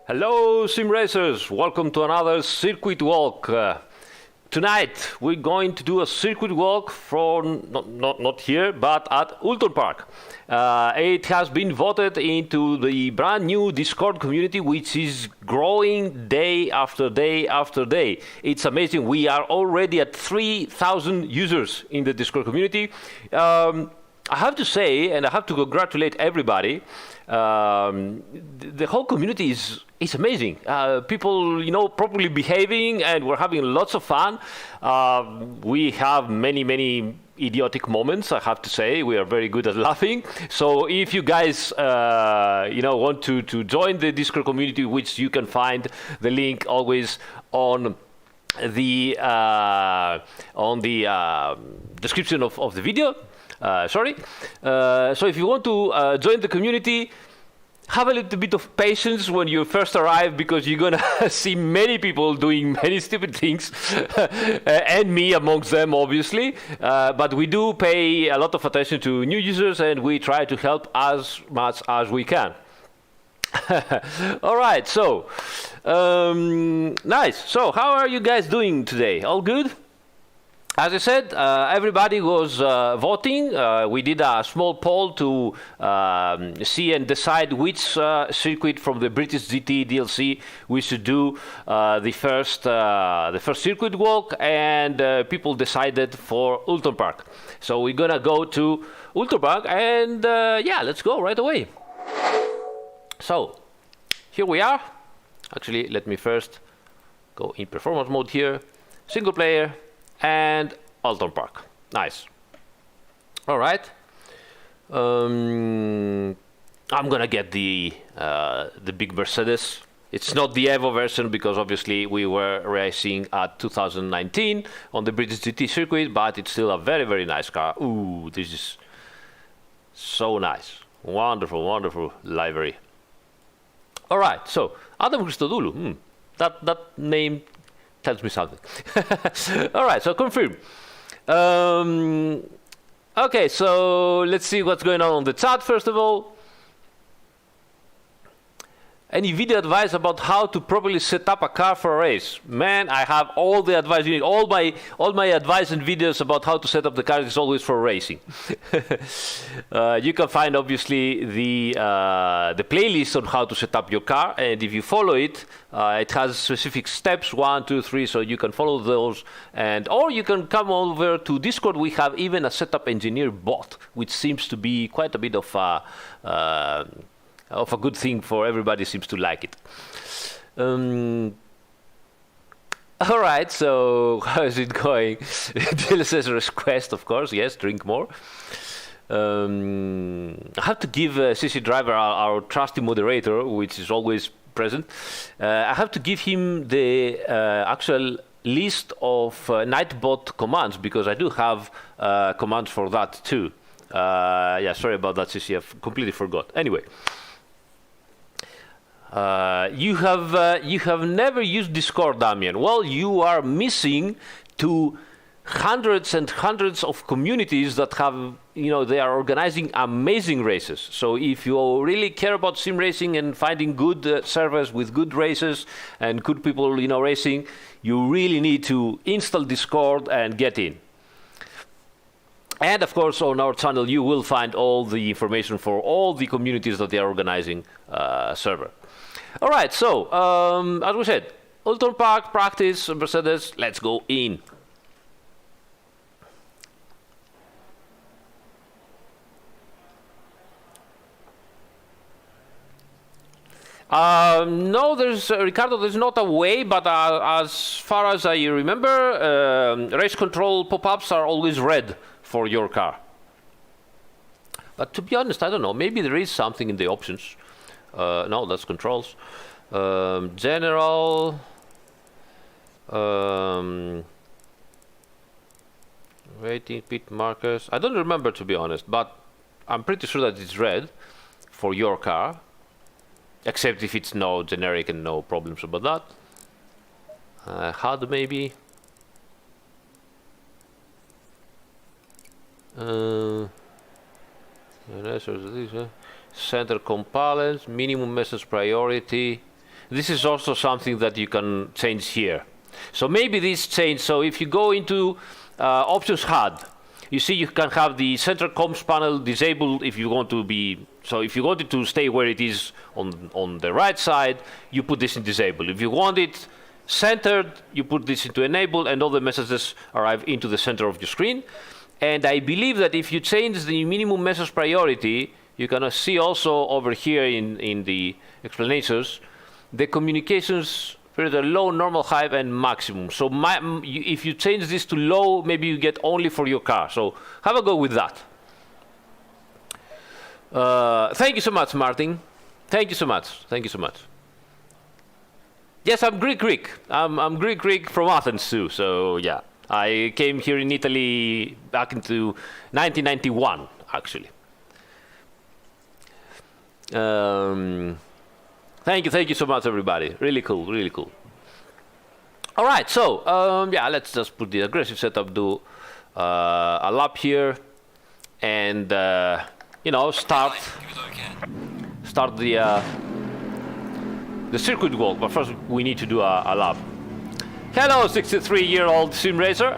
Hello sim racers, welcome to another circuit walk. Tonight we're going to do a circuit walk from not here but at Oulton Park. It has been voted into the brand new Discord community, which is growing day after day after day. It's amazing. We are already at 3,000 users in the Discord community. I have to say, and I have to congratulate everybody. The whole community is amazing. People, properly behaving, and we're having lots of fun. We have many idiotic moments. I have to say, we are very good at laughing. So if you guys, want to join the Discord community, which you can find the link always on the description of the video. So if you want to join the community, have a little bit of patience when you first arrive, because you're gonna see many people doing many stupid things, and me amongst them, obviously. But we do pay a lot of attention to new users, and we try to help as much as we can. All right, so nice. So how are you guys doing today? All good? As I said, everybody was voting. We did a small poll to see and decide which circuit from the BritishGT DLC we should do the first circuit walk, and people decided for Oulton Park. So we're gonna go to Oulton Park, and let's go right away. So here we are. Actually, let me first go in performance mode here, single player. And Oulton Park. Nice. All right. I'm gonna get the big Mercedes. It's not the Evo version, because obviously we were racing at 2019 on the BritishGT circuit, but it's still a very nice car. Ooh, this is so nice. Wonderful livery. All right. So Adam Christodoulou. That name tells me something. All right, so confirm. Okay, so let's see what's going on the chat first of all. Any video advice about how to properly set up a car for a race? Man, I have all the advice you need. All my advice and videos about how to set up the car is always for racing. You can find obviously the playlist on how to set up your car, and if you follow it, it has specific steps 1, 2, 3, so you can follow those, or you can come over to Discord. We have even a setup engineer bot, which seems to be quite a bit of a good thing for everybody. Seems to like it. All right, so how is it going? DLSS request, of course. Yes, drink more. I have to give CC.Driver, our trusty moderator, which is always present. I have to give him the actual list of Nightbot commands, because I do have commands for that too. Sorry about that, CC. I've completely forgot. Anyway. You have never used Discord, Damien. Well, you are missing to hundreds and hundreds of communities that have, they are organizing amazing races. So if you really care about sim racing and finding good servers with good races and good people, racing, you really need to install Discord and get in. And of course, on our channel, you will find all the information for all the communities that they are organizing server. All right, so as we said, Oulton Park, practice, Mercedes, let's go in. No, Ricardo, there's not a way, but as far as I remember, race control pop-ups are always red for your car. But to be honest, I don't know, maybe there is something in the options. No, that's controls. General. Rating, pit markers. I don't remember, to be honest, but I'm pretty sure that it's red for your car. Except if it's no generic and no problems about that. HUD maybe. Center compliance, minimum message priority. this is also something that you can change here. So maybe this change, so if you go into options HUD, you see you can have the center comms panel disabled if you want to be, so if you want it to stay where it is on the right side, you put this in disable. If you want it centered, you put this into enable, and all the messages arrive into the center of your screen. And I believe that if you change the minimum message priority, you can see also over here in the explanations, the communications for the low, normal, high, and maximum. So if you change this to low, maybe you get only for your car. So have a go with that. Thank you so much, Martin. Thank you so much. Thank you so much. Yes, I'm Greek. I'm Greek from Athens too. So yeah, I came here in Italy back into 1991, actually. Thank you so much, everybody. Really cool, really cool. All right, so yeah, let's just put the aggressive setup, do a lap here, and you know, start the circuit walk. But first, we need to do a lap. Hello, 63-year-old sim racer.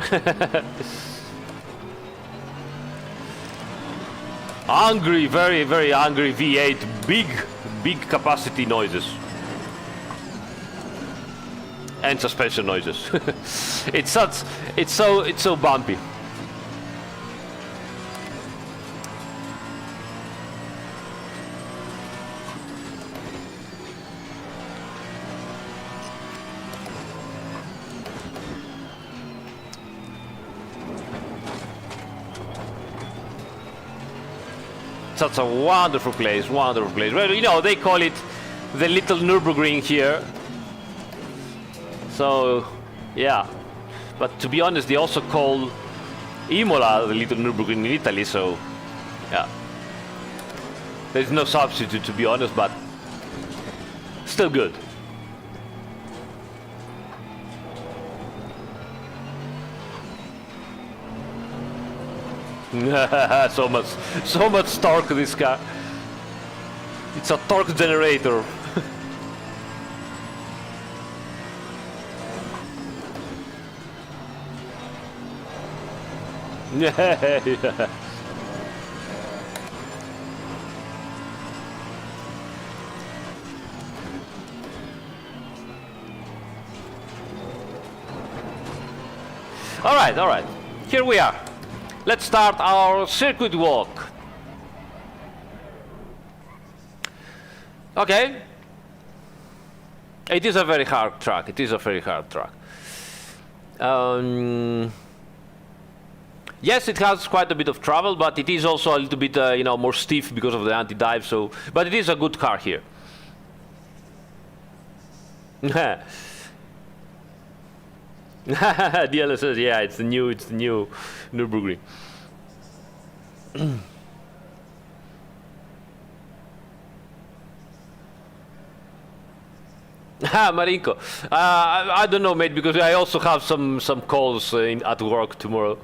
Angry, very, very angry V8, big capacity noises. And suspension noises. it's so bumpy. Such a wonderful place, wonderful place. Well, you know, they call it the little Nürburgring here. So, yeah. But to be honest, they also call Imola the little Nürburgring in Italy, so, yeah. There's no substitute, to be honest, but still good. so much torque, this car. It's a torque generator. Yeah. All right. Here we are. Let's start our circuit walk. Okay. It is a very hard track. Yes, it has quite a bit of travel, but it is also a little bit, you know, more stiff because of the anti-dive. So, but it is a good car here. DLSS, yeah, it's the new Nürburgring. Marinko, I don't know, mate, because I also have some calls at work tomorrow.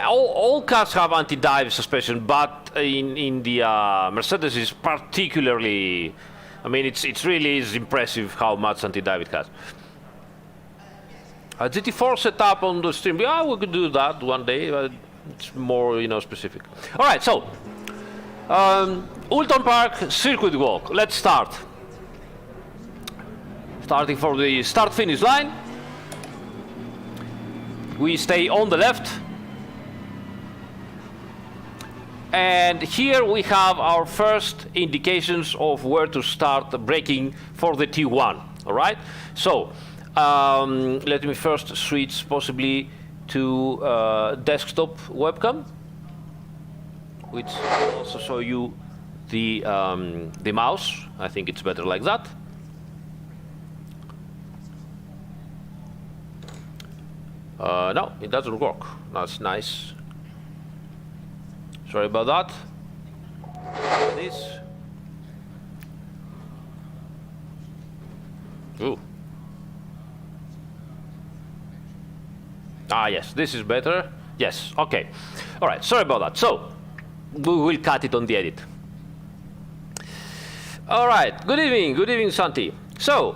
All cars have anti-dive suspension, but in the Mercedes is particularly, I mean, it's really is impressive how much anti-dive it has. A GT4 setup on the stream. Yeah, we could do that one day. It's more, you know, specific. All right, so Oulton Park circuit walk. Let's start. Starting for the start-finish line. We stay on the left. And here we have our first indications of where to start braking for the T1. All right, so. Let me first switch possibly to desktop webcam, which will also show you the mouse. I think it's better like that. No, it doesn't work. That's nice. Sorry about that. This. Ooh. Ah, yes, this is better. Yes, okay. All right, sorry about that. So, we will cut it on the edit. All right, good evening, Santi. So,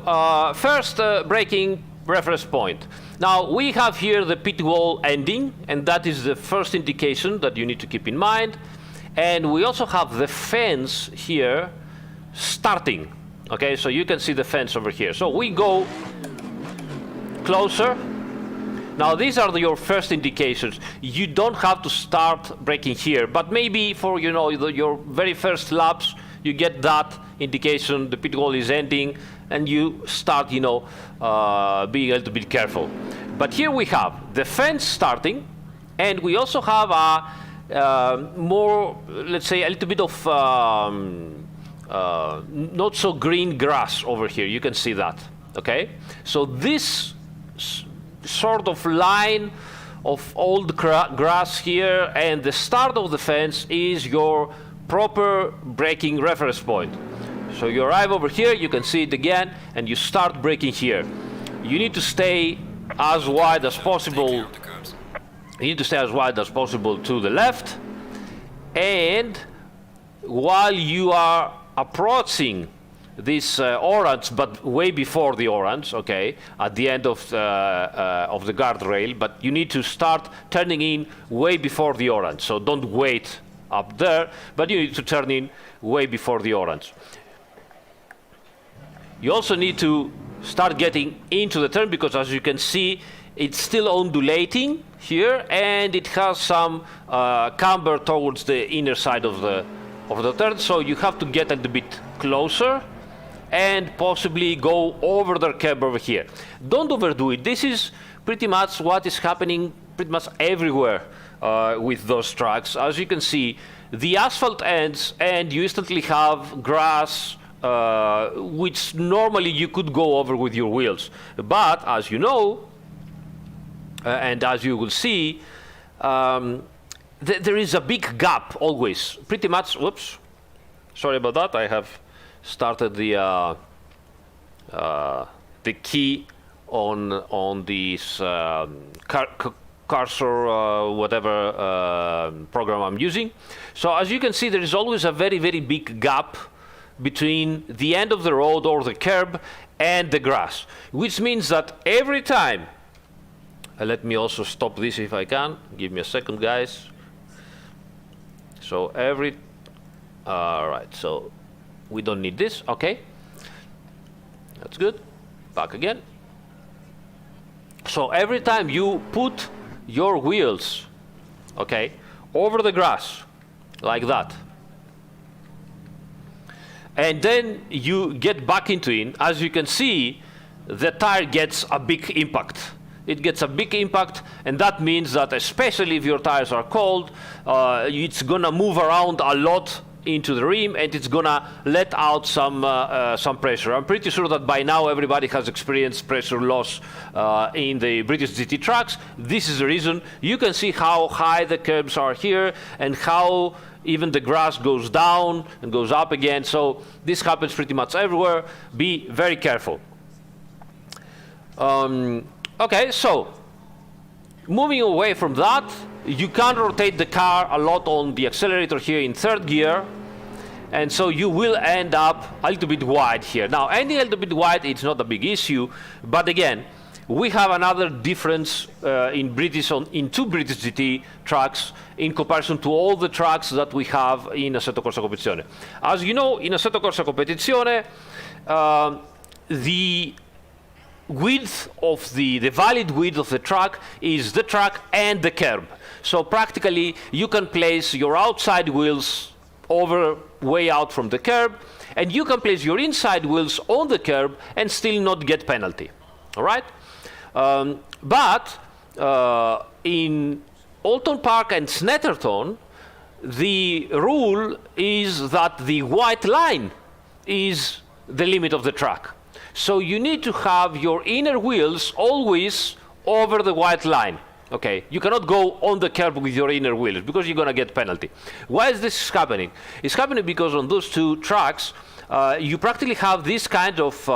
first braking reference point. Now, we have here the pit wall ending, and that is the first indication that you need to keep in mind. And we also have the fence here starting. Okay, so you can see the fence over here. So we go closer. Now, these are your first indications. You don't have to start braking here, but maybe for, you know, your very first laps, you get that indication, the pit wall is ending, and you start, you know, being a little bit careful. But here we have the fence starting, and we also have a more, let's say, a little bit of not so green grass over here. You can see that, okay? So this sort of line of old grass here and the start of the fence is your proper braking reference point. So you arrive over here, you can see it again, and you start braking here. You need to stay as wide as possible. You need to stay as wide as possible to the left. And while you are approaching this orange, but way before the orange, okay, at the end of the guardrail, but you need to start turning in way before the orange. So don't wait up there, but you need to turn in way before the orange. You also need to start getting into the turn because, as you can see, it's still undulating here, and it has some camber towards the inner side of the turn. So you have to get a little bit closer and possibly go over the curb over here. Don't overdo it. This is pretty much what is happening pretty much everywhere with those tracks. As you can see, the asphalt ends and you instantly have grass, which normally you could go over with your wheels. But as you know, and as you will see, there is a big gap always. Pretty much, whoops, sorry about that. I have started the key on this cursor, whatever program I'm using. So as you can see, there is always a very, very big gap between the end of the road or the curb and the grass, which means that every time, let me also stop this if I can. Give me a second, guys. So all right, so we don't need this, okay. That's good. Back again. So every time you put your wheels, okay, over the grass, like that, and then you get back into it, as you can see, the tire gets a big impact. It gets a big impact, and that means that especially if your tires are cold, it's gonna move around a lot into the rim, and it's gonna let out some pressure. I'm pretty sure that by now everybody has experienced pressure loss in the British GT tracks. This is the reason. You can see how high the curbs are here and how even the grass goes down and goes up again. So this happens pretty much everywhere. Be very careful. Okay, so moving away from that, you can rotate the car a lot on the accelerator here in third gear, and so you will end up a little bit wide here. Now, ending a little bit wide, it's not a big issue, but again, we have another difference in two British GT tracks in comparison to all the tracks that we have in Assetto Corsa Competizione. As you know, in Assetto Corsa Competizione, the width of the valid width of the track is the track and the curb. So practically you can place your outside wheels way out from the curb, and you can place your inside wheels on the curb and still not get penalty. All right? But in Oulton Park and Snetterton, the rule is that the white line is the limit of the track. So you need to have your inner wheels always over the white line. Okay, you cannot go on the curb with your inner wheels because you're gonna get penalty. Why is this happening? It's happening because on those two tracks, you practically have this kind of,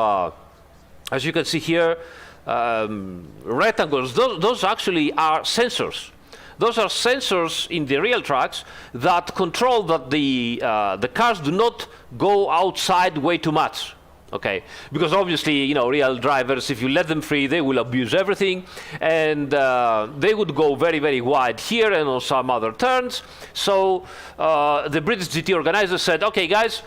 as you can see here, rectangles. Those actually are sensors those are sensors in the real trucks that control that the cars do not go outside way too much. Okay, because obviously, you know, real drivers, if you let them free, they will abuse everything, and they would go very, very wide here and on some other turns. So the British GT organizer said, okay, guys,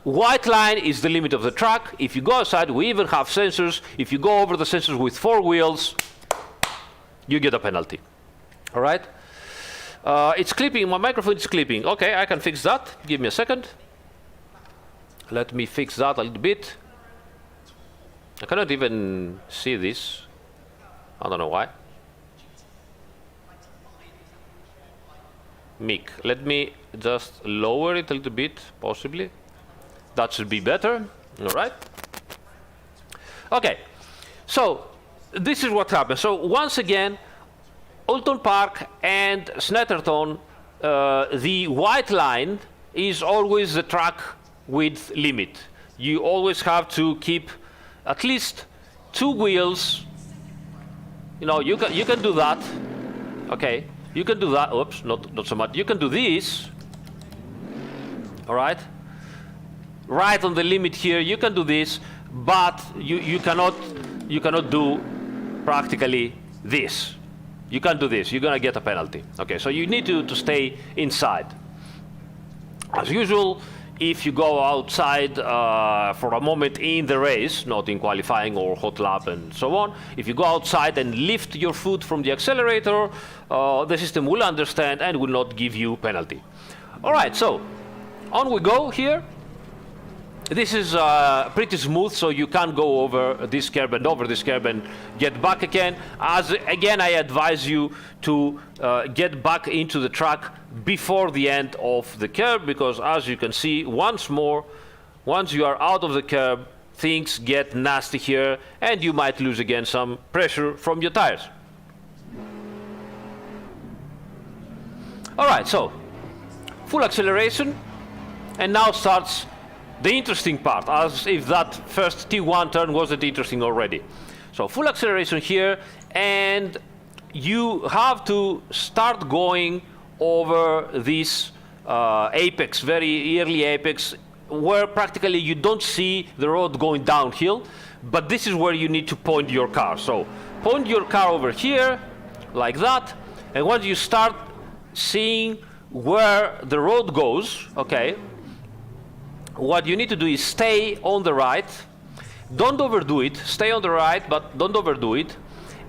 white line is the limit of the truck. If you go outside, we even have sensors. If you go over the sensors with 4 wheels, you get a penalty. All right? It's clipping. My microphone is clipping. Okay, I can fix that. Give me a second. Let me fix that a little bit. I cannot even see this. I don't know why. Mic. Let me just lower it a little bit, possibly. That should be better. All right. Okay. So this is what happens. So once again, Oulton Park and Snetterton, the white line is always the track width limit. You always have to keep at least 2 wheels. You know, you can do that. Okay, you can do that. Oops, not so much. You can do this. All right, right on the limit here. You can do this, but you cannot do practically this. You can't do this. You're gonna get a penalty. Okay, so you need to stay inside. As usual, if you go outside for a moment in the race, not in qualifying or hot lap and so on, if you go outside and lift your foot from the accelerator, the system will understand and will not give you penalty. All right, so on we go here. This is pretty smooth, so you can't go over this curb and over this curb and get back again. As again, I advise you to get back into the track before the end of the curb, because as you can see, once you are out of the curb, things get nasty here, and you might lose again some pressure from your tires. All right, so full acceleration, and now starts the interesting part, as if that first T1 turn wasn't interesting already. So full acceleration here, and you have to start going over this apex, very early apex, where practically you don't see the road going downhill, but this is where you need to point your car. So point your car over here, like that, and once you start seeing where the road goes, okay, what you need to do is stay on the right. Don't overdo it. Stay on the right, but don't overdo it.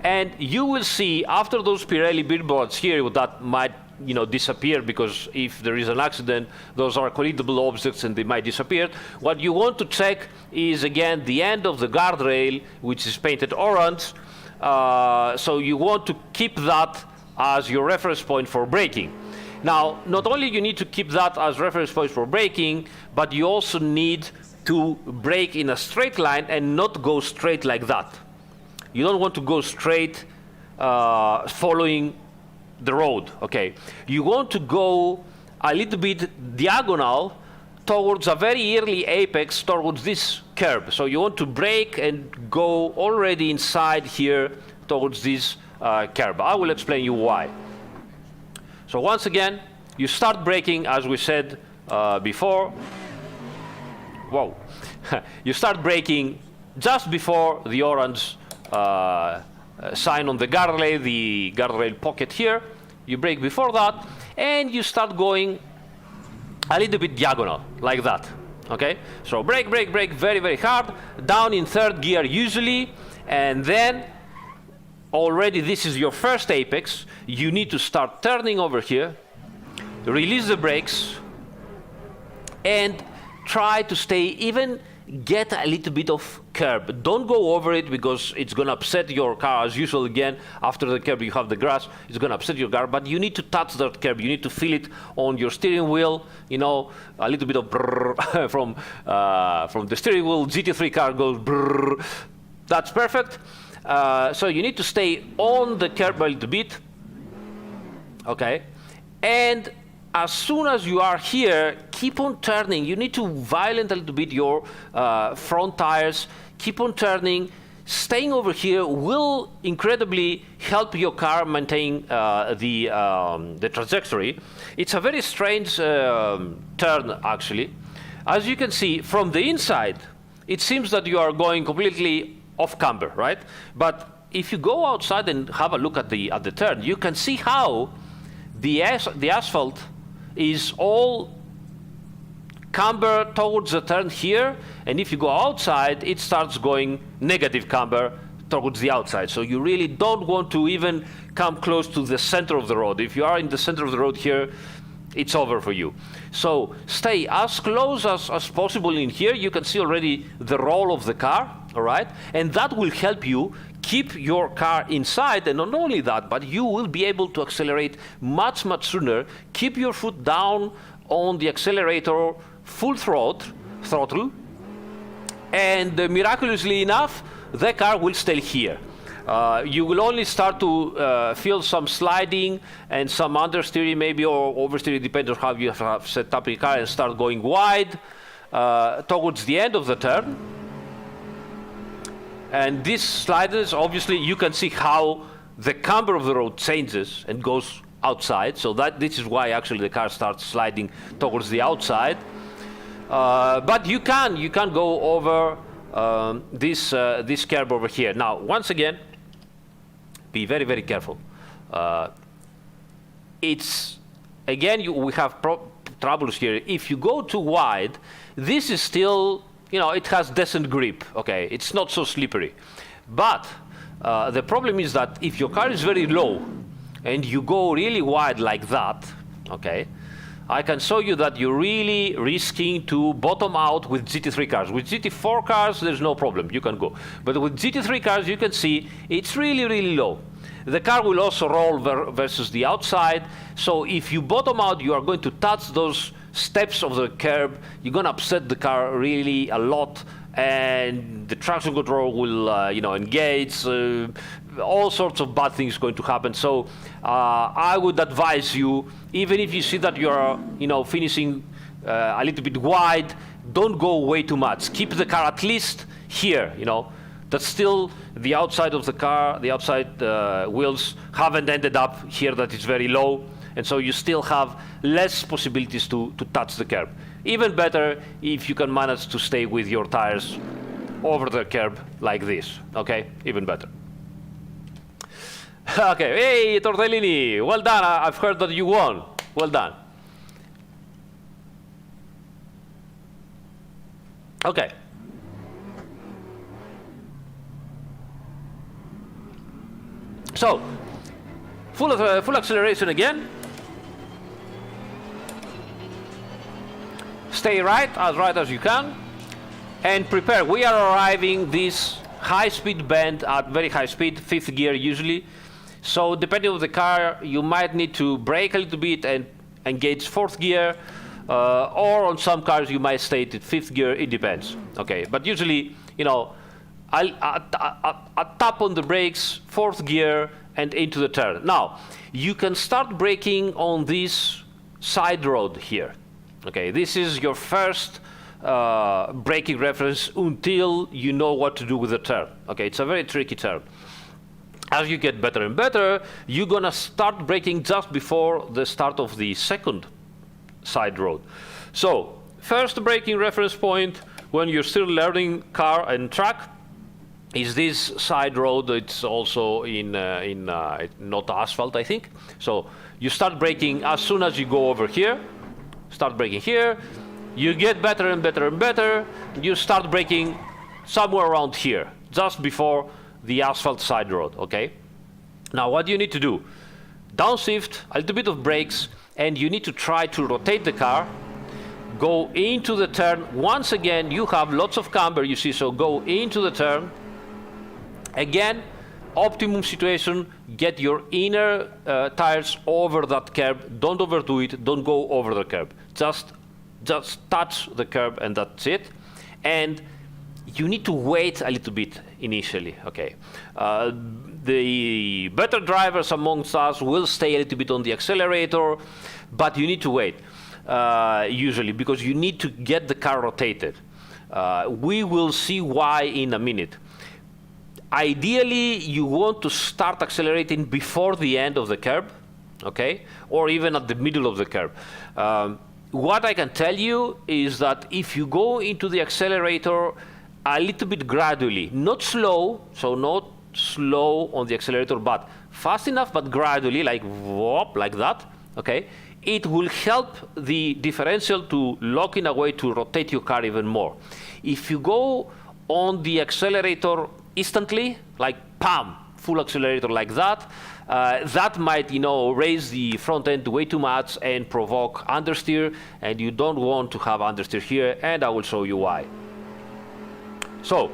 And you will see after those Pirelli billboards here that might, you know, disappear, because if there is an accident, those are collidable objects and they might disappear. What you want to check is again the end of the guardrail, which is painted orange. So you want to keep that as your reference point for braking. Now, not only you need to keep that as reference point for braking, but you also need to brake in a straight line and not go straight like that. You don't want to go straight following the road, okay? You want to go a little bit diagonal towards a very early apex, towards this curb. So you want to brake and go already inside here towards this curb. I will explain you why. So once again, you start braking, as we said before. Whoa. You start braking just before the orange sign on the guardrail pocket here. You brake before that, and you start going a little bit diagonal, like that. Okay? So brake, brake, brake very, very hard, down in third gear usually, and then already this is your first apex. You need to start turning over here, release the brakes, and try to stay even, get a little bit of curb. Don't go over it, because it's going to upset your car as usual. Again, after the curb you have the grass, it's going to upset your car, but you need to touch that curb. You need to feel it on your steering wheel, you know, a little bit of brrr from the steering wheel. GT3 car goes brrr. That's perfect. So you need to stay on the curb a little bit, okay? And as soon as you are here, keep on turning. You need to violate a little bit your front tires. Keep on turning. staying over here will incredibly help your car maintain the trajectory. It's a very strange turn, actually. As you can see, from the inside, it seems that you are going completely off camber, right? But if you go outside and have a look at the turn, you can see how the asphalt is all camber towards the turn here, and if you go outside, it starts going negative camber towards the outside. So you really don't want to even come close to the center of the road. If you are in the center of the road here, it's over for you. So stay as close as possible in here. You can see already the roll of the car, all right? And that will help you keep your car inside, and not only that, but you will be able to accelerate much, much sooner. Keep your foot down on the accelerator, full throttle, and miraculously enough, the car will stay here. You will only start to feel some sliding and some understeering maybe, or oversteering, depends on how you have set up your car, and start going wide towards the end of the turn. And these sliders, obviously, you can see how the camber of the road changes and goes outside. So this is why actually the car starts sliding towards the outside. But you can go over this curb over here. Now, once again, be very, very careful. It's again, we have troubles here. If you go too wide, this is still, it has decent grip. Okay, it's not so slippery. But the problem is that if your car is very low and you go really wide like that, okay, I can show you that you're really risking to bottom out with GT3 cars. With GT4 cars, there's no problem, you can go. But with GT3 cars, you can see it's really, really low. The car will also roll versus the outside. So if you bottom out, you are going to touch those steps of the curb. You're going to upset the car really a lot, and the traction control will, engage. All sorts of bad things going to happen. So I would advise you, even if you see that you're, finishing a little bit wide, don't go way too much. Keep the car at least here, That's still the outside of the car, the outside wheels haven't ended up here, that is very low. And so you still have less possibilities to touch the curb. Even better if you can manage to stay with your tires over the curb like this, okay? Even better. Okay, hey, Tortellini, well done. I've heard that you won. Well done. Okay. So, full acceleration again. Stay right as you can, and prepare. We are arriving this high-speed bend at very high speed, 5th gear usually. So depending on the car, you might need to brake a little bit and engage 4th gear, or on some cars you might stay at 5th gear. It depends. Okay, but usually, I'll tap on the brakes, 4th gear, and into the turn. Now, you can start braking on this side road here. Okay, this is your first braking reference until you know what to do with the turn. Okay, it's a very tricky turn. As you get better and better, you're gonna start braking just before the start of the second side road. So, first braking reference point when you're still learning car and track is this side road. It's also in not asphalt, I think. So you start braking as soon as you go over here. Start braking here. You get better and better and better. You start braking somewhere around here, just before the asphalt side road, okay? Now what do you need to do? Downshift, a little bit of brakes, and you need to try to rotate the car, go into the turn. Once again, you have lots of camber, you see, so go into the turn. Again, optimum situation, get your inner tires over that curb. Don't overdo it, don't go over the curb. Just touch the curb and that's it. And you need to wait a little bit initially, okay? The better drivers amongst us will stay a little bit on the accelerator, but you need to wait, usually, because you need to get the car rotated. We will see why in a minute. ideally, you want to start accelerating before the end of the curb, okay? Or even at the middle of the curb. What I can tell you is that if you go into the accelerator a little bit gradually, not slow, so not slow on the accelerator, but fast enough, but gradually, like whoop, like that, okay? It will help the differential to lock in a way to rotate your car even more. If you go on the accelerator instantly, like PAM, full accelerator like that, that might, raise the front end way too much and provoke understeer, and you don't want to have understeer here, and I will show you why. So,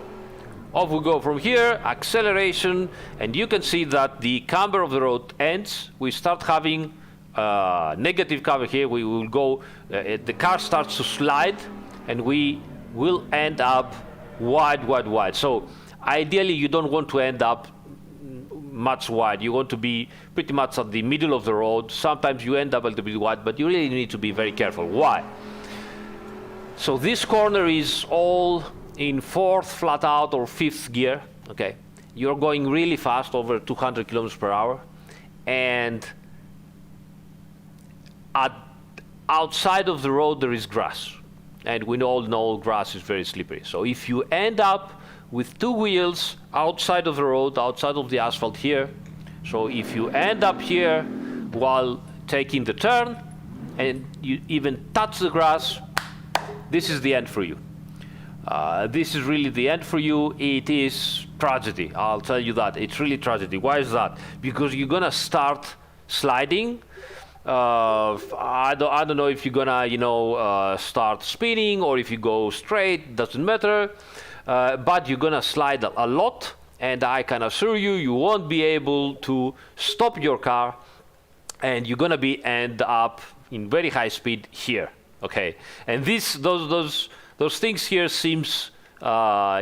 off we go from here, acceleration, and you can see that the camber of the road ends. We start having negative cover here. We will go, the car starts to slide, and we will end up wide, wide, wide. So, ideally, you don't want to end up much wide. You want to be pretty much at the middle of the road. Sometimes you end up a little bit wide, but you really need to be very careful. Why? So this corner is all in 4th flat out or 5th gear, okay? You're going really fast, over 200 kilometers per hour, and outside of the road there is grass, and we all know grass is very slippery. So if you end up with 2 wheels outside of the road, outside of the asphalt here, so if you end up here while taking the turn and you even touch the grass, this is the end for you. This is really the end for you. It is tragedy, I'll tell you that. It's really tragedy. Why is that? Because you're gonna start sliding. I don't know if you're gonna start spinning or if you go straight, doesn't matter. But you're gonna slide a lot, and I can assure you, you won't be able to stop your car, and you're gonna end up in very high speed here, okay? And those things here seems, very,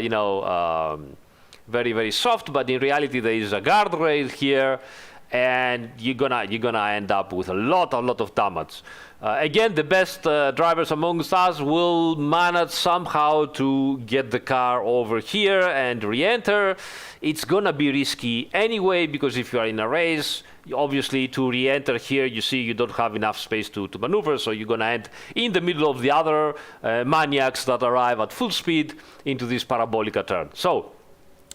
very soft, but in reality there is a guardrail here, and you're gonna end up with a lot of damage. Again, the best drivers amongst us will manage somehow to get the car over here and re-enter. It's gonna be risky anyway, because if you are in a race, obviously to re-enter here, you see you don't have enough space to maneuver, so you're gonna end in the middle of the other maniacs that arrive at full speed into this parabolic turn. So,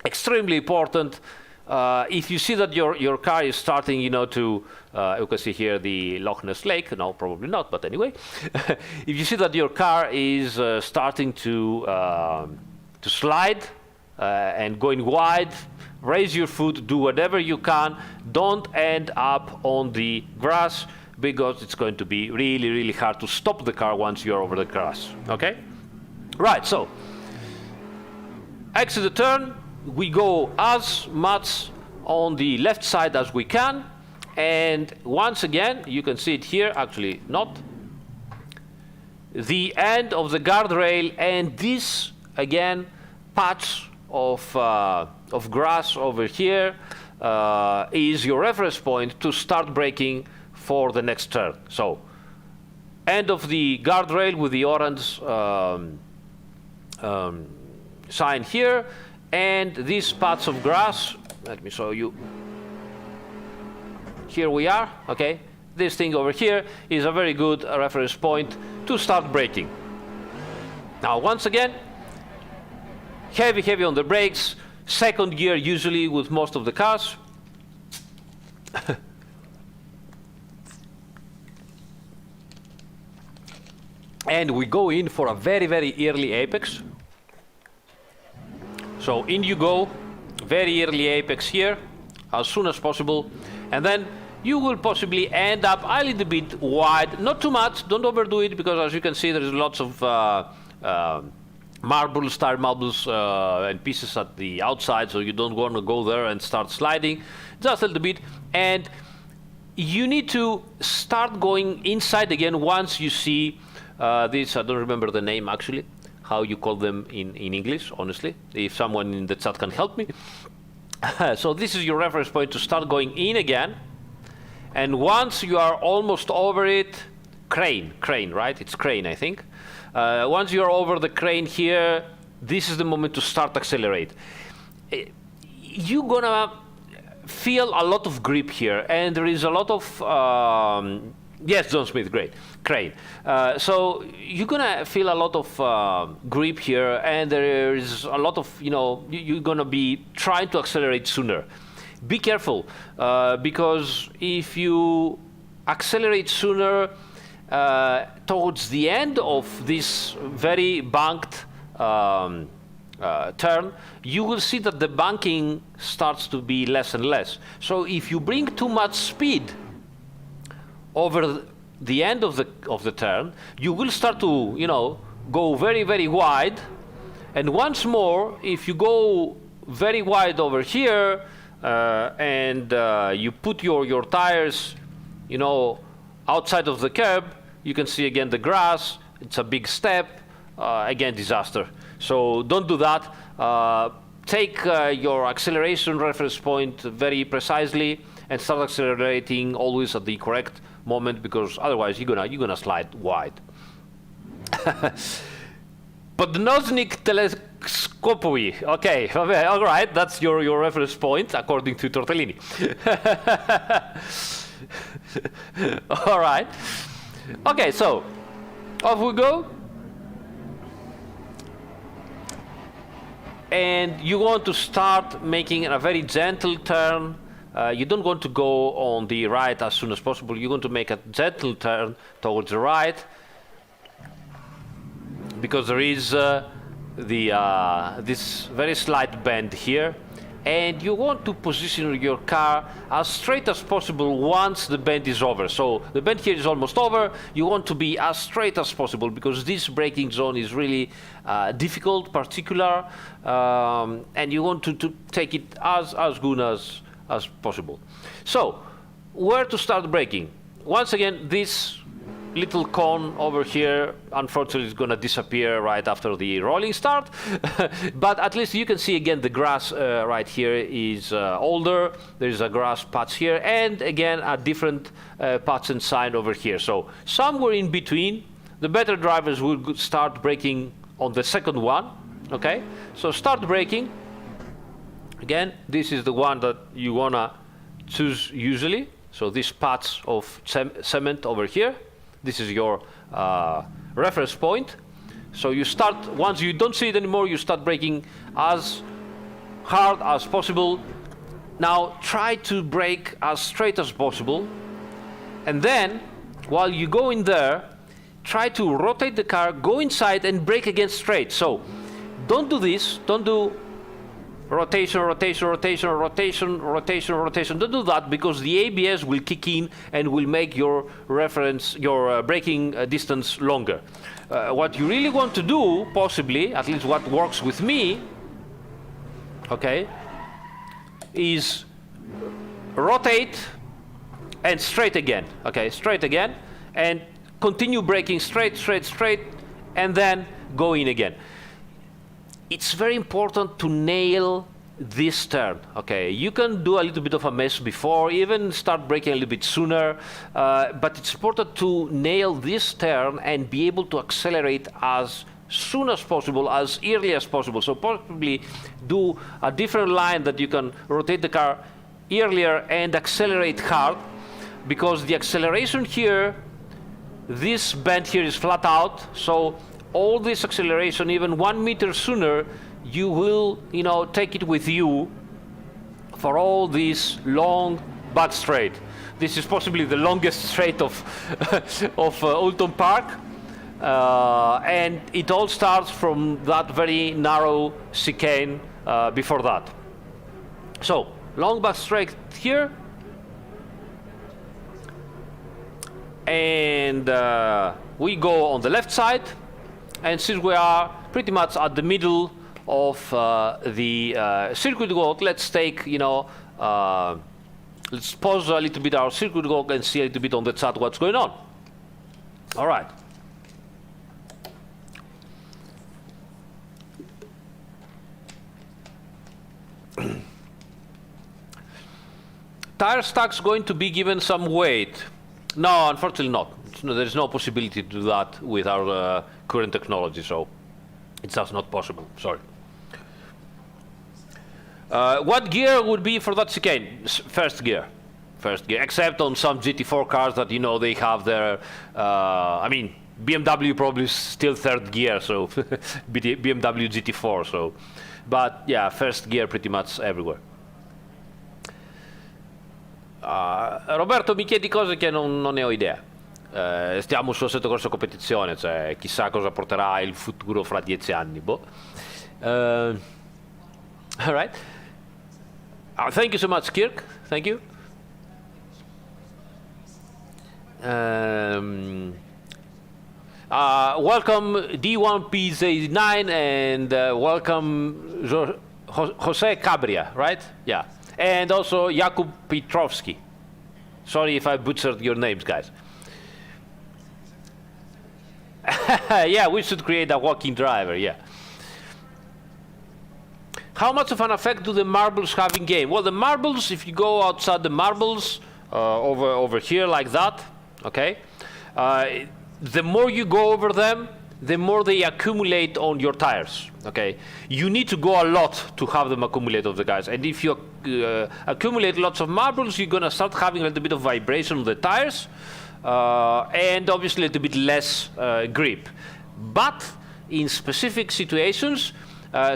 extremely important. If you see that your car is starting, you can see here the Loch Ness Lake. No, probably not, but anyway. If you see that your car is starting to slide and going wide, raise your foot, do whatever you can. Don't end up on the grass, because it's going to be really, really hard to stop the car once you're over the grass, okay? Right, so, exit the turn. We go as much on the left side as we can, and once again, you can see it here, actually not, the end of the guardrail, and this, again, patch of grass over here is your reference point to start braking for the next turn. So, end of the guardrail with the orange sign here, and these patch of grass, let me show you. Here we are, okay? This thing over here is a very good reference point to start braking. Now, once again, heavy on the brakes, 2nd gear usually with most of the cars. And we go in for a very, very early apex. So in you go, very early apex here, as soon as possible, and then you will possibly end up a little bit wide, not too much, don't overdo it, because as you can see there is lots of marbles, tire marbles and pieces at the outside, so you don't want to go there and start sliding, just a little bit, and you need to start going inside again once you see this, I don't remember the name actually, how you call them in English, honestly, if someone in the chat can help me. So this is your reference point to start going in again, and once you are almost over it, crane, right? It's crane, I think. Once you're over the crane here, this is the moment to start accelerate. you're gonna feel a lot of grip here, and there is a lot of yes, John Smith, great, crane. So you're gonna feel a lot of grip here, and there is a lot of, you're gonna be trying to accelerate sooner. Be careful, because if you accelerate sooner towards the end of this very banked turn, you will see that the banking starts to be less and less. So if you bring too much speed over the end of the turn, you will start to go very, very wide. And once more, if you go very wide over here and you put your tires outside of the curb, you can see again the grass. It's a big step. Again, disaster. So don't do that. Take your acceleration reference point very precisely and start accelerating always at the correct moment, because otherwise you're gonna slide wide. Podnożnik teleskopowy. Okay, all right, that's your reference point according to Tortellini. All right. Okay, so off we go. And you want to start making a very gentle turn. You don't want to go on the right as soon as possible. You're going to make a gentle turn towards the right, because there is this very slight bend here. And you want to position your car as straight as possible once the bend is over. So the bend here is almost over. You want to be as straight as possible, because this braking zone is really difficult, particular, and you want to take it as good as possible. So where to start braking? Once again, this little cone over here, unfortunately, is going to disappear right after the rolling start. But at least you can see again the grass right here is older. There is a grass patch here, and again a different patch and sign over here. So somewhere in between, the better drivers will start braking on the second one. Okay, so start braking. Again, this is the one that you wanna choose usually. So this patch of cement over here. This is your reference point. So you start, once you don't see it anymore, you start braking as hard as possible. Now try to brake as straight as possible. And then, while you go in there, try to rotate the car, go inside and brake again straight. So don't do this, don't do rotation, rotation, rotation, rotation, rotation, rotation. Don't do that, because the ABS will kick in and will make your reference, your braking distance longer. What you really want to do, possibly, at least what works with me, okay, is rotate and straight again. Okay, straight again, and continue braking straight, straight, straight, and then go in again. It's very important to nail this turn. Okay, you can do a little bit of a mess before, even start braking a little bit sooner, but it's important to nail this turn and be able to accelerate as soon as possible, as early as possible. So possibly do a different line that you can rotate the car earlier and accelerate hard, because the acceleration here, this bend here is flat out, so all this acceleration, even 1 meter sooner, you will, take it with you for all this long back straight. This is possibly the longest straight of Oulton Park, and it all starts from that very narrow chicane before that. So long back straight here, and we go on the left side. And since we are pretty much at the middle of the circuit walk, let's take, let's pause a little bit our circuit walk and see a little bit on the chat what's going on. All right. Tire stack's going to be given some weight. No, unfortunately not. There's no possibility to do that with our current technology, so it's just not possible. Sorry. What gear would be for that chicane? First gear. First gear, except on some GT4 cars that, you know, they have their, I mean, BMW probably still third gear, so BMW GT4, so. But yeah, first gear pretty much everywhere. Roberto mi chiedi cose che non ne ho idea. Stiamo sul assetto corsa competizione, cioè chissà cosa porterà il futuro fra 10 anni. Boh. All right. Thank you so much, Kirk. Thank you. Welcome D1P89 and welcome Jose Cabria, right? Yeah. And also Jakub Petrovski. Sorry if I butchered your names, guys. Yeah, we should create a walking driver, yeah. How much of an effect do the marbles have in game? Well, the marbles, if you go outside the marbles, over here like that, okay, the more you go over them, the more they accumulate on your tires, okay? You need to go a lot to have them accumulate on the guys. And if you accumulate lots of marbles, you're gonna start having a little bit of vibration on the tires, and obviously a little bit less grip. But in specific situations,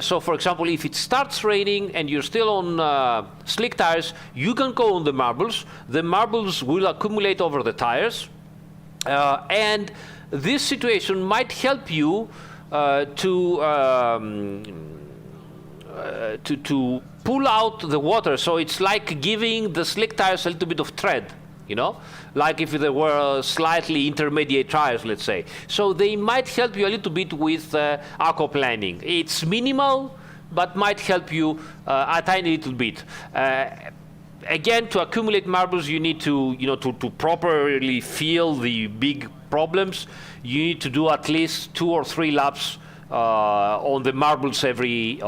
so for example, if it starts raining and you're still on slick tires, you can go on the marbles will accumulate over the tires, and this situation might help you to pull out the water. So it's like giving the slick tires a little bit of tread, you know, like if there were slightly intermediate tires, let's say. So they might help you a little bit with aquaplaning. It's minimal, but might help you a tiny little bit. Again, to accumulate marbles, you need to, you know, to properly feel the big problems. You need to do at least 2 or 3 laps on the marbles of every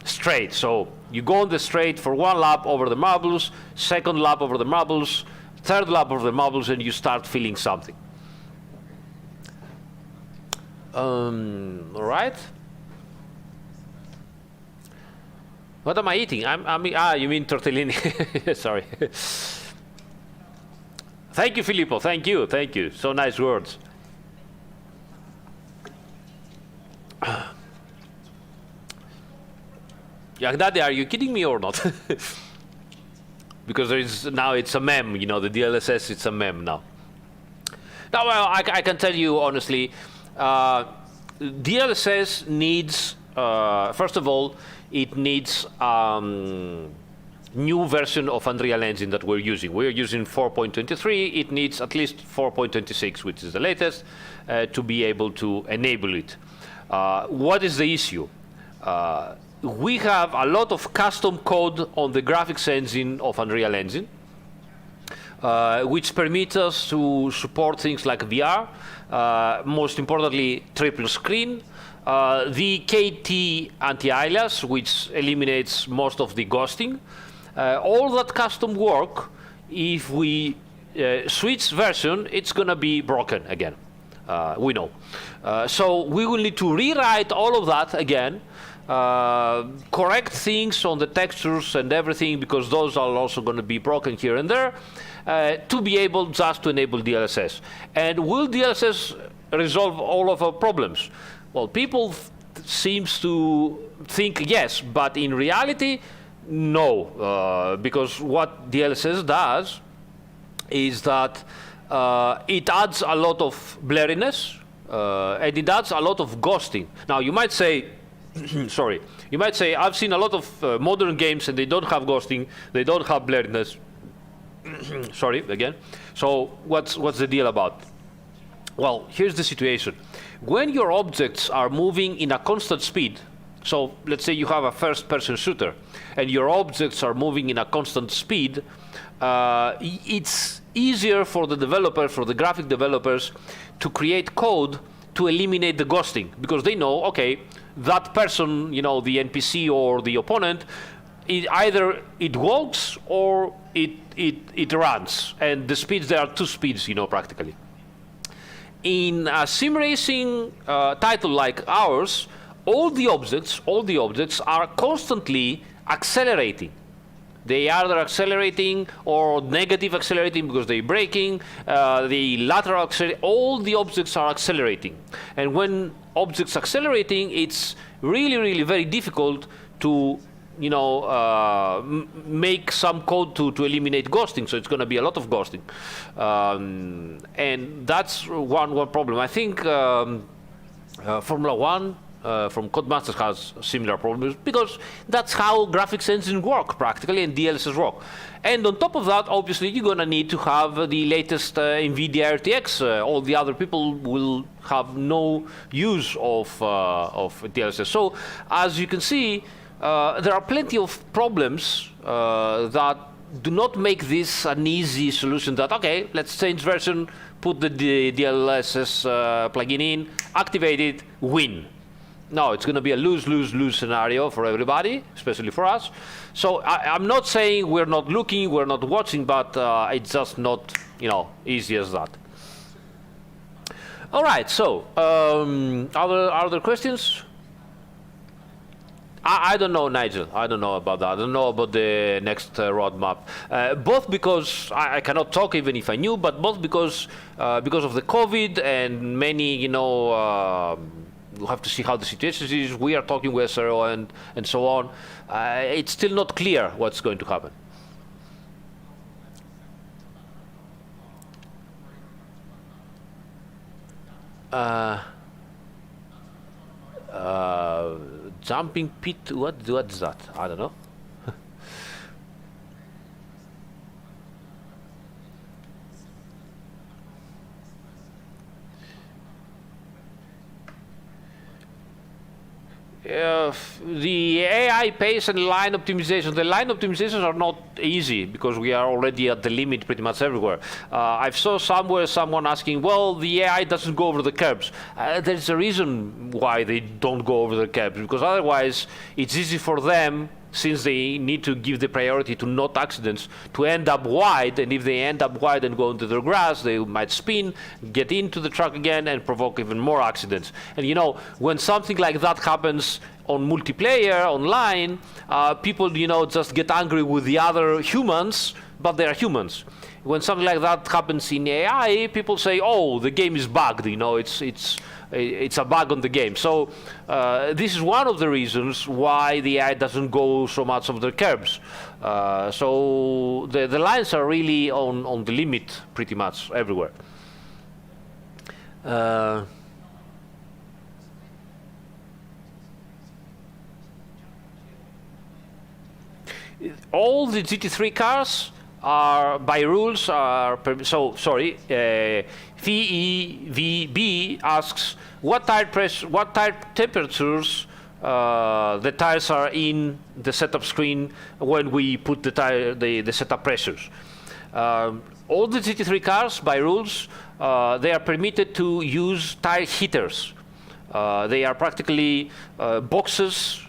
straight. So you go on the straight for 1 lap over the marbles, 2nd lap over the marbles, 3rd lap over the marbles, and you start feeling something. All right. What am I eating? You mean tortellini? Sorry. Thank you, Filippo. Thank you. So nice words. Young Daddy, are you kidding me or not? Because now it's a meme, you know, the DLSS, it's a meme now. Now, well, I can tell you honestly, DLSS needs, first of all, it needs new version of Unreal Engine that we're using. We're using 4.23. It needs at least 4.26, which is the latest, to be able to enable it. What is the issue? We have a lot of custom code on the graphics engine of Unreal Engine, which permits us to support things like VR, most importantly, triple screen, the KT anti-alias, which eliminates most of the ghosting. All that custom work, if we switch version, it's going to be broken again. We know. So we will need to rewrite all of that again, correct things on the textures and everything, because those are also going to be broken here and there, to be able just to enable DLSS. And will DLSS resolve all of our problems? Well, people seems to think yes, but in reality, no, because what DLSS does is that it adds a lot of blurriness, and it adds a lot of ghosting. Now, you might say, sorry, you might say, I've seen a lot of modern games and they don't have ghosting, they don't have blurriness. Sorry, again. So what's the deal about? Well, here's the situation. When your objects are moving in a constant speed, so let's say you have a first-person shooter, and your objects are moving in a constant speed, it's easier for the developer, for the graphic developers, to create code to eliminate the ghosting, because they know, okay, that person, you know, the NPC or the opponent, either it walks or it runs, and the speeds, there are 2 speeds, you know, practically. In a sim racing title like ours, all the objects are constantly accelerating. They are either accelerating or negative accelerating because they're braking. The lateral accelerating. All the objects are accelerating. And when objects accelerating, it's really very difficult to make some code to eliminate ghosting. So it's going to be a lot of ghosting, and that's one problem. I think Formula One. From Codemasters has similar problems because that's how graphics engines work practically and DLSS work. And on top of that, obviously, you're going to need to have the latest NVIDIA RTX. All the other people will have no use of DLSS. So as you can see, there are plenty of problems that do not make this an easy solution that, okay, let's change version, put the DLSS plugin in, activate it, win. No, it's going to be a lose-lose-lose scenario for everybody, especially for us. So I'm not saying we're not looking, we're not watching, but it's just not, easy as that. All right, so other questions? I don't know, Nigel. I don't know about that. I don't know about the next roadmap. Both because I cannot talk even if I knew, but both because of the COVID and many, we'll have to see how the situation is. We are talking with SRO and so on. It's still not clear what's going to happen. Jumping pit, what's that? I don't know. The AI pace and line optimization. The line optimizations are not easy because we are already at the limit pretty much everywhere. I saw somewhere someone asking, well, the AI doesn't go over the curbs. There's a reason why they don't go over the curbs, because otherwise it's easy for them, since they need to give the priority to not accidents, to end up wide, and if they end up wide and go into the grass, they might spin, get into the truck again, and provoke even more accidents. And when something like that happens on multiplayer, online, people, just get angry with the other humans, but they are humans. When something like that happens in AI, people say, oh, the game is bugged, it's a bug on the game. So this is one of the reasons why the AI doesn't go so much over the curbs. So the lines are really on the limit pretty much everywhere. All the GT3 cars are, by rules, VEVB asks what tire temperatures the tires are in the setup screen when we put the setup pressures. All the GT3 cars, by rules, they are permitted to use tire heaters. They are practically boxes,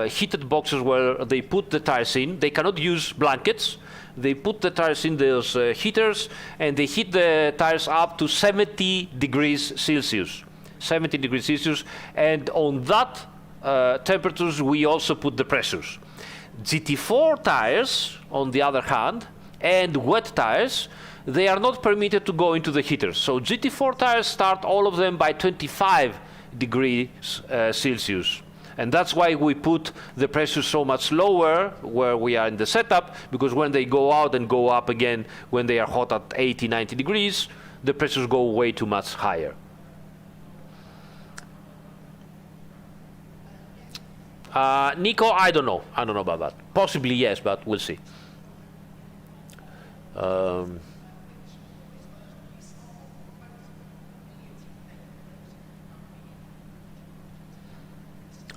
heated boxes where they put the tires in. They cannot use blankets. They put the tires in those heaters, and they heat the tires up to 70 degrees Celsius. 70 degrees Celsius, and on that temperatures we also put the pressures. GT4 tires, on the other hand, and wet tires, they are not permitted to go into the heaters. So GT4 tires start all of them by 25 degrees Celsius. And that's why we put the pressure so much lower where we are in the setup, because when they go out and go up again, when they are hot at 80, 90 degrees, the pressures go way too much higher. Nico, I don't know. I don't know about that. Possibly yes, but we'll see.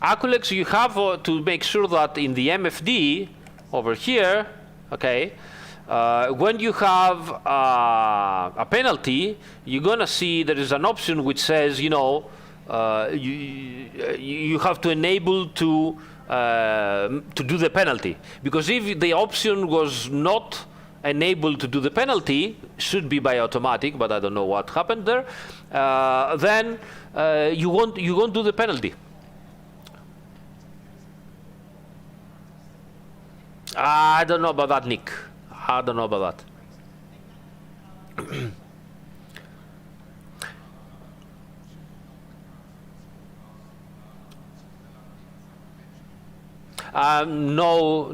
Aculex, you have to make sure that in the MFD over here, okay, when you have a penalty, you're gonna see there is an option which says, you have to enable to do the penalty, because if the option was not enabled to do the penalty, should be by automatic, but I don't know what happened there, then you won't do the penalty. I don't know about that, Nick. I don't know about that. No,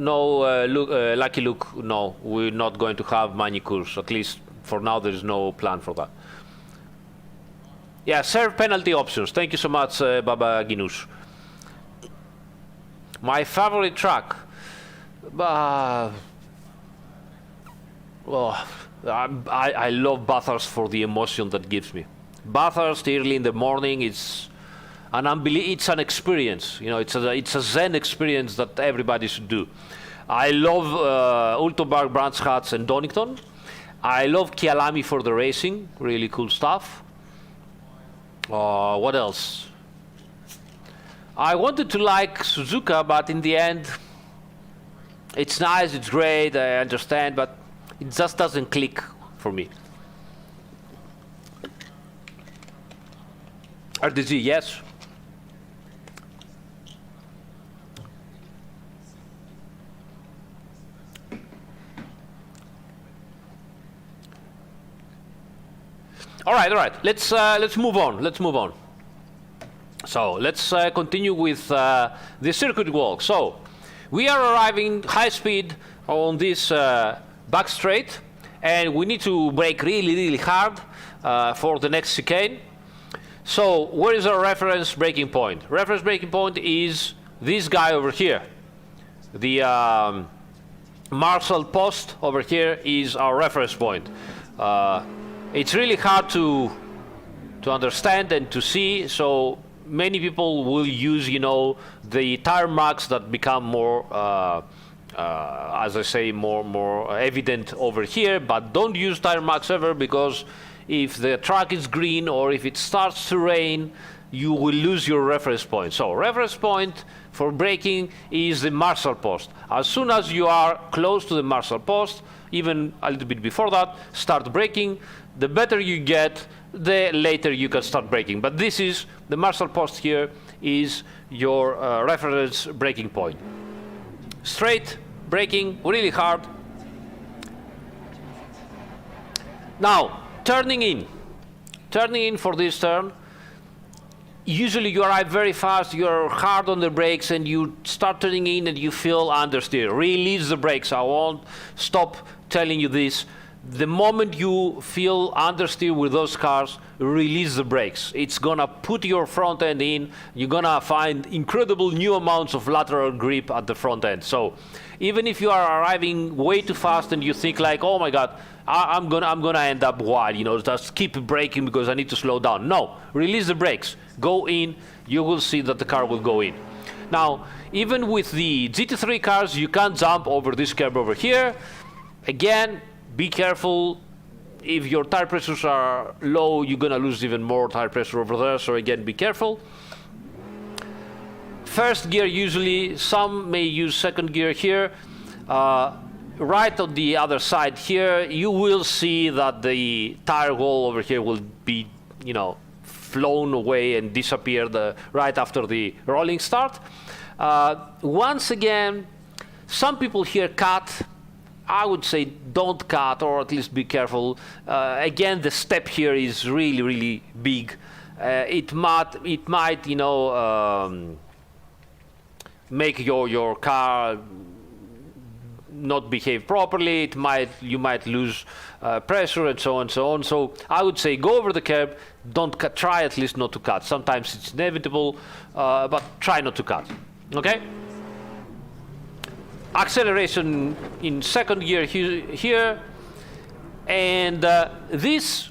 Lucky Luke, no. We're not going to have manicures. At least for now, there is no plan for that. Yeah, serve penalty options. Thank you so much, Baba Ginus. My favorite track. I love Bathurst for the emotion that gives me. Bathurst early in the morning, it's an experience. You know, it's a Zen experience that everybody should do. I love Oulton Park, Branch Hatch, and Donington. I love Kyalami for the racing. Really cool stuff. What else? I wanted to like Suzuka, but in the end, it's nice, it's great, I understand, but it just doesn't click for me. RDZ, yes. All right. Let's move on. So let's continue with the circuit walk. So we are arriving high speed on this back straight, and we need to brake really hard for the next chicane. So where is our reference braking point? Reference braking point is this guy over here. The Marshall post over here is our reference point. It's really hard to understand and to see, so many people will use, you know, the tire marks that become more, as I say, more evident over here. But don't use tire marks ever, because if the track is green or if it starts to rain, you will lose your reference point. So reference point for braking is the Marshall post. As soon as you are close to the Marshall post, even a little bit before that, start braking. The better you get, the later you can start braking. But this is the Marshall post here is your reference braking point. Straight braking, really hard. Now, turning in for this turn. Usually you arrive very fast, you're hard on the brakes, and you start turning in and you feel understeer. Release the brakes. I won't stop telling you this. The moment you feel understeer with those cars, release the brakes. It's gonna put your front end in. You're gonna find incredible new amounts of lateral grip at the front end. So even if you are arriving way too fast and you think like, oh my God, I'm gonna end up wild, you know, just keep braking because I need to slow down. No, release the brakes. Go in. You will see that the car will go in. Now, even with the GT3 cars, you can't jump over this curb over here. Again, be careful. If your tire pressures are low, you're gonna lose even more tire pressure over there. So again, be careful. First gear usually, some may use second gear here. Right on the other side here, you will see that the tire wall over here will be, you know, flown away and disappear right after the rolling start. Once again, some people here cut. I would say don't cut, or at least be careful. Again, the step here is really big. It might, you know, make your car not behave properly. You might lose pressure and so on. So I would say go over the curb. Don't cut. Try at least not to cut. Sometimes it's inevitable, but try not to cut. Okay. Acceleration in second gear here, and this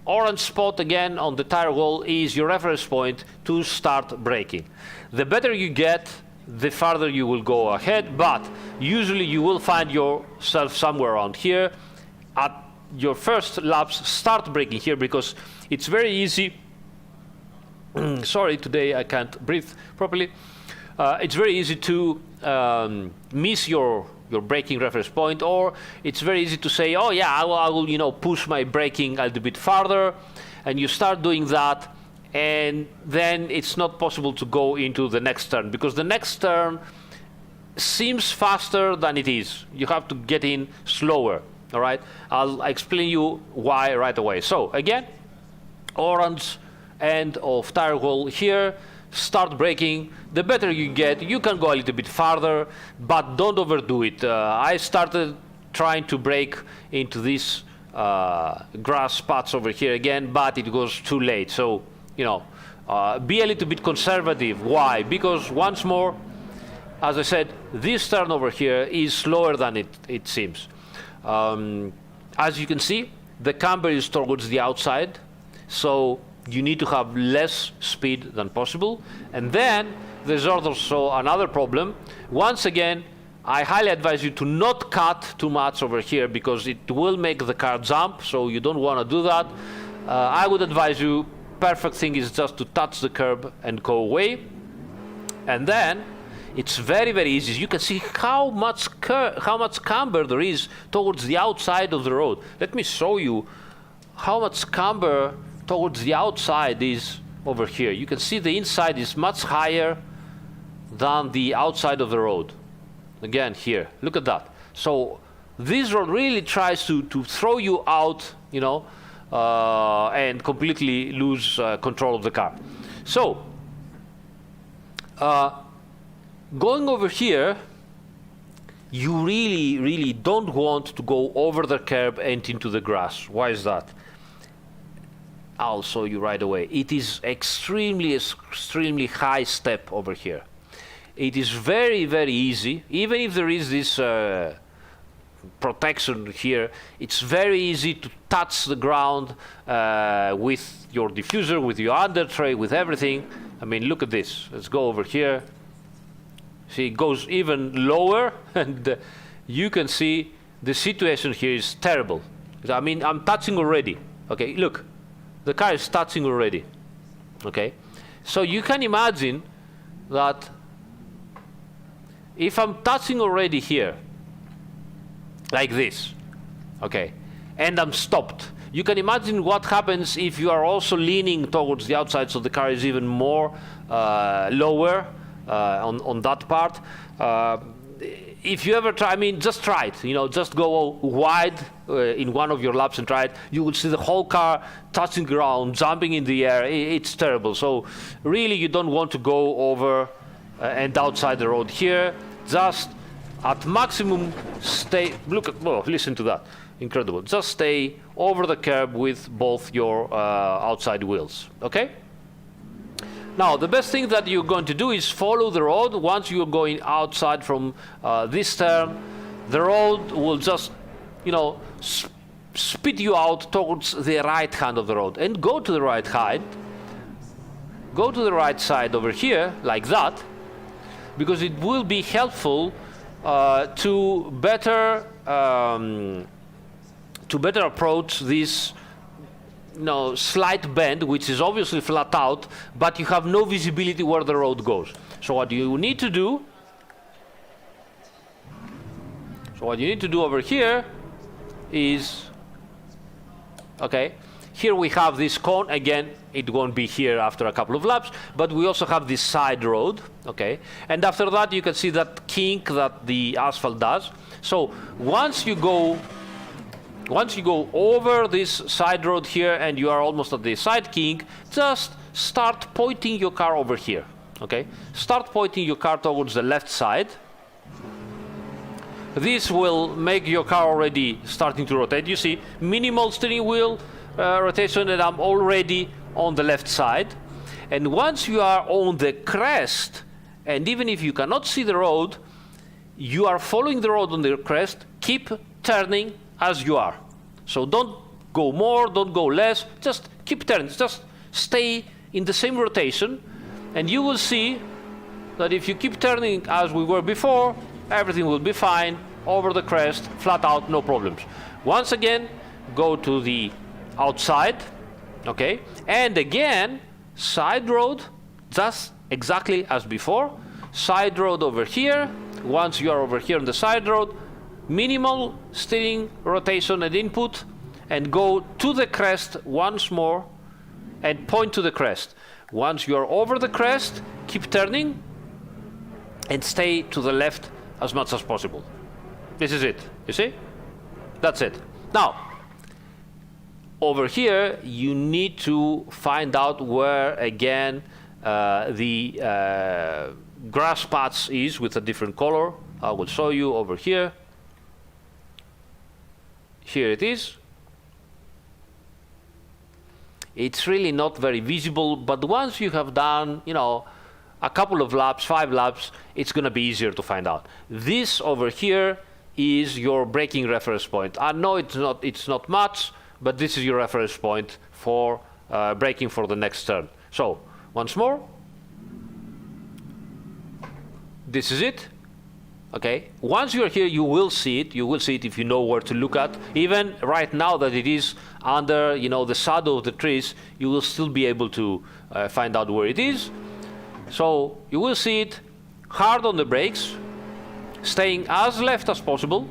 orange spot again on the tire wall is your reference point to start braking. The better you get, the farther you will go ahead, but usually you will find yourself somewhere around here. At your first laps, start braking here, because it's very easy. Sorry, today I can't breathe properly. It's very easy to miss your braking reference point, or it's very easy to say, oh yeah, I will, you know, push my braking a little bit farther, and you start doing that, and then it's not possible to go into the next turn, because the next turn seems faster than it is. You have to get in slower. All right, I'll explain you why right away. So again, orange end of tire hole here, start braking. The better you get, you can go a little bit farther, but don't overdo it. I started trying to brake into these grass spots over here again, but it was too late. So, you know, be a little bit conservative. Why? Because once more, as I said, this turn over here is slower than it seems. As you can see, the camber is towards the outside, so you need to have less speed than possible. And then there's also another problem. Once again, I highly advise you to not cut too much over here because it will make the car jump, so you don't want to do that. I would advise you, perfect thing is just to touch the curb and go away. And then it's very, very easy. You can see how much camber there is towards the outside of the road. Let me show you how much camber towards the outside is over here. You can see the inside is much higher than the outside of the road. Again, here, look at that. So this road really tries to throw you out, you know, and completely lose control of the car. So going over here, you really don't want to go over the curb and into the grass. Why is that? I'll show you right away. It is extremely high step over here. It is very, very easy. Even if there is this protection here, it's very easy to touch the ground with your diffuser, with your under tray, with everything. I mean, look at this. Let's go over here. See, it goes even lower, and you can see the situation here is terrible. I mean, I'm touching already. Okay, look. The car is touching already. Okay? So you can imagine that if I'm touching already here, like this, okay, and I'm stopped, you can imagine what happens if you are also leaning towards the outside, so the car is even more lower on that part. If you ever try, I mean, just try it. You know, just go wide in one of your laps and try it. You will see the whole car touching ground, jumping in the air. It's terrible. So really, you don't want to go over and outside the road here. Just at maximum stay. Look at, oh, listen to that. Incredible. Just stay over the curb with both your outside wheels. Okay? Now, the best thing that you're going to do is follow the road. Once you're going outside from this turn, the road will just, you know, spit you out towards the right hand of the road. And go to the right side. Go to the right side over here, like that, because it will be helpful to better approach this, you know, slight bend, which is obviously flat out, but you have no visibility where the road goes. So what you need to do, over here is, okay, here we have this cone. Again, it won't be here after a couple of laps, but we also have this side road, okay? And after that, you can see that kink that the asphalt does. So once you go over this side road here and you are almost at the side kink, just start pointing your car over here, okay? Start pointing your car towards the left side. This will make your car already starting to rotate. You see, minimal steering wheel rotation, and I'm already on the left side. And once you are on the crest, and even if you cannot see the road, you are following the road on the crest, keep turning as you are. So don't go more, don't go less, just keep turning, just stay in the same rotation, and you will see that if you keep turning as we were before, everything will be fine, over the crest, flat out, no problems. Once again, go to the outside, okay, and again, side road, just exactly as before, side road over here. Once you are over here on the side road, minimal steering rotation and input, and go to the crest once more and point to the crest. Once you are over the crest, keep turning and stay to the left as much as possible. This is it, you see? That's it. Now, over here, you need to find out where, again, the grass patch is with a different color. I will show you over here. Here it is. It's really not very visible, but once you have done, you know, a couple of laps, 5 laps, it's going to be easier to find out. This over here is your braking reference point. I know it's not much, but this is your reference point for braking for the next turn. So, once more. This is it. Okay. Once you're here, you will see it. You will see it if you know where to look at. Even right now that it is under, you know, the shadow of the trees, you will still be able to find out where it is. So you will see it. Hard on the brakes, staying as left as possible.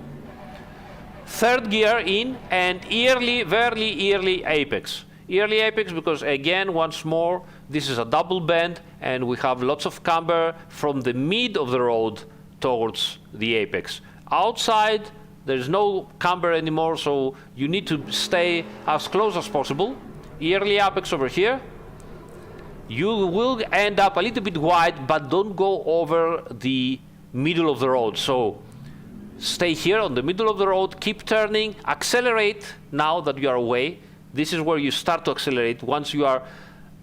Third gear in, and very early apex. Early apex because, again, once more, this is a double bend, and we have lots of camber from the mid of the road towards the apex. Outside, there's no camber anymore, so you need to stay as close as possible. Early apex over here. You will end up a little bit wide, but don't go over the middle of the road. So stay here on the middle of the road, keep turning, accelerate now that you are away. This is where you start to accelerate. Once you are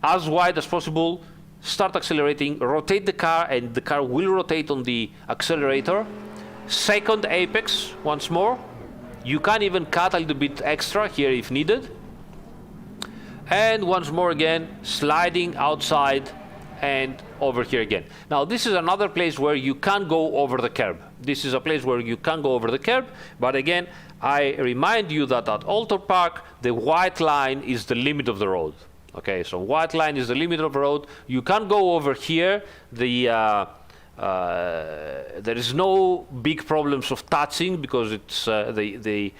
as wide as possible, start accelerating, rotate the car, and the car will rotate on the accelerator. Second apex, once more. You can even cut a little bit extra here if needed. And once more again, sliding outside and over here again. Now, this is another place where you can go over the curb. This is a place where you can go over the curb, but again, I remind you that at Oulton Park, the white line is the limit of the road. Okay, so white line is the limit of the road. You can go over here. There is no big problems of touching because it's the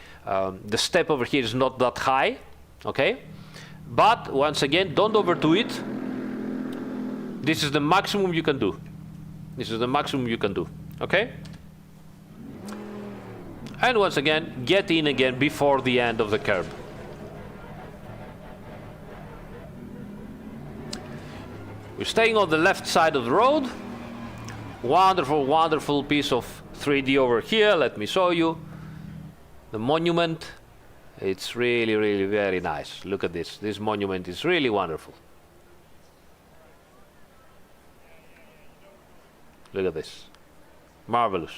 step over here is not that high. Okay, but once again, don't overdo it. This is the maximum you can do. This is the maximum you can do. Okay. And once again, get in again before the end of the curb. We're staying on the left side of the road. Wonderful, wonderful piece of 3D over here. Let me show you. The monument. It's really, really very nice. Look at this. This monument is really wonderful. Look at this. Marvelous.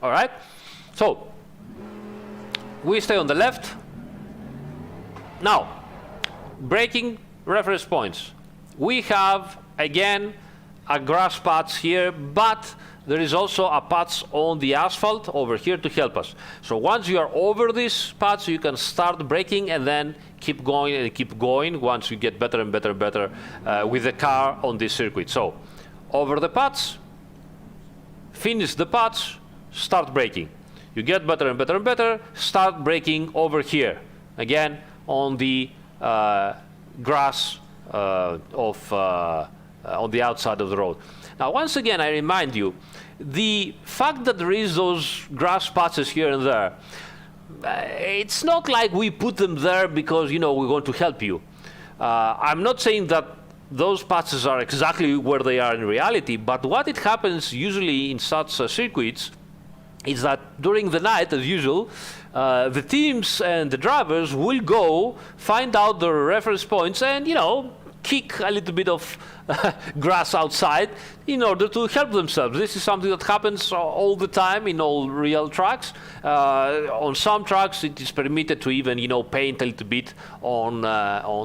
All right. So, we stay on the left. Now, braking reference points. We have, again, a grass patch here, but there is also a patch on the asphalt over here to help us. So once you are over this patch, you can start braking and then keep going and keep going once you get better and better and better with the car on this circuit. So over the patch, finish the patch, start braking. You get better and better and better, start braking over here. Again, on the grass on the outside of the road. Now, once again, I remind you, the fact that there is those grass patches here and there, it's not like we put them there because, you know, we want to help you. I'm not saying that those patches are exactly where they are in reality, but what it happens usually in such circuits is that during the night, as usual, the teams and the drivers will go find out the reference points and, you know, kick a little bit of grass outside in order to help themselves. This is something that happens all the time in all real tracks. On some tracks, it is permitted to even, you know, paint a little bit on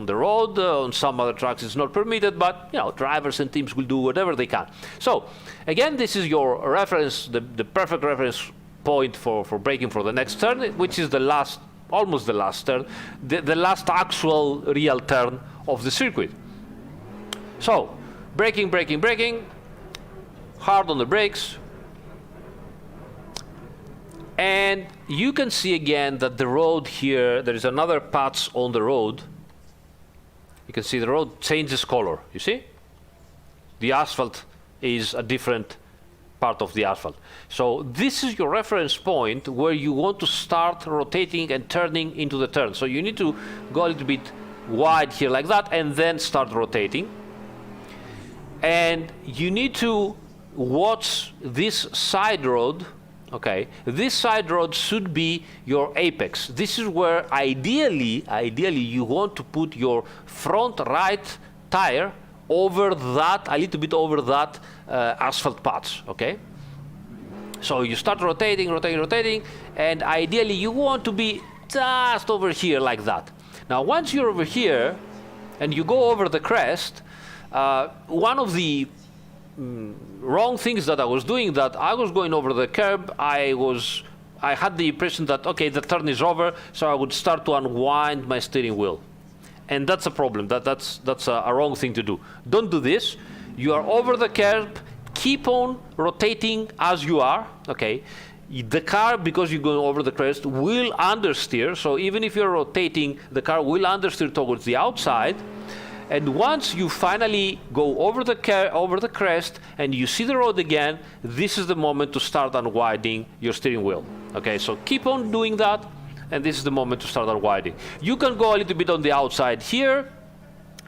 the road. On some other tracks, it's not permitted, but, you know, drivers and teams will do whatever they can. So, again, this is your reference, the perfect reference point for braking for the next turn, which is the last, almost the last turn, the last actual real turn of the circuit. So, braking, braking, braking, hard on the brakes, and you can see again that the road here, there is another patch on the road. You can see the road changes color, you see? The asphalt is a different part of the asphalt. So this is your reference point where you want to start rotating and turning into the turn. So you need to go a little bit wide here like that and then start rotating. And you need to watch this side road. Okay, this side road should be your apex. This is where ideally you want to put your front right tire over that, a little bit over that asphalt patch, okay? So you start rotating, and ideally you want to be just over here like that. Now once you're over here and you go over the crest, one of the wrong things that I was doing, that I was going over the curb, I had the impression that, okay, the turn is over, so I would start to unwind my steering wheel. And that's a problem. That's a wrong thing to do. Don't do this. You are over the curb. Keep on rotating as you are. Okay. The car, because you're going over the crest, will understeer. So even if you're rotating, the car will understeer towards the outside. And once you finally go over the crest and you see the road again, this is the moment to start unwinding your steering wheel. Okay. So keep on doing that. And this is the moment to start unwinding. You can go a little bit on the outside here.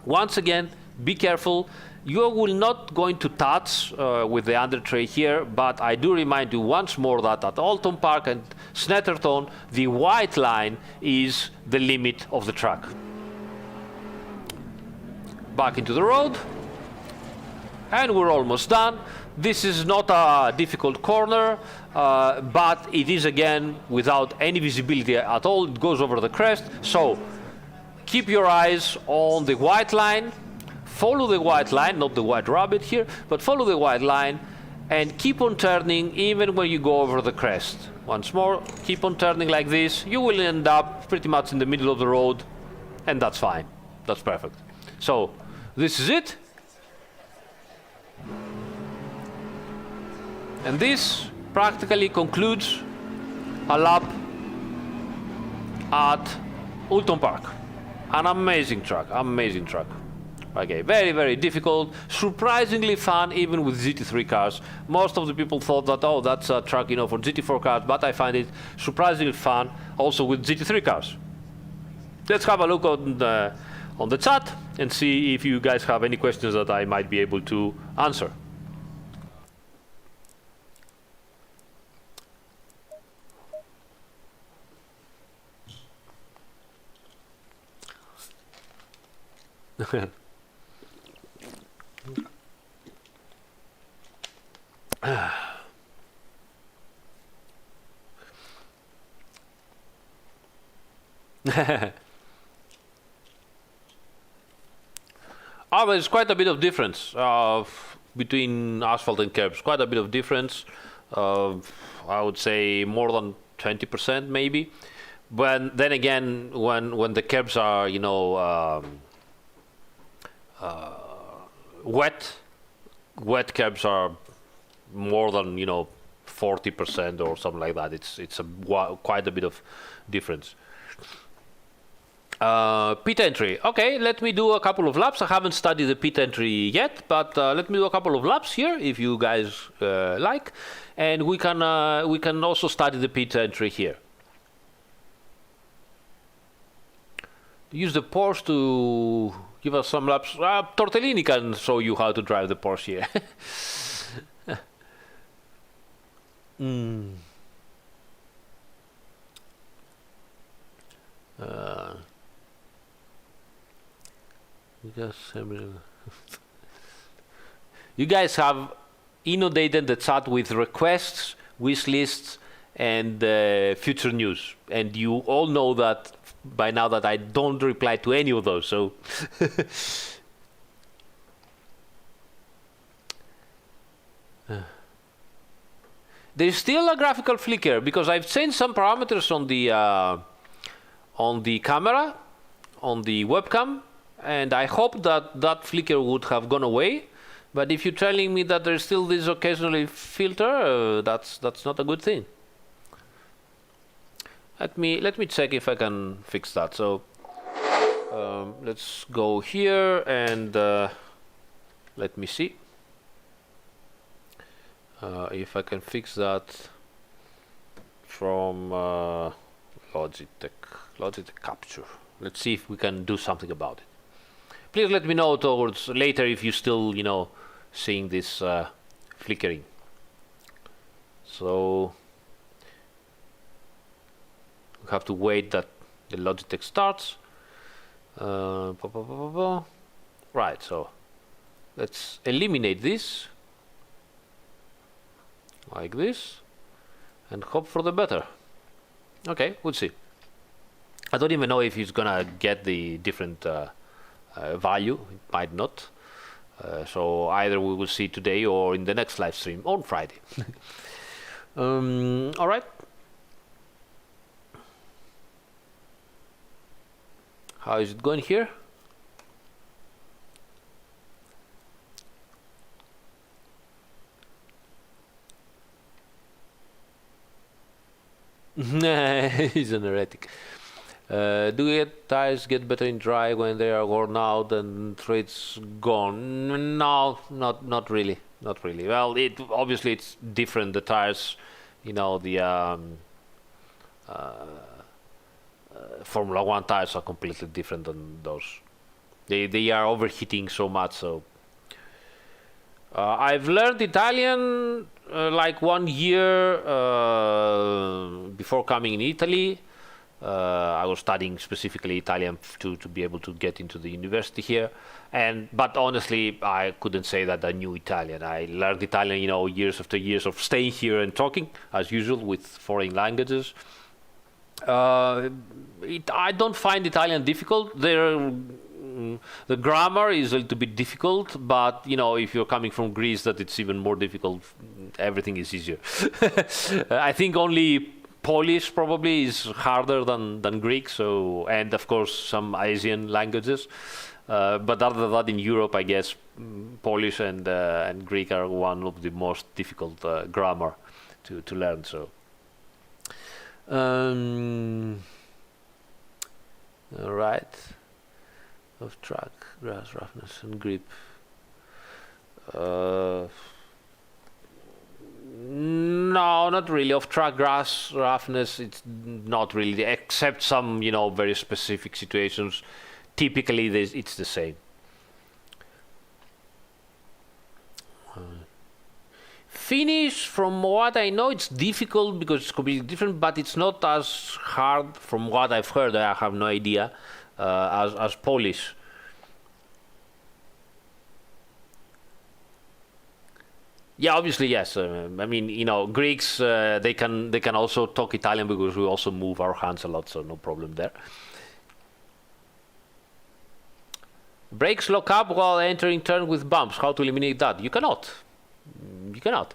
Once again, be careful. You will not going to touch with the under tray here, but I do remind you once more that at Oulton Park and Snetterton, the white line is the limit of the track. Back into the road. And we're almost done. This is not a difficult corner, but it is again without any visibility at all. It goes over the crest. So keep your eyes on the white line. Follow the white line, not the white rabbit here, but follow the white line and keep on turning even when you go over the crest. Once more, keep on turning like this. You will end up pretty much in the middle of the road, and that's fine. That's perfect. So this is it. And this practically concludes a lap at Oulton Park. An amazing track, amazing track. Okay, very, very difficult, surprisingly fun even with GT3 cars. Most of the people thought that, oh, that's a track, you know, for GT4 cars, but I find it surprisingly fun also with GT3 cars. Let's have a look on the chat and see if you guys have any questions that I might be able to answer. There's quite a bit of difference between asphalt and curbs. Quite a bit of difference. I would say more than 20% maybe. But then again, when the curbs are, you know, wet curbs are more than, you know, 40% or something like that. It's quite a bit of difference. Pit entry. Okay, let me do a couple of laps. I haven't studied the pit entry yet, but let me do a couple of laps here if you guys like, and we can also study the pit entry here. Use the Porsche to give us some laps. Tortellini can show you how to drive the Porsche here. You guys have inundated the chat with requests, wish lists, and future news, and you all know that by now that I don't reply to any of those. So there's still a graphical flicker because I've changed some parameters on the camera, on the webcam, and I hope that that flicker would have gone away. But if you're telling me that there's still this occasionally filter, that's not a good thing. Let me check if I can fix that. So let's go here and let me see. if I can fix that from Logitech Capture. Let's see if we can do something about it. Please let me know towards later if you still, seeing this flickering. So we have to wait that the Logitech starts. Right, so let's eliminate this like this and hope for the better. Okay, we'll see. I don't even know if he's gonna get the different value. It might not. So either we will see today or in the next live stream on Friday. All right. How is it going here? He's an heretic. Do tires get better in dry when they are worn out and threads gone? No, not really. Not really. Well, obviously it's different. The tires, the Formula One tires are completely different than those. They are overheating so much. So I've learned Italian like 1 year before coming in Italy. I was studying specifically Italian to be able to get into the university here, but honestly, I couldn't say that I knew Italian. I learned Italian, years after years of staying here and talking, as usual, with foreign languages. I don't find Italian difficult. The grammar is a little bit difficult, but if you're coming from Greece, that it's even more difficult. Everything is easier. I think only Polish probably is harder than Greek, and of course some Asian languages. But other than that, in Europe, I guess Polish and Greek are one of the most difficult grammar to learn. So, all right. Of track, grass, roughness, and grip. No, not really. Of track, grass, roughness, it's not really, except some, very specific situations. Typically, it's the same. Finish, from what I know, it's difficult because it's completely different, but it's not as hard, from what I've heard. I have no idea, as Polish. Yeah, obviously, yes. Greeks, they can also talk Italian because we also move our hands a lot, so no problem there. Brakes lock up while entering turn with bumps. How to eliminate that? You cannot. You cannot.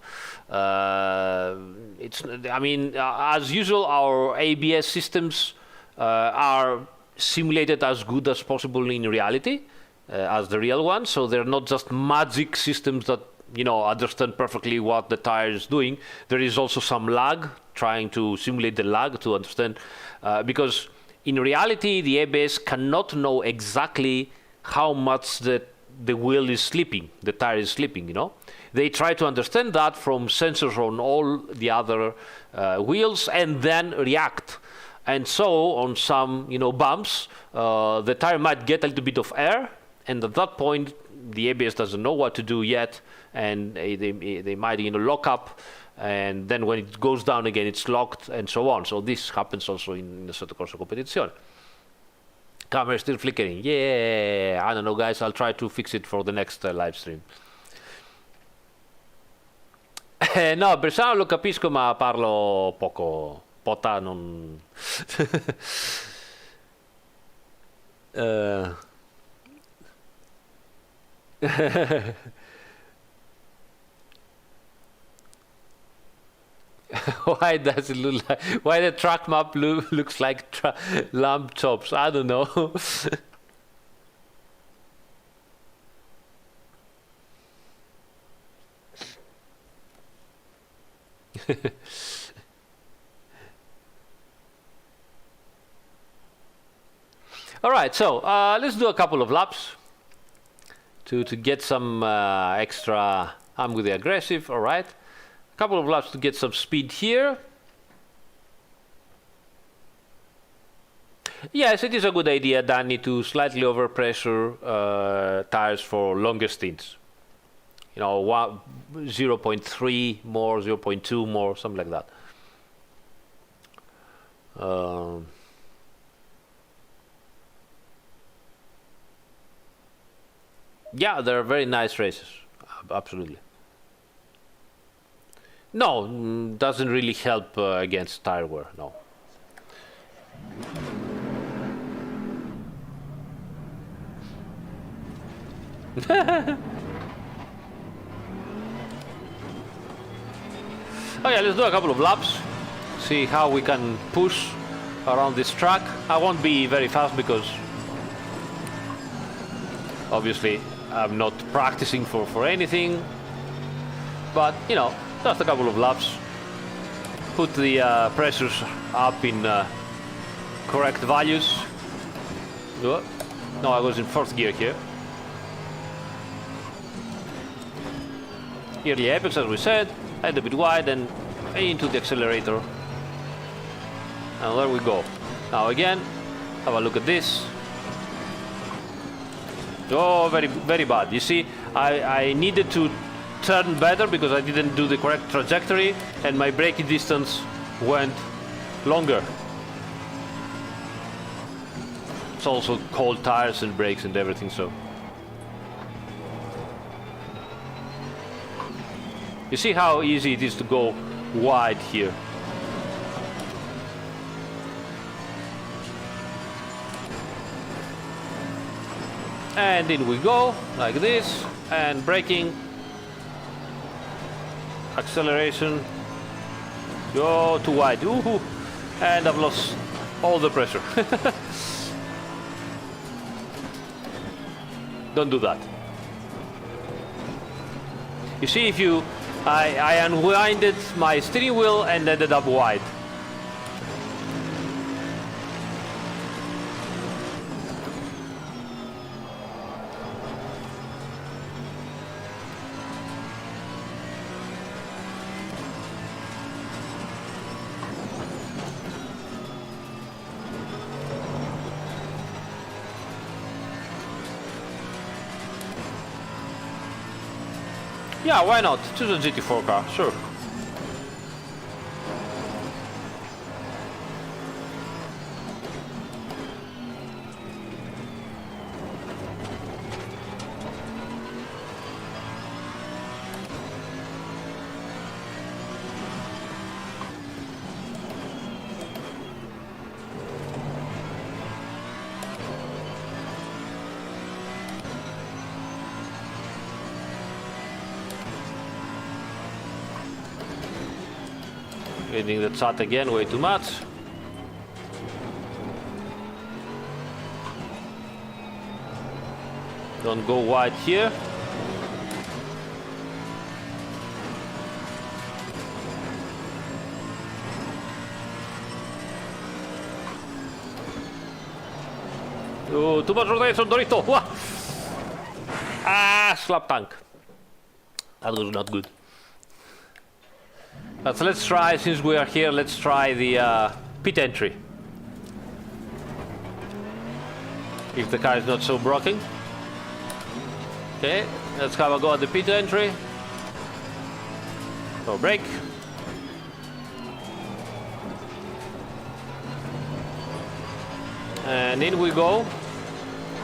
As usual, our ABS systems are simulated as good as possible in reality, as the real ones. So they're not just magic systems that understand perfectly what the tire is doing. There is also some lag, trying to simulate the lag to understand, because in reality the ABS cannot know exactly how much the wheel is slipping, the tire is slipping. They try to understand that from sensors on all the other wheels and then react. And so on some bumps, the tire might get a little bit of air, and at that point the ABS doesn't know what to do yet, and they might lock up, and then when it goes down again it's locked, and so on. So this happens also in the Sottocorso Competizione. Camera is still flickering. Yeah, I don't know, guys. I'll try to fix it for the next live stream. No, Bersano lo capisco, ma parlo poco. Pota non. Why does it look like? Why the track map looks like lamb chops? I don't know. All right, so let's do a couple of laps to get some extra. I'm with the aggressive. All right. Couple of laps to get some speed here. Yes, it is a good idea, Danny, to slightly overpressure tires for longer stints. You know, 0.3 more, 0.2 more, something like that. Yeah, they're very nice races, absolutely. No, doesn't really help against tire wear, no. Okay, let's do a couple of laps, see how we can push around this track. I won't be very fast because obviously I'm not practicing for anything, but you know, just a couple of laps, put the pressures up in correct values. Oh, no, I was in fourth gear here. Early apex, as we said, head a bit wide and into the accelerator. And there we go. Now again, have a look at this. Oh, very, very bad. You see, I needed to turn better because I didn't do the correct trajectory and my braking distance went longer. It's also cold tires and brakes and everything, so. You see how easy it is to go wide here. And in we go, like this, and braking, acceleration, go too wide, ooh, and I've lost all the pressure. Don't do that. You see, if you, I unwinded my steering wheel and ended up wide. Yeah, why not? Choose a GT4 car, sure. Hitting the chat again, way too much. Don't go wide here. Oh, too much rotation, Dorito. Wah! Ah, slap tank. That was not good. But let's try, since we are here, let's try the pit entry. If the car is not so broken. Okay, let's have a go at the pit entry. So brake. And in we go.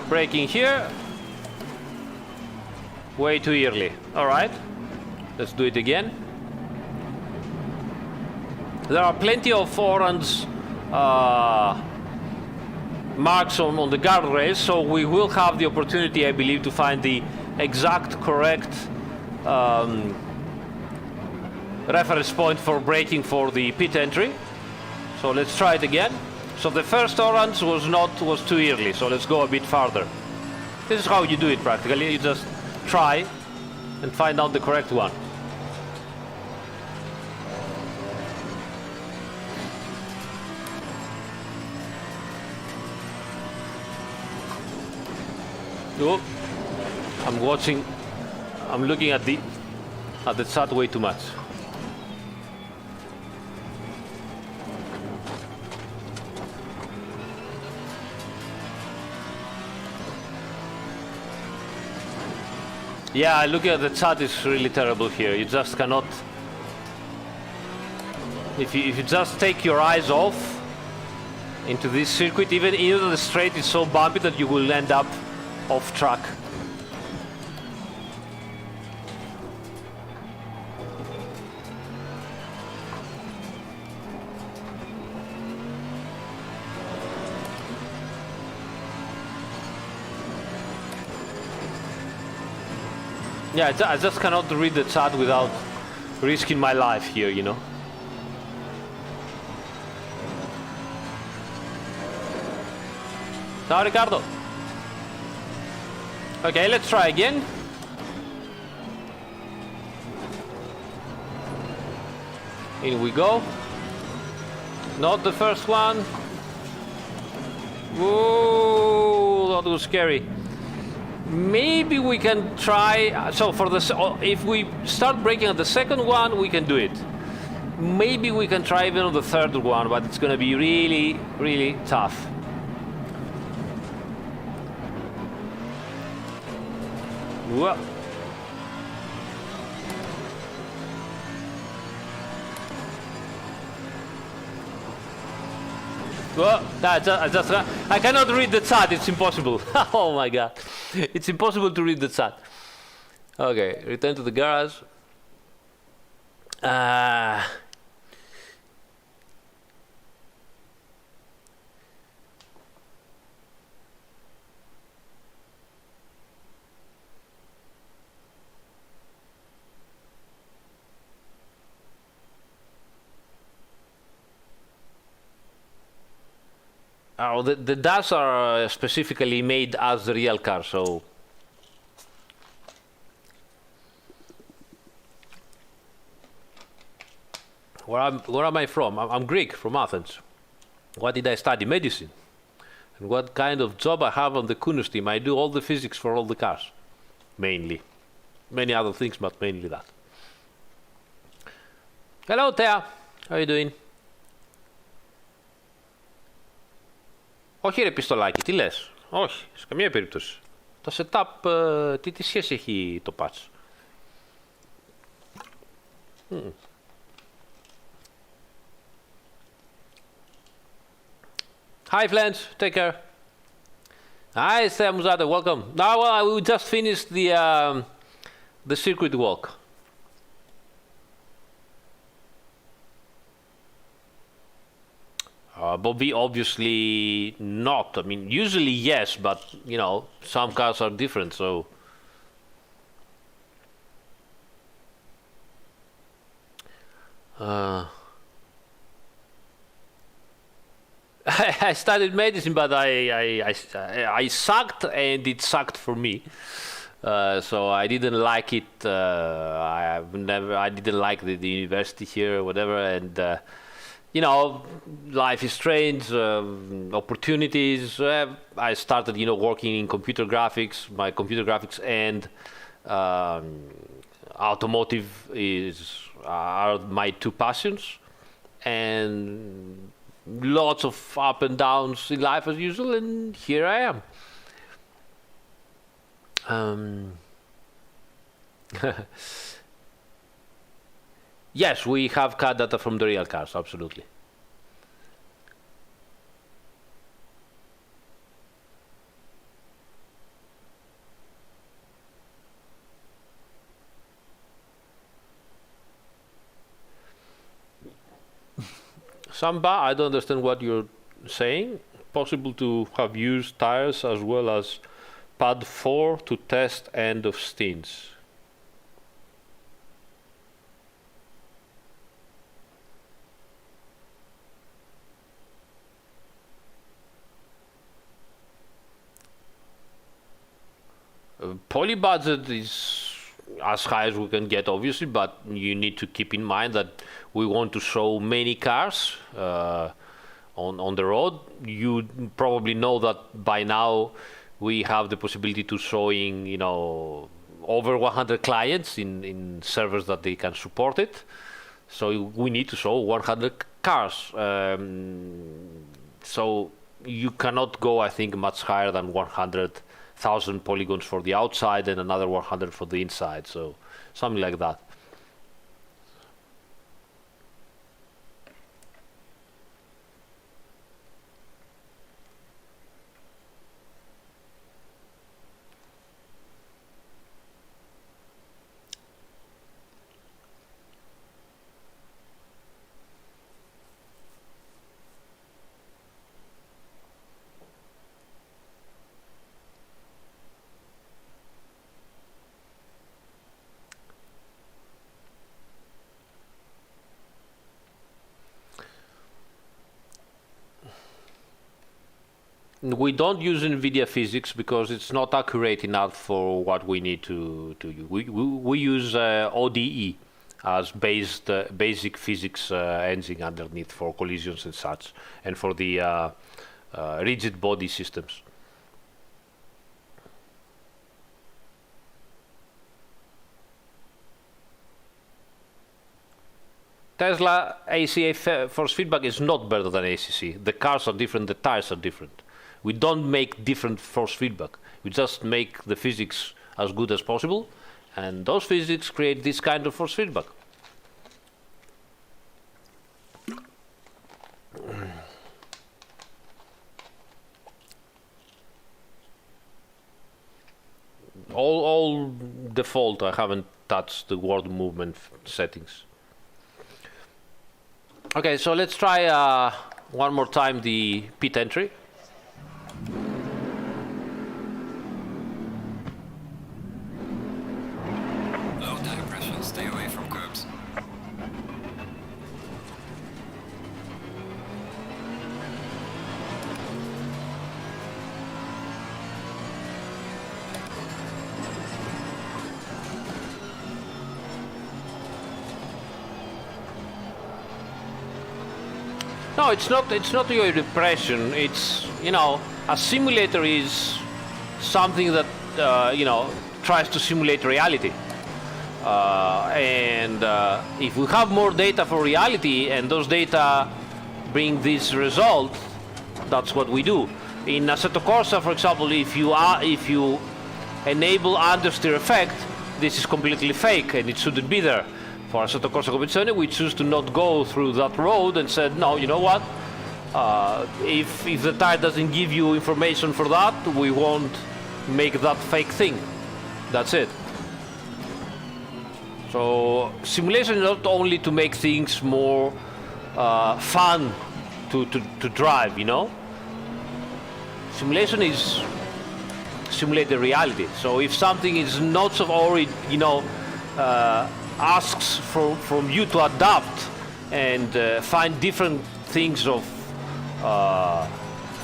Braking here. Way too early. Alright, let's do it again. There are plenty of orange marks on the guardrails, so we will have the opportunity, I believe, to find the exact correct reference point for braking for the pit entry. So let's try it again. So the first orange was too early, so let's go a bit farther. This is how you do it practically. You just try and find out the correct one. Oh, I'm looking at the chat way too much. Yeah, looking at the chat is really terrible here. You just cannot. If you just take your eyes off into this circuit, even the straight is so bumpy that you will end up off track. Yeah, I just cannot read the chat without risking my life here, you know. Ciao, Ricardo. Okay, let's try again. In we go. Not the first one. Whoa, that was scary. Maybe we can try. So for the if we start braking at the second one, we can do it. Maybe we can try even on the third one, but it's going to be really, really tough. Whoa. Well, I cannot read the chat. It's impossible. Oh my god, it's impossible to read the chat. Okay, return to the garage. Oh, the DAS are specifically made as the real car, so. Where am I from? I'm Greek, from Athens. What did I study? Medicine. And what kind of job I have on the Kunos team? I do all the physics for all the cars, mainly. Many other things, but mainly that. Hello, Thea. How are you doing? Όχι ρε πιστολάκι, τι λες? Όχι, σε καμία περίπτωση. Το setup, τι σχέση έχει το patch? Hi Flens, take care. Hi Stea Muzata, welcome. Now we just finished the circuit walk. Bobby, obviously not. I mean, usually yes, but you know, some cars are different, so. I studied medicine, but I sucked, and it sucked for me. So I didn't like it. I didn't like the university here, or whatever, and. You know, life is strange, opportunities. I started, you know, working in computer graphics. My computer graphics and automotive are my two passions, and lots of up and downs in life as usual. And here I am. Yes, we have car data from the real cars, absolutely. Samba, I don't understand what you're saying. Possible to have used tires as well as pad 4 to test end of stints. Poly budget is as high as we can get, obviously, but you need to keep in mind that we want to show many cars on the road. You probably know that by now we have the possibility to showing, you know, over 100 clients in servers that they can support it. So we need to show 100 cars. So you cannot go, I think, much higher than 100 1,000 polygons for the outside and another 100 for the inside, so something like that. We don't use NVIDIA physics because it's not accurate enough for what we need to use. We use ODE as basic physics engine underneath for collisions and such, and for the rigid body systems. Tesla ACA force feedback is not better than ACC. The cars are different, the tires are different. We don't make different force feedback. We just make the physics as good as possible, and those physics create this kind of force feedback. All default. I haven't touched the world movement settings. Okay, so let's try one more time the pit entry. Low tire pressure, stay away from curbs. No, it's not your depression. It's, you know, a simulator is something that tries to simulate reality. If we have more data for reality and those data bring this result, that's what we do. In Assetto Corsa, for example, if you enable understeer effect, this is completely fake and it shouldn't be there. For Assetto Corsa Competizione, we choose to not go through that road and said, no, you know what? If the tire doesn't give you information for that, we won't make that fake thing. That's it. So simulation is not only to make things more fun to drive, you know? Simulation is simulate the reality. So if something is not so, or it, asks from you to adapt and find different things of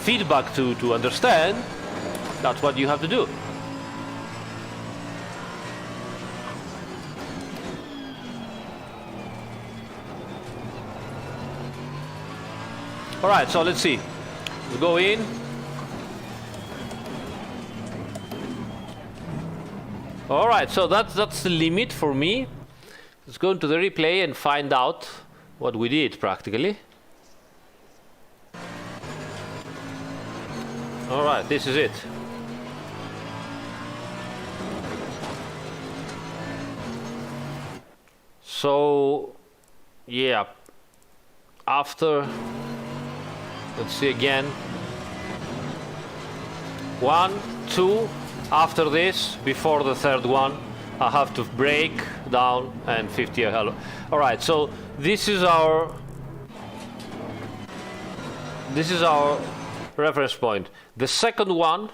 feedback to understand, that's what you have to do. All right, so let's see. We go in. All right, so that's the limit for me. Let's go into the replay and find out what we did practically. All right, this is it. So, yeah, after, let's see again. 1, 2, after this, before the third one, I have to brake down and 50 hello. All right, so this is our reference point. The second one,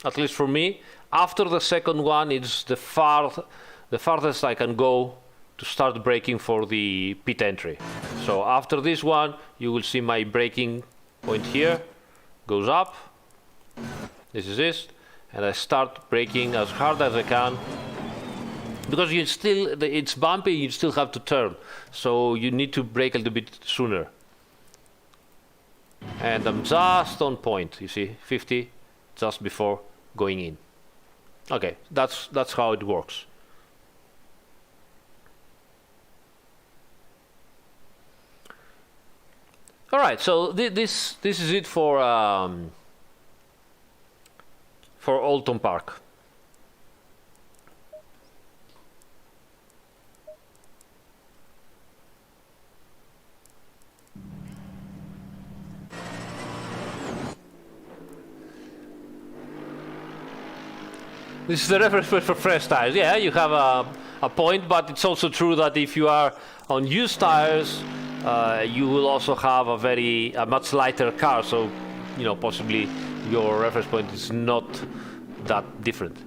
at least for me, after the second one is the farthest I can go to start braking for the pit entry. So after this one, you will see my braking point here goes up. This is it, and I start braking as hard as I can. Because it's bumpy, you still have to turn. So you need to brake a little bit sooner. And I'm just on point, you see, 50, just before going in. Okay, that's how it works. All right, so this is it for for Oulton Park. This is the reference point for fresh tires. Yeah, you have a point, but it's also true that if you are on used tires, you will also have a much lighter car. So, you know, possibly your reference point is not that different.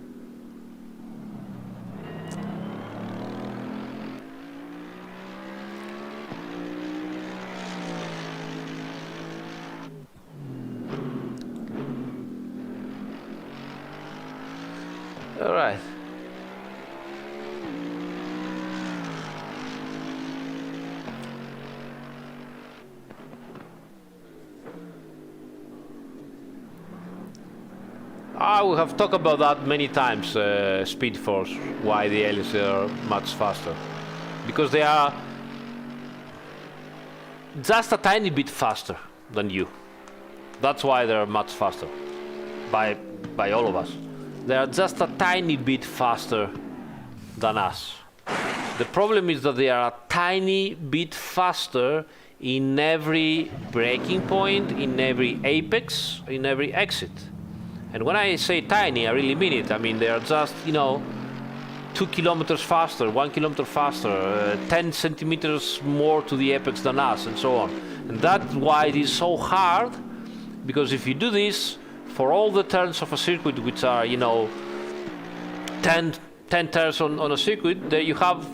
All right. We have talked about that many times, Speed Force, why the aliens are much faster. Because they are just a tiny bit faster than you. That's why they're much faster, by all of us. They are just a tiny bit faster than us. The problem is that they are a tiny bit faster in every braking point, in every apex, in every exit. And when I say tiny, I really mean it. I mean, they are just, you know, 2 kilometers faster, 1 kilometer faster, 10 centimeters more to the apex than us, and so on. And that's why it is so hard, because if you do this, for all the turns of a circuit, which are, you know, 10 turns on a circuit, there you have,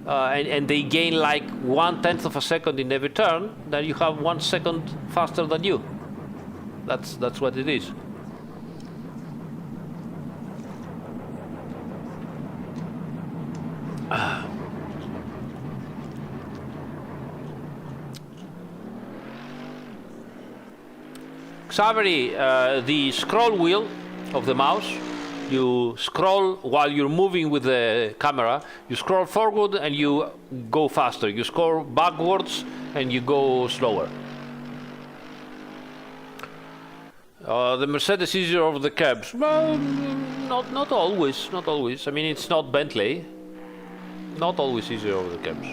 and they gain like 1/10 of a second in every turn, then you have 1 second faster than you. That's what it is. Xavier, the scroll wheel of the mouse, you scroll while you're moving with the camera. You scroll forward and you go faster. You scroll backwards and you go slower. The Mercedes is easier over the curbs. Well, not always. Not always. I mean, it's not Bentley. Not always easier over the curbs.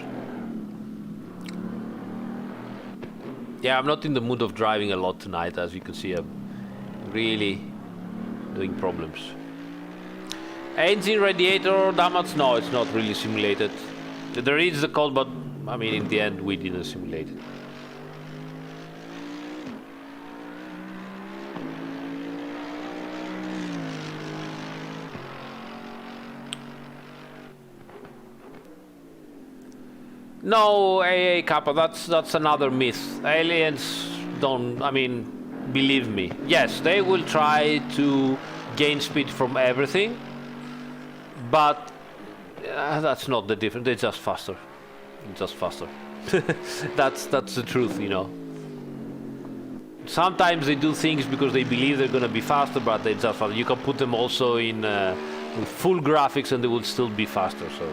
Yeah, I'm not in the mood of driving a lot tonight. As you can see, I'm really doing problems. Engine radiator damage? No, it's not really simulated. There is the code, but I mean, in the end, we didn't simulate it. No, AA Kappa, that's another myth. Aliens don't, I mean, believe me. Yes, they will try to gain speed from everything, but that's not the difference. They're just faster. Just faster. That's the truth, you know. Sometimes they do things because they believe they're going to be faster, but they're just faster. You can put them also in with full graphics and they will still be faster. So.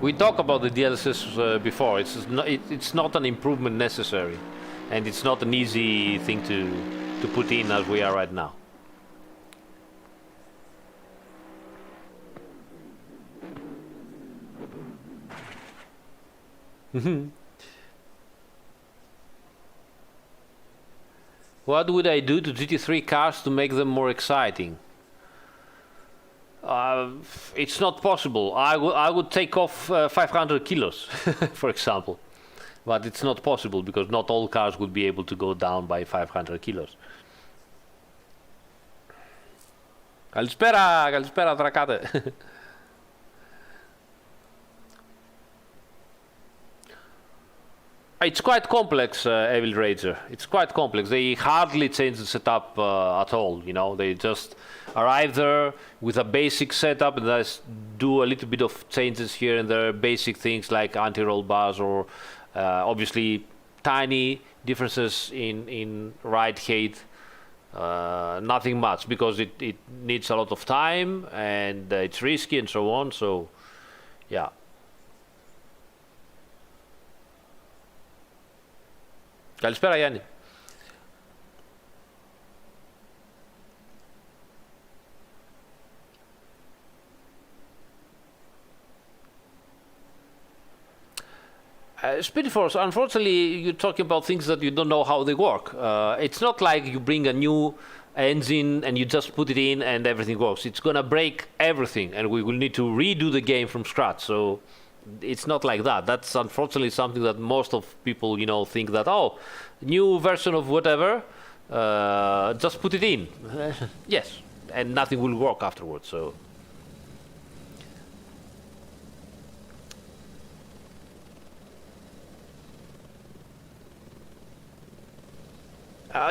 We talked about the DLSS before. It's not an improvement necessary, and it's not an easy thing to put in as we are right now. What would I do to GT3 cars to make them more exciting? It's not possible. I would take off 500 kilos, for example. But it's not possible because not all cars would be able to go down by 500 kilos. Καλησπέρα, Δρακάτε. It's quite complex, Evil Rager. It's quite complex. They hardly change the setup at all. You know, they just arrive there with a basic setup and just do a little bit of changes here and there, basic things like anti-roll bars or obviously tiny differences in ride height. Nothing much because it needs a lot of time and it's risky and so on. So, yeah. Καλησπέρα Γιάννη. Speedforce, unfortunately, you're talking about things that you don't know how they work. It's not like you bring a new engine and you just put it in and everything works. It's gonna break everything, and we will need to redo the game from scratch. So it's not like that. That's unfortunately something that most of people, you know, think that, oh, new version of whatever, just put it in. Yes, and nothing will work afterwards. So.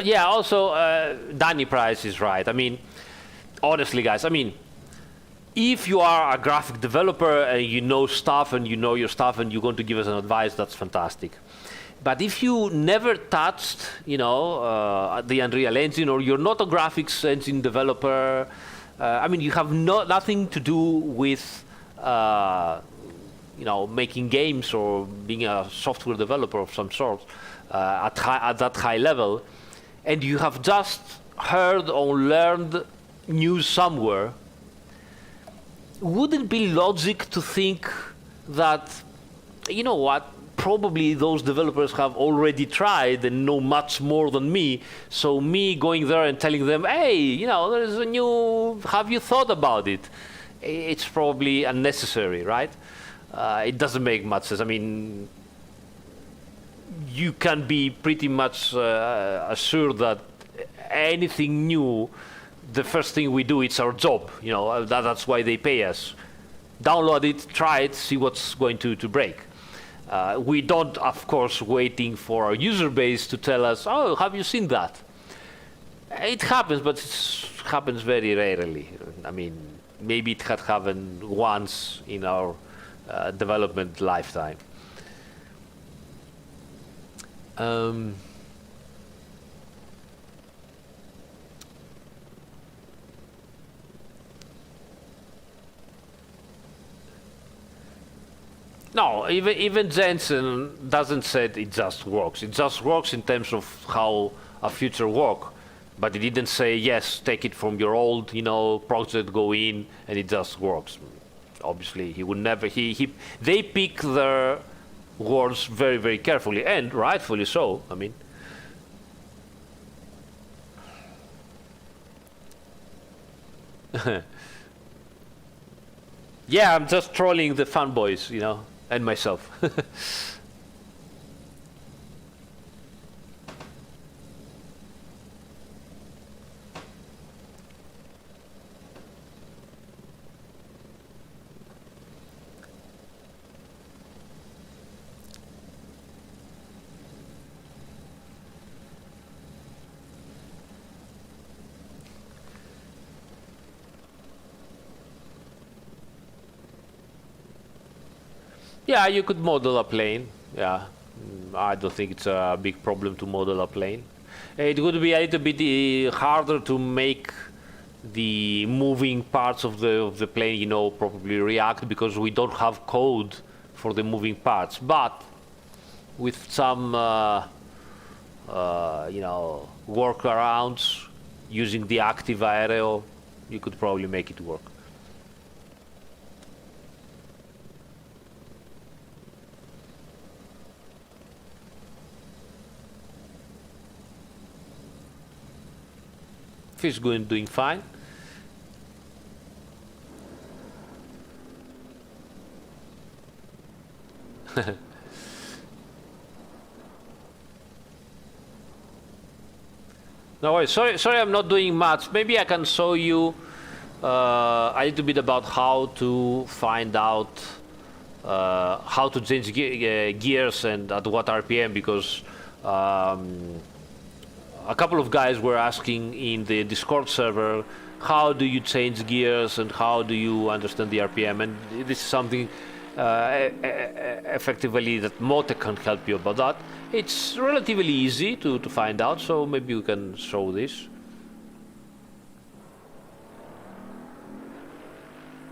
Yeah, also, Danny Price is right. I mean, honestly, guys, I mean, if you are a graphic developer and you know stuff and you know your stuff and you're going to give us an advice, that's fantastic. But if you never touched, you know, the Unreal Engine, or you're not a graphics engine developer, I mean, you have nothing to do with, you know, making games or being a software developer of some sort at that high level, and you have just heard or learned news somewhere, wouldn't it be logic to think that, you know what, probably those developers have already tried and know much more than me, so me going there and telling them, hey, you know, there's a new, have you thought about it? It's probably unnecessary, right? It doesn't make much sense. I mean, you can be pretty much assured that anything new, the first thing we do, it's our job. You know, that's why they pay us. Download it, try it, see what's going to break. We don't, of course, waiting for our user base to tell us, oh, have you seen that? It happens, but it happens very rarely. I mean, maybe it had happened once in our development lifetime. No, even Jensen doesn't say it just works. It just works in terms of how a future work, but he didn't say, yes, take it from your old, you know, project, go in, and it just works. Obviously, he would never. They pick their words very, very carefully, and rightfully so. I mean. Yeah, I'm just trolling the fanboys, you know, and myself. Yeah, you could model a plane. Yeah, I don't think it's a big problem to model a plane. It would be a little bit harder to make the moving parts of the plane, you know, probably react, because we don't have code for the moving parts. But with some, you know, workarounds using the active aero, you could probably make it work. Fish doing fine. No worries. Sorry, I'm not doing much. Maybe I can show you a little bit about how to find out how to change gears and at what RPM, because a couple of guys were asking in the Discord server, how do you change gears and how do you understand the RPM? And this is something effectively that Mote can help you about that. It's relatively easy to find out, so maybe we can show this.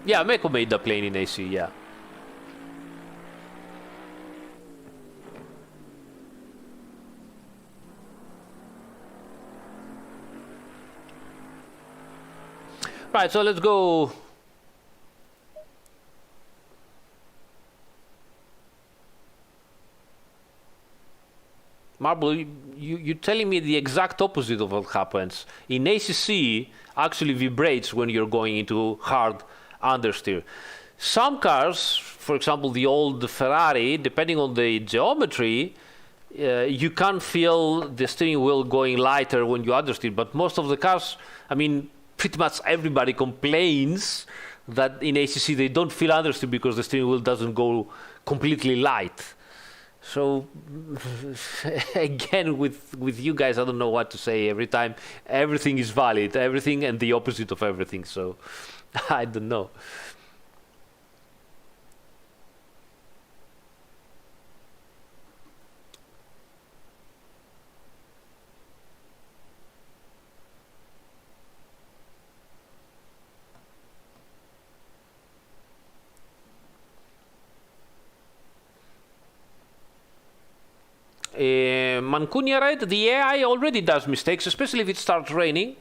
Yeah, Meko made the plane in AC, yeah. Right, so let's go. Marble, you're telling me the exact opposite of what happens. In ACC, actually vibrates when you're going into hard understeer. Some cars, for example, the old Ferrari, depending on the geometry, you can feel the steering wheel going lighter when you understeer. But most of the cars, I mean, pretty much everybody complains that in ACC they don't feel understeer because the steering wheel doesn't go completely light. So again, with you guys, I don't know what to say. Every time, everything is valid, everything and the opposite of everything. So I don't know. Mancunia, right? The AI already does mistakes, especially if it starts raining.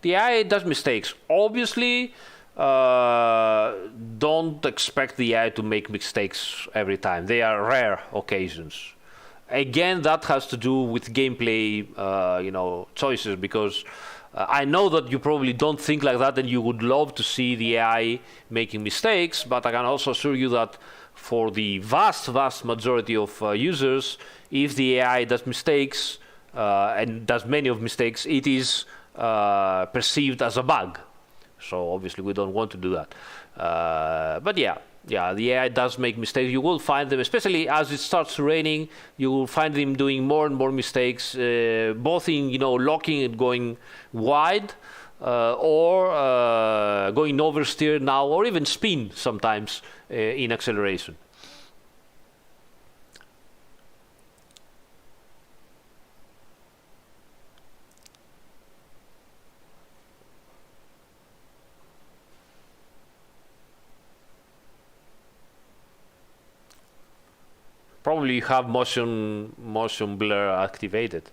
The AI does mistakes. Obviously, don't expect the AI to make mistakes every time. They are rare occasions. Again, that has to do with gameplay, choices, because I know that you probably don't think like that and you would love to see the AI making mistakes, but I can also assure you that for the vast majority of users, if the AI does mistakes and does many of mistakes, it is perceived as a bug. So obviously we don't want to do that. But yeah, the AI does make mistakes. You will find them, especially as it starts raining, you will find them doing more and more mistakes, both in locking and going wide, or going oversteer now, or even spin sometimes in acceleration. Probably you have motion blur activated.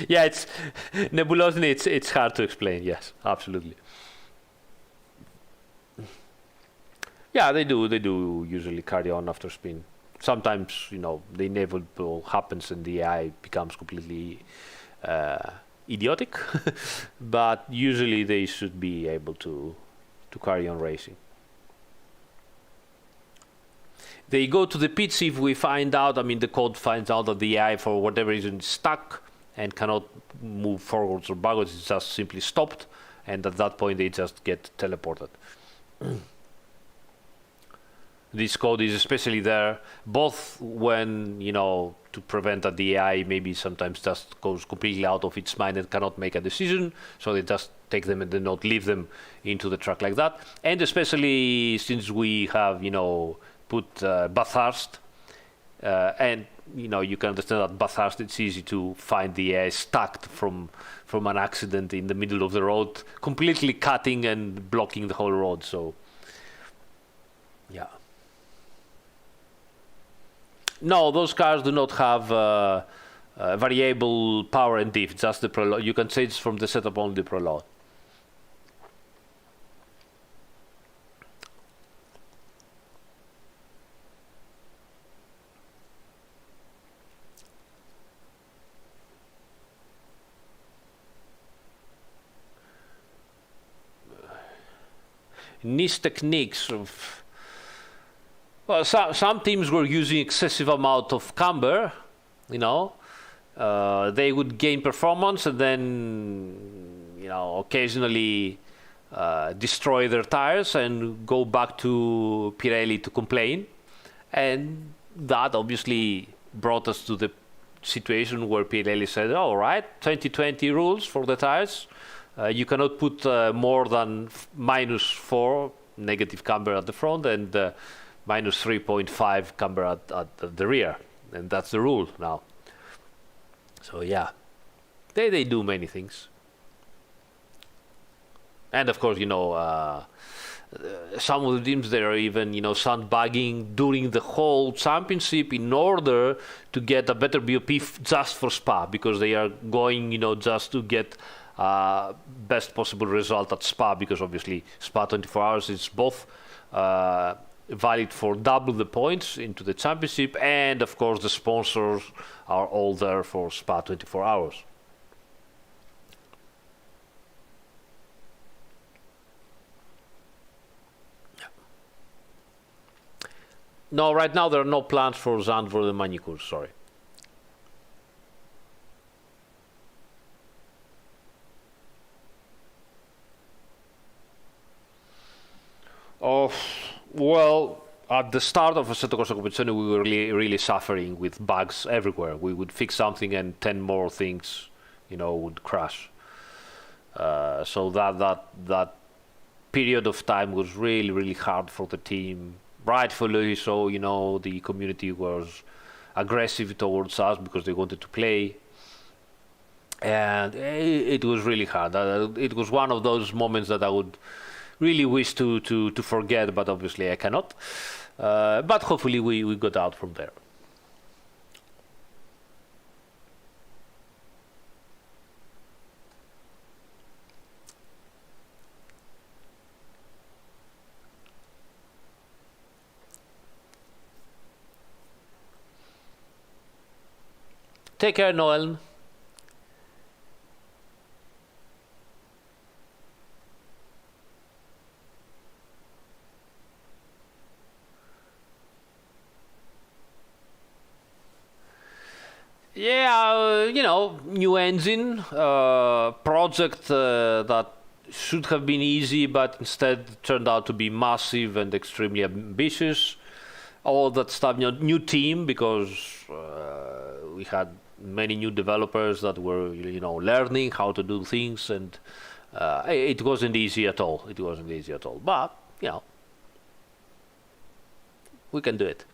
Yeah, it's nebulosity. It's hard to explain. Yes, absolutely. Yeah, they do usually carry on after spin. Sometimes, the inevitable happens and the AI becomes completely idiotic, but usually they should be able to carry on racing. They go to the pits if we find out, the code finds out that the AI for whatever reason is stuck and cannot move forwards or backwards. It's just simply stopped, and at that point they just get teleported. This code is especially there, both when, to prevent that the AI maybe sometimes just goes completely out of its mind and cannot make a decision, so they just take them and then not leave them into the track like that. And especially since we have, put Bathurst, and, you can understand that Bathurst, it's easy to find the AI stuck from an accident in the middle of the road, completely cutting and blocking the whole road, so, yeah. No, those cars do not have variable power and diff, just the preload. You can change from the setup only the preload. Niche techniques of... Well, some teams were using excessive amount of camber, you know, they would gain performance and then, you know, occasionally destroy their tires and go back to Pirelli to complain. And that obviously brought us to the situation where Pirelli said, all right, 2020 rules for the tires. You cannot put more than -4 negative camber at the front and -3.5 camber at the rear. And that's the rule now. So yeah, they do many things. And of course, you know, some of the teams, they are even, you know, sandbagging during the whole championship in order to get a better BOP just for Spa, because they are going, you know, just to get best possible result at Spa, because obviously Spa 24 hours is both valid for double the points into the championship, and of course the sponsors are all there for Spa 24 hours. No, right now there are no plans for Zandvoort and Magny-Cours, sorry. Oh, well, at the start of Assetto Corsa Competizione, we were really suffering with bugs everywhere. We would fix something and 10 more things, you know, would crash. So that period of time was really hard for the team. Rightfully so, you know, the community was aggressive towards us because they wanted to play. And it was really hard. It was one of those moments that I would really wish to forget, but obviously I cannot. But hopefully we got out from there. Take care, Noel. Yeah, you know, new engine, project that should have been easy, but instead turned out to be massive and extremely ambitious. All that stuff, you know, new team, because we had many new developers that were, you know, learning how to do things, and it wasn't easy at all. It wasn't easy at all, but, you know, we can do it.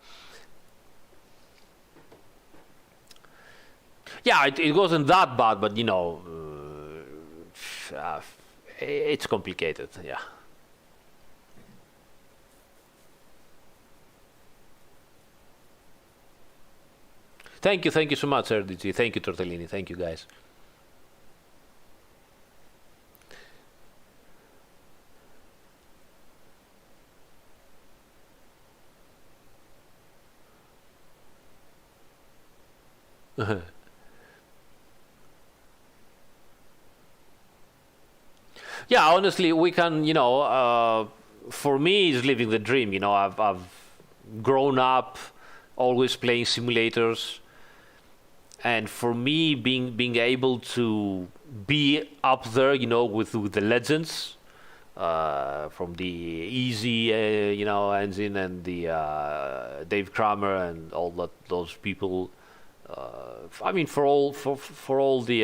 Yeah, it wasn't that bad, but, you know, it's complicated, yeah. Thank you so much, RDG. Thank you, Tortellini. Thank you, guys. Yeah, honestly, we can, you know, for me, it's living the dream. You know, I've grown up always playing simulators. And for me, being able to be up there, you know, with the legends, from the Easy, you know, engine, and the Dave Kramer and all those people. I mean, for all the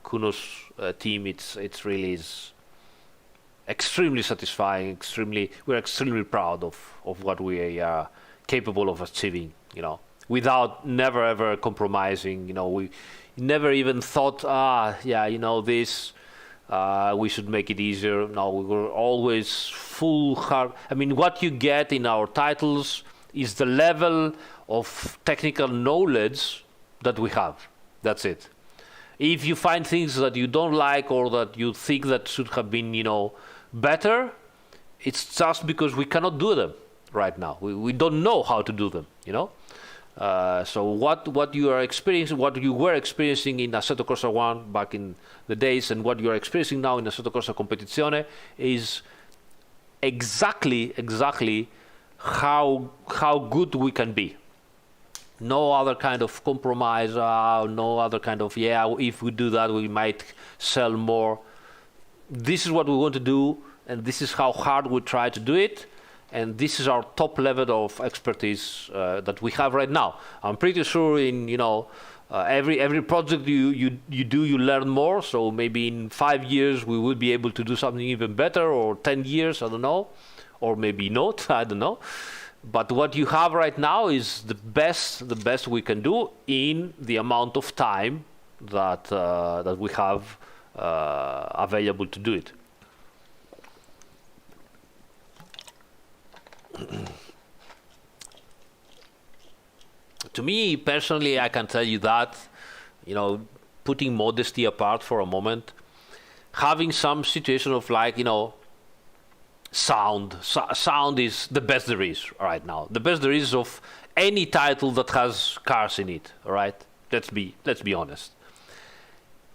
Kunos team, it's really is extremely satisfying. We're extremely proud of what we are capable of achieving. You know, without never ever compromising. You know, we never even thought, yeah, you know, this we should make it easier. No, we were always full hard. I mean, what you get in our titles is the level of technical knowledge that we have. That's it. If you find things that you don't like or that you think that should have been, you know, better, it's just because we cannot do them right now. We don't know how to do them, you know. So what you are experiencing, what you were experiencing in Assetto Corsa 1 back in the days, and what you are experiencing now in Assetto Corsa Competizione is exactly how good we can be. No other kind of compromise, no other kind of, yeah, if we do that, we might sell more. This is what we want to do, and this is how hard we try to do it, and this is our top level of expertise that we have right now. I'm pretty sure in, every project you do, you learn more, so maybe in 5 years we will be able to do something even better, or 10 years, I don't know, or maybe not, I don't know. But what you have right now is the best we can do in the amount of time that we have available to do it. To me personally, I can tell you that, putting modesty apart for a moment, having some situation of sound is the best there is right now. The best there is of any title that has cars in it. All right, let's be honest.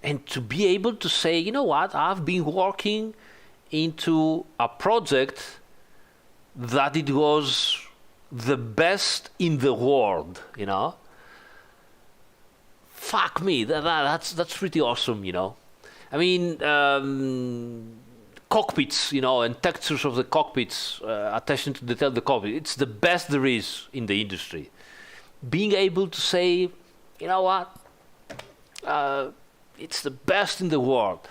And to be able to say, you know what, I've been working into a project that it was the best in the world. Fuck me, that's pretty awesome. I mean. Cockpits, and textures of the cockpits, attention to detail of the cockpit. It's the best there is in the industry. Being able to say, you know what, it's the best in the world.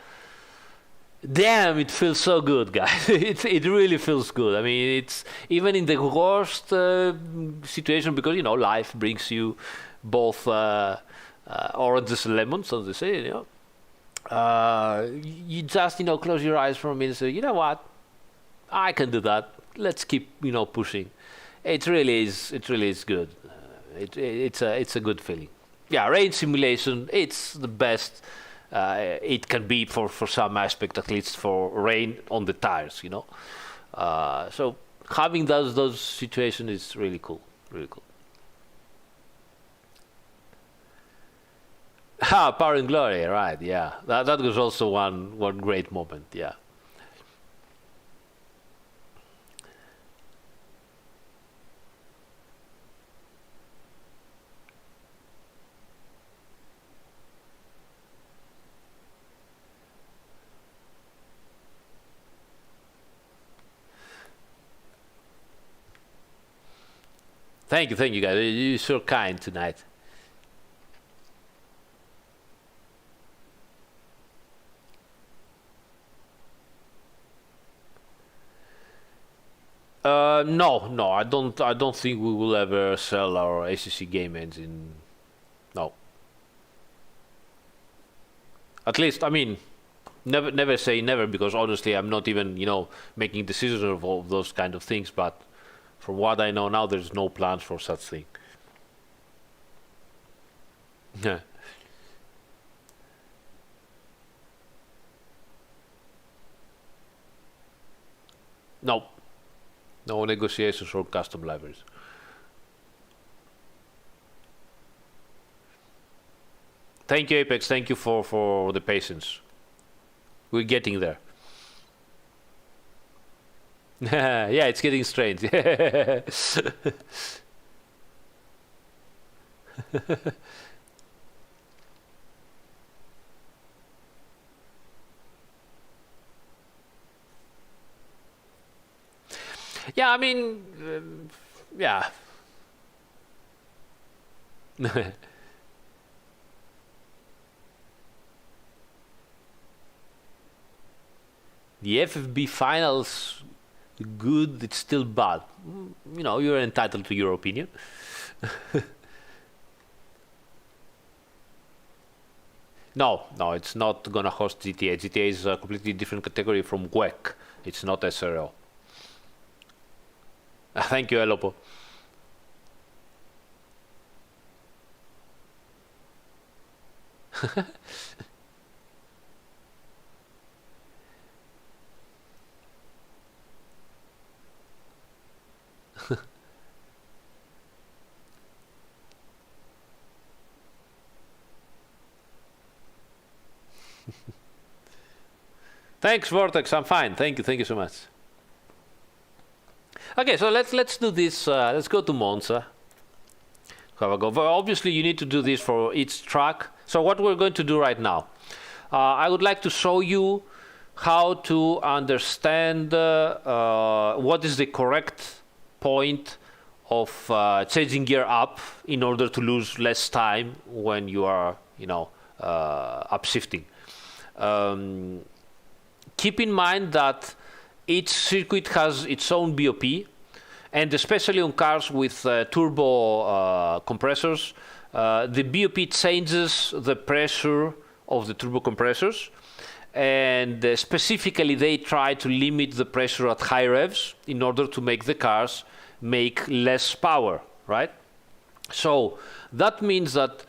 Damn, it feels so good, guys. It really feels good. I mean, it's even in the worst situation, because life brings you both oranges and lemons, as they say. You just close your eyes for a minute and say, you know what, I can do that. Let's keep pushing. It really is good. It's a good feeling. Yeah, rain simulation, it's the best it can be for some aspect, at least for rain on the tires. So having those situations is really cool. Power and Glory, right? Yeah, that was also one great moment. Yeah. Thank you, guys. You're so kind tonight. No, I don't think we will ever sell our ACC game engine. No. At least, I mean, never say never, because honestly, I'm not even, making decisions of all those kind of things. But from what I know now, there's no plans for such thing. No. No negotiations for custom libraries. Thank you, Apex. Thank you for the patience. We're getting there. Yeah, it's getting strange. Yeah, I mean, yeah. The FFB finals, good, it's still bad. You're entitled to your opinion. No, it's not gonna host GTA. GTA is a completely different category from WEC. It's not SRO. Thank you, Elopo. Thanks, Vortex. I'm fine. Thank you so much. Okay, so let's do this. Let's go to Monza have a go. But obviously, you need to do this for each track. So what we're going to do right now, I would like to show you how to understand what is the correct point of changing gear up in order to lose less time when you are, upshifting. Keep in mind that each circuit has its own BOP, and especially on cars with turbo compressors, the BOP changes the pressure of the turbo compressors, and specifically they try to limit the pressure at high revs in order to make the cars make less power, right? So that means that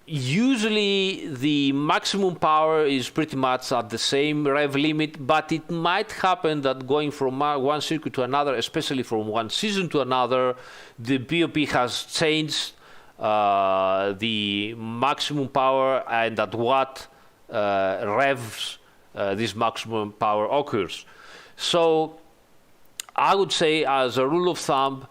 usually the maximum power is pretty much at the same rev limit, but it might happen that going from one circuit to another, especially from one season to another, the BOP has changed the maximum power and at what revs this maximum power occurs. So I would say, as a rule of thumb,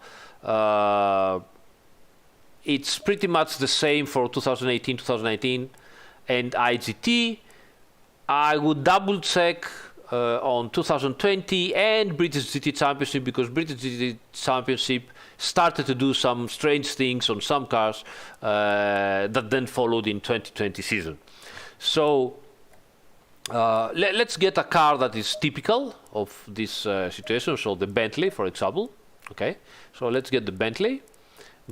it's pretty much the same for 2018, 2019, and IGT. I would double check on 2020 and British GT Championship, because British GT Championship started to do some strange things on some cars that then followed in 2020 season. So let's get a car that is typical of this situation. So the Bentley, for example. Okay, so let's get the Bentley.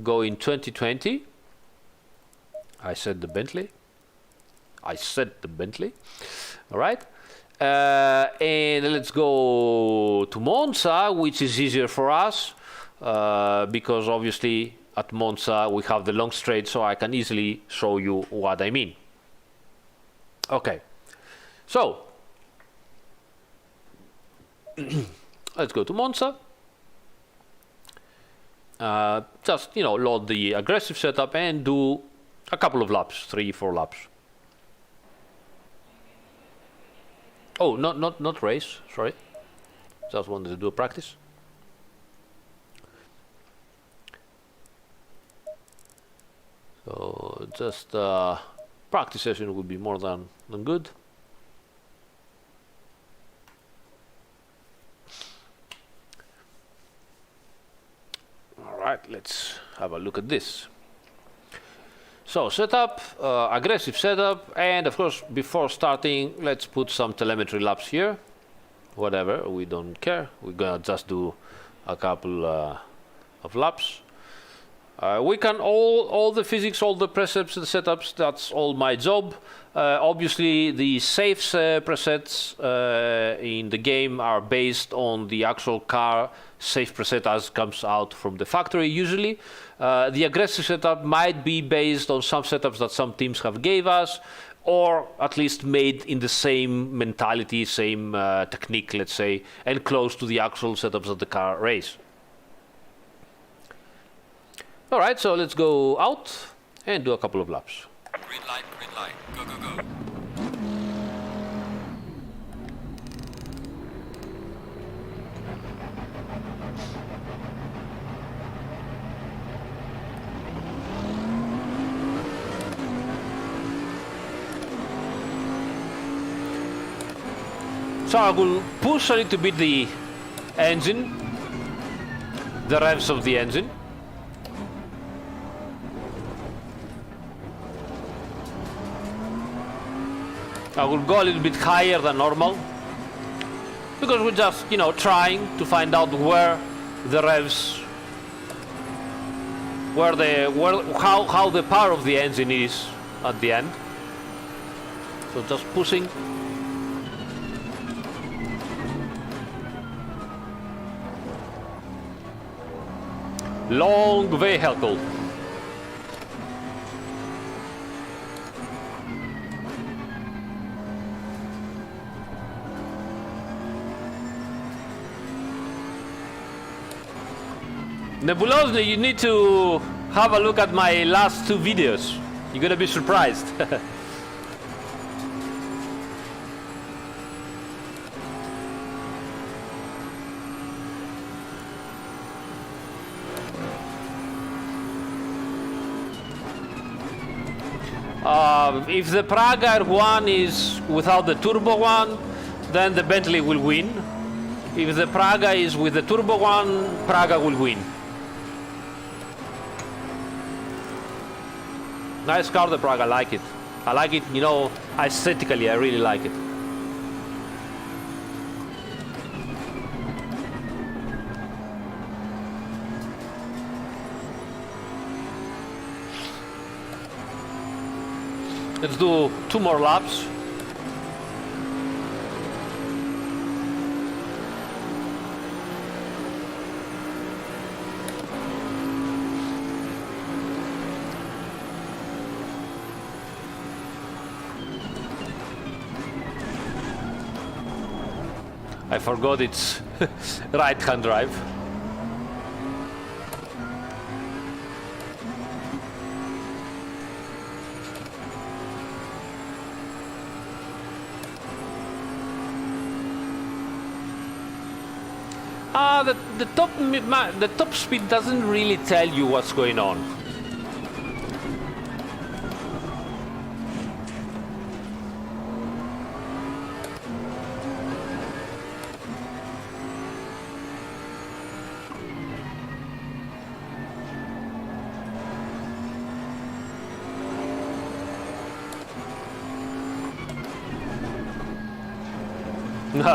Go in 2020. I said the Bentley. All right. And let's go to Monza, which is easier for us because obviously at Monza we have the long straight, so I can easily show you what I mean. Okay. So let's go to Monza. Just load the aggressive setup and do a couple of laps, 3-4 laps. Oh, not race, sorry. Just wanted to do a practice. So just practice session would be more than good. Alright, let's have a look at this. So setup, aggressive setup, and of course before starting let's put some telemetry laps here. Whatever, we don't care, we're gonna just do a couple of laps. We can all the physics, all the presets, the setups, that's all my job. Obviously the safe presets in the game are based on the actual car safe preset as comes out from the factory usually. The aggressive setup might be based on some setups that some teams have gave us, or at least made in the same mentality, same technique, let's say, and close to the actual setups that the car race. Alright, so let's go out and do a couple of laps. Green light, go, go, go. So I will push a little bit the engine, the revs of the engine. I will go a little bit higher than normal because we're just, trying to find out where the revs, how the power of the engine is at the end. So just pushing. Long vehicle. Nebulosny, you need to have a look at my last two videos. You're gonna be surprised. If the Praga R1 is without the turbo one, then the Bentley will win. If the Praga is with the turbo one, Praga will win. Nice car, the Praga, I like it. I like it, you know, aesthetically, I really like it. Let's do 2 more laps. I forgot it's right-hand drive. The top speed doesn't really tell you what's going on.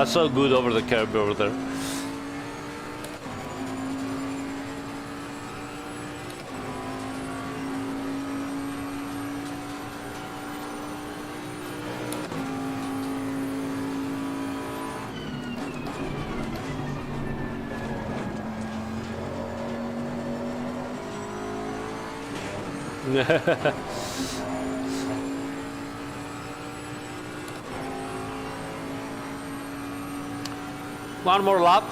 So good over the curb over there. One more lap.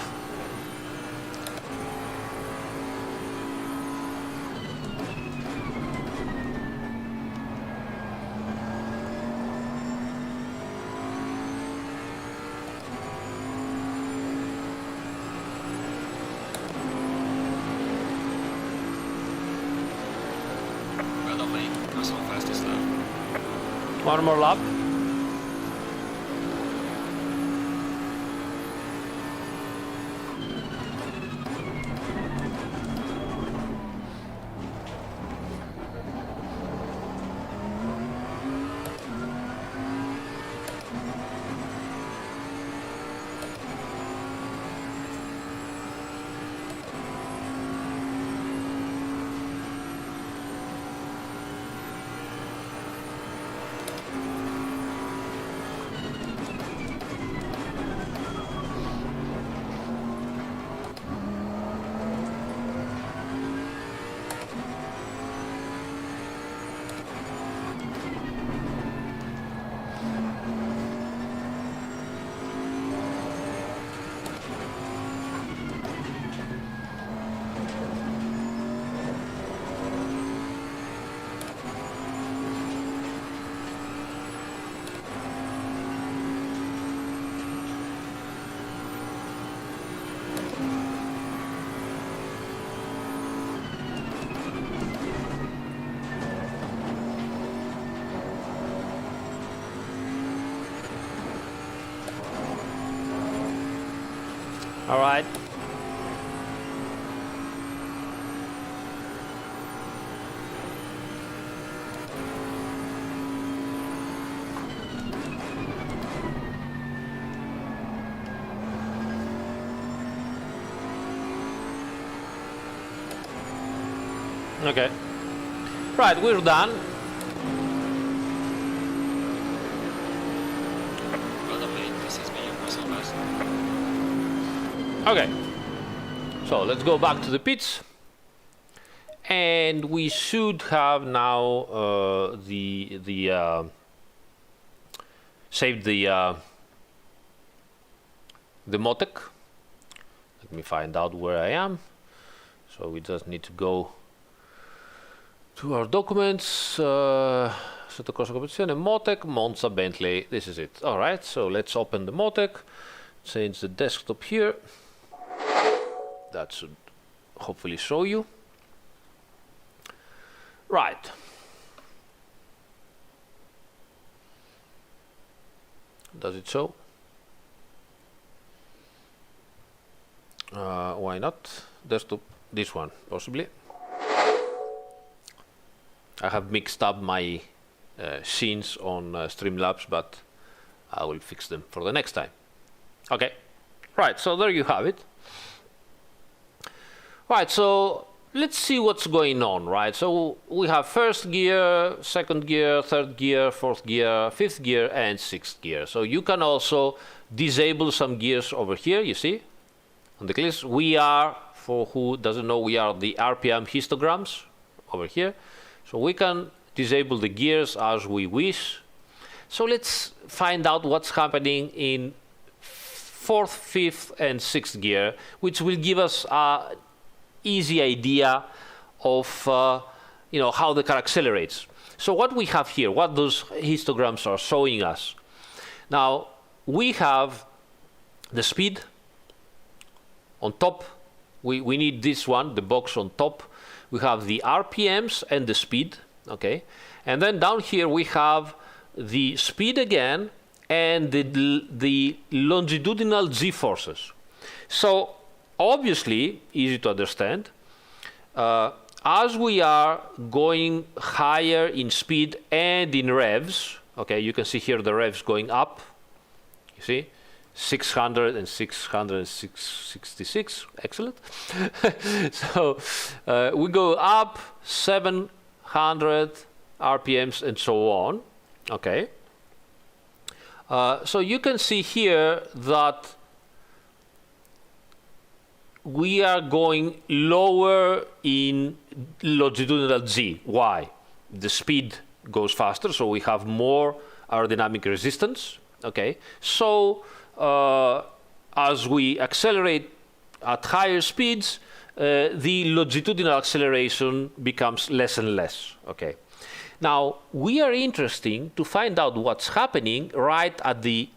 Well done, mate. That's our fastest lap. One more lap. All right. Okay. Right, we're done. Well done, mate. This is me. What's our fast? Okay. So let's go back to the pits. And we should have now saved the Motec. Let me find out where I am. So we just need to go to our documents. Sotto corso competizione, Motec, Monza, Bentley. This is it. All right. So let's open the Motec. Change the desktop here. That should hopefully show you. Right. Does it show? Why not? Desktop, this one, possibly. I have mixed up my scenes on Streamlabs, but I will fix them for the next time. Okay, right, so there you have it. Right, so let's see what's going on, right? So we have first gear, second gear, third gear, fourth gear, fifth gear, and sixth gear. So you can also disable some gears over here, you see? On the list, we are, for who doesn't know, we are the RPM histograms over here. So we can disable the gears as we wish. So let's find out what's happening in fourth, fifth, and sixth gear, which will give us an easy idea of how the car accelerates. So what we have here, what those histograms are showing us. Now, we have the speed on top. We need this one, the box on top. We have the RPMs and the speed, okay? And then down here we have the speed again and the longitudinal g-forces. So obviously, easy to understand, as we are going higher in speed and in revs, okay, you can see here the revs going up, you see? 600 and 666, excellent. So we go up 700 RPMs and so on, okay. So you can see here that we are going lower in longitudinal G. Why? The speed goes faster, so we have more aerodynamic resistance, okay. So as we accelerate at higher speeds, the longitudinal acceleration becomes less and less, okay. Now, we are interested to find out what's happening right at the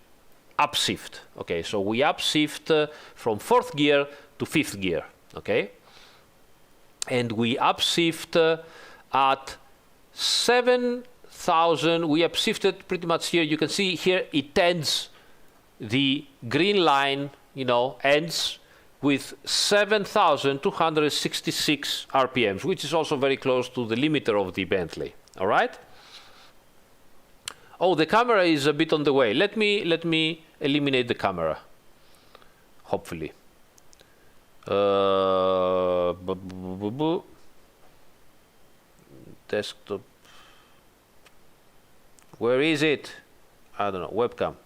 upshift, okay. So we upshift from fourth gear to fifth gear, okay. And we upshift at 7,000, we upshifted pretty much here. You can see here it ends, the green line, ends with 7,266 RPMs, which is also very close to the limiter of the Bentley. All right. Oh, the camera is a bit on the way. Let me eliminate the camera. Hopefully. Desktop. Where is it? I don't know. Webcam.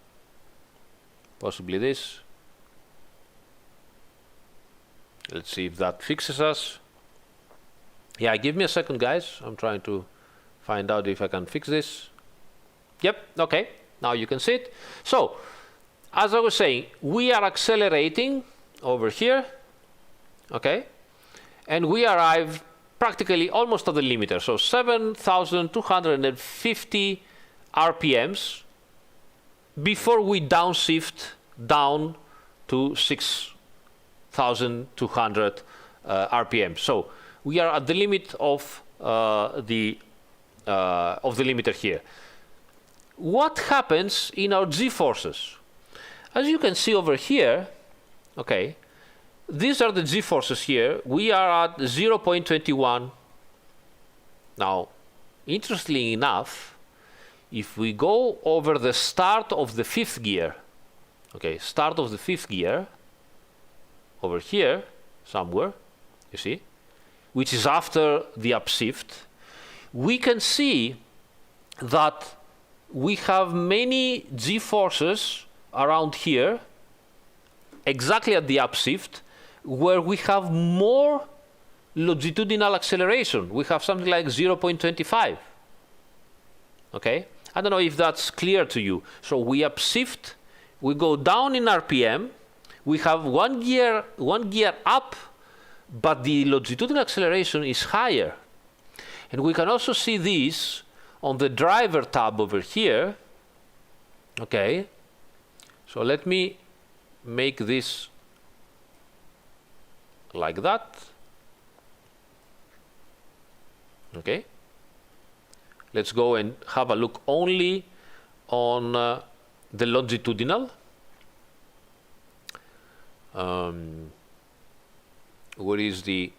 Possibly this. Let's see if that fixes us. Yeah, give me a second, guys. I'm trying to find out if I can fix this. Yep, okay. Now you can see it. So, as I was saying, we are accelerating over here, okay? And we arrive practically almost at the limiter. So 7,250 RPMs before we downshift down to 6,200 RPM. So we are at the limit of the limiter here. What happens in our g-forces? As you can see over here, okay, these are the g-forces here. We are at 0.21. Now, interestingly enough, if we go over the start of the fifth gear, okay, start of the fifth gear, over here, somewhere, you see, which is after the upshift, we can see that we have many g-forces around here, exactly at the upshift, where we have more longitudinal acceleration. We have something like 0.25. Okay? I don't know if that's clear to you. So we upshift, we go down in RPM, we have one gear up, but the longitudinal acceleration is higher. And we can also see this on the driver tab over here. Okay? So let me make this like that. Okay? Let's go and have a look only on the longitudinal. Where is the,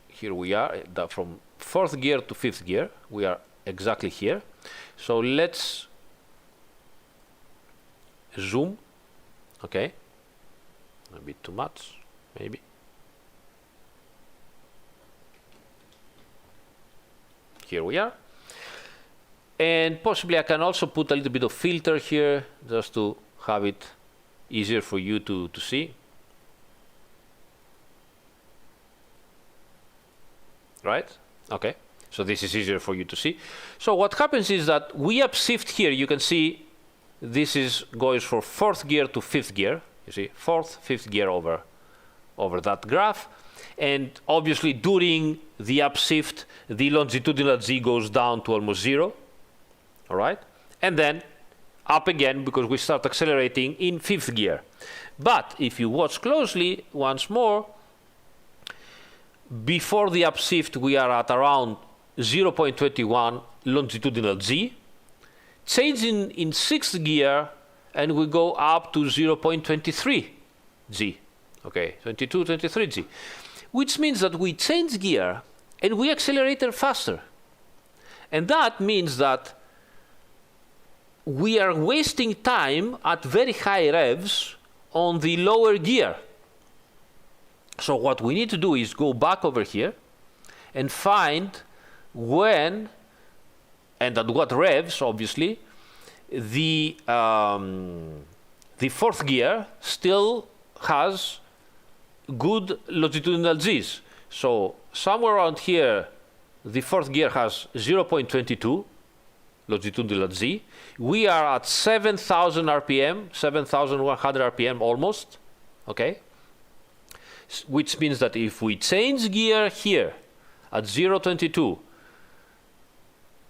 here we are, from 4th gear to 5th gear, we are exactly here. So let's zoom, okay, a bit too much, maybe. Here we are. And possibly I can also put a little bit of filter here, just to have it easier for you to see. Right? Okay. So this is easier for you to see. So what happens is that we upshift here. You can see this is goes from 4th gear to 5th gear. You see, 4th, 5th gear over that graph. And obviously during the upshift, the longitudinal Z goes down to almost 0. All right? And then up again because we start accelerating in 5th gear. But if you watch closely once more, before the upshift, we are at around 0.21 longitudinal Z. Changing in 6th gear, and we go up to 0.23 G. Okay, 22, 23 G. Which means that we change gear and we accelerate faster. And that means that we are wasting time at very high revs on the lower gear. So what we need to do is go back over here and find when and at what revs, obviously, the 4th gear still has good longitudinal G's. So somewhere around here, the 4th gear has 0.22 longitudinal Z. We are at 7,000 RPM, 7,100 RPM almost, okay? Which means that if we change gear here at 0.22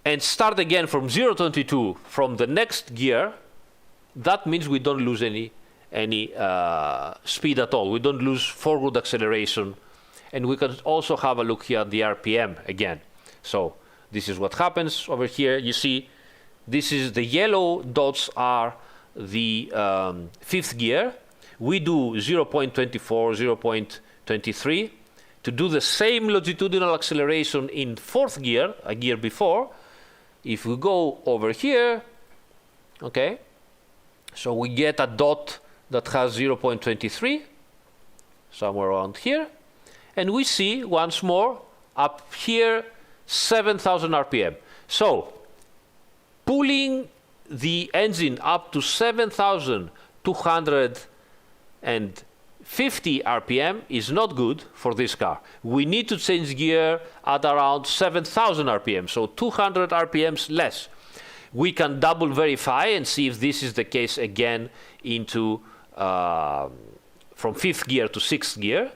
and start again from 0.22 from the next gear, that means we don't lose any speed at all. We don't lose forward acceleration. And we can also have a look here at the RPM again. So this is what happens over here. You see, this is the yellow dots are the 5th gear. We do 0.24, 0.23. To do the same longitudinal acceleration in 4th gear, a gear before, if we go over here, okay, so we get a dot that has 0.23, somewhere around here, and we see once more up here 7,000 RPM. So pulling the engine up to 7,250 RPM is not good for this car. We need to change gear at around 7,000 RPM, so 200 RPMs less. We can double verify and see if this is the case again into from 5th gear to 6th gear.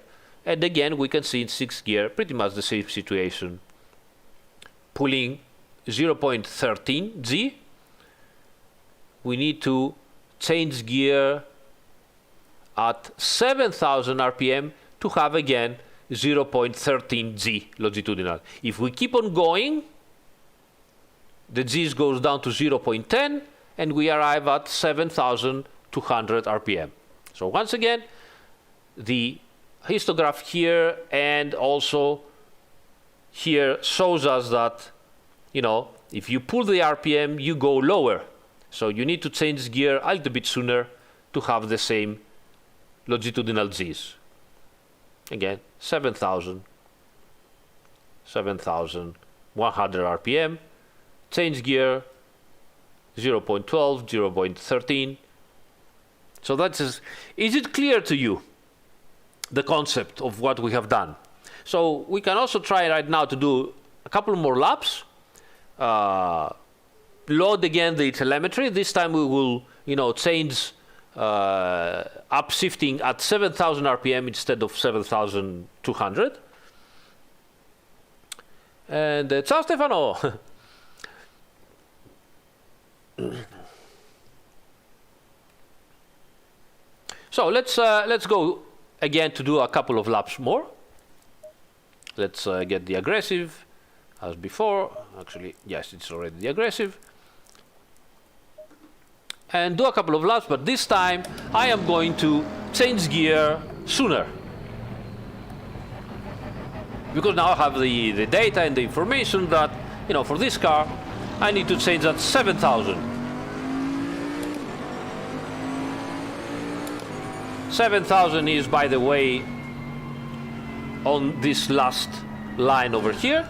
And again, we can see in 6th gear pretty much the same situation. Pulling 0.13 G, we need to change gear at 7,000 RPM to have again 0.13 G longitudinal. If we keep on going, the G's goes down to 0.10 and we arrive at 7,200 RPM. So once again, the histograph here and also here shows us that, you know, if you pull the RPM, you go lower. So you need to change gear a little bit sooner to have the same longitudinal G's. Again, 7,100 RPM. Change gear 0.12, 0.13. So that's is it clear to you, the concept of what we have done? So we can also try right now to do a couple more laps. Load again the telemetry. This time we will, change upshifting at 7,000 RPM instead of 7,200. And ciao Stefano. So let's go again to do a couple of laps more. Let's get the aggressive as before. Actually, yes, it's already the aggressive. and do a couple of laps, but this time I am going to change gear sooner. Because now I have the data and the information that, you know, for this car, I need to change at 7,000. 7,000 is, by the way, on this last line over here.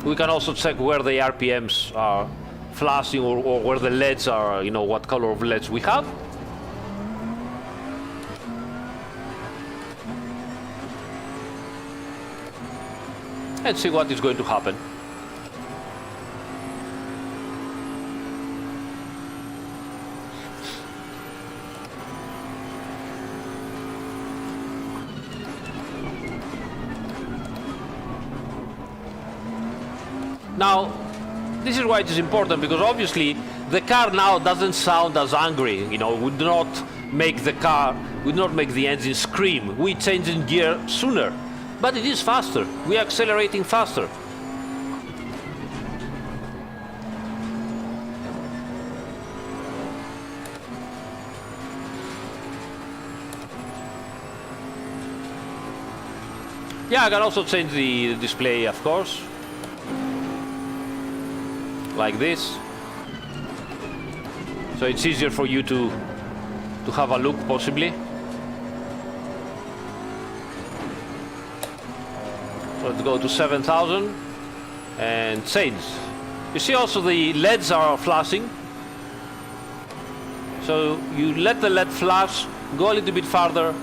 We can also check where the RPMs are flashing or where the LEDs are, you know, what color of LEDs we have. And see what is going to happen. Now, this is why it is important, because obviously the car now doesn't sound as angry. You know, we do not make the car, we do not make the engine scream. We change in gear sooner, but it is faster. We are accelerating faster. Yeah, I can also change the display, of course. Like this, so it's easier for you to have a look, possibly. So let's go to 7,000 and change. You see also the LEDs are flashing, so you let the LED flash, go a little bit farther,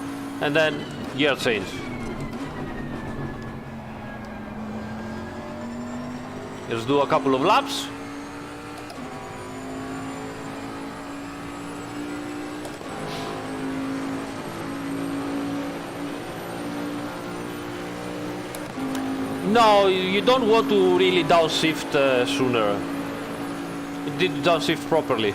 and then gear change. Let's do a couple of laps. No, you don't want to really downshift sooner. It did downshift properly.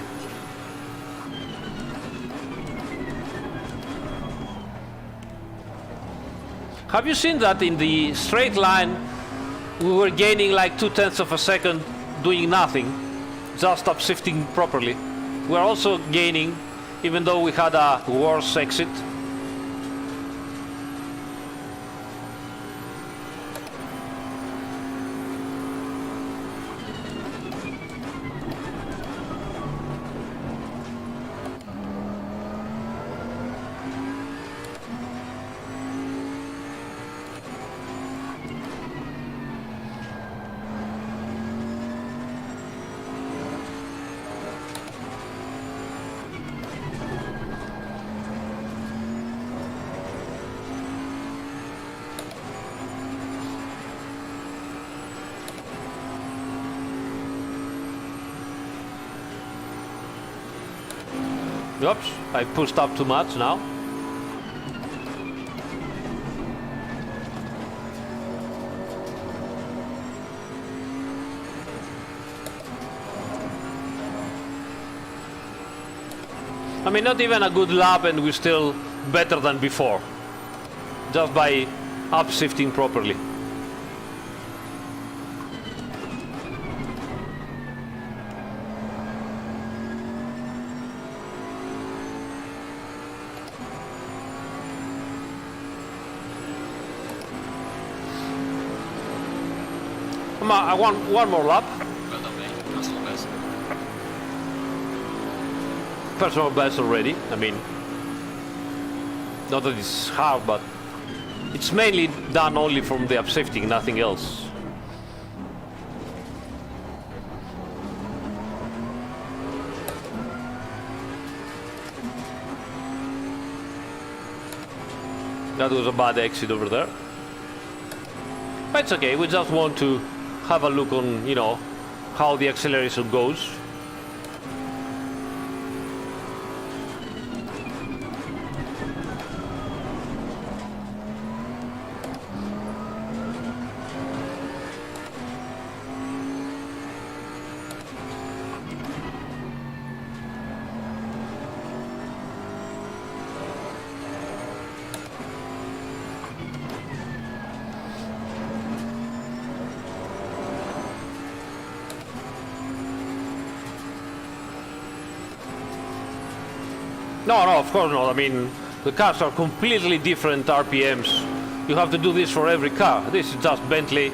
Have you seen that in the straight line we were gaining like 0.2 of a second doing nothing, just upshifting properly? We're also gaining even though we had a worse exit. Oops, I pushed up too much now. I mean, not even a good lap and we're still better than before, just by upshifting properly. I want one more lap. Well done, mate. Personal best. Personal best already. I mean, not that it's hard, but it's mainly done only from the upshifting, nothing else. That was a bad exit over there. But it's okay, we just want to have a look on, you know, how the acceleration goes. No, no, of course not. I mean, the cars are completely different RPMs. You have to do this for every car. This is just Bentley.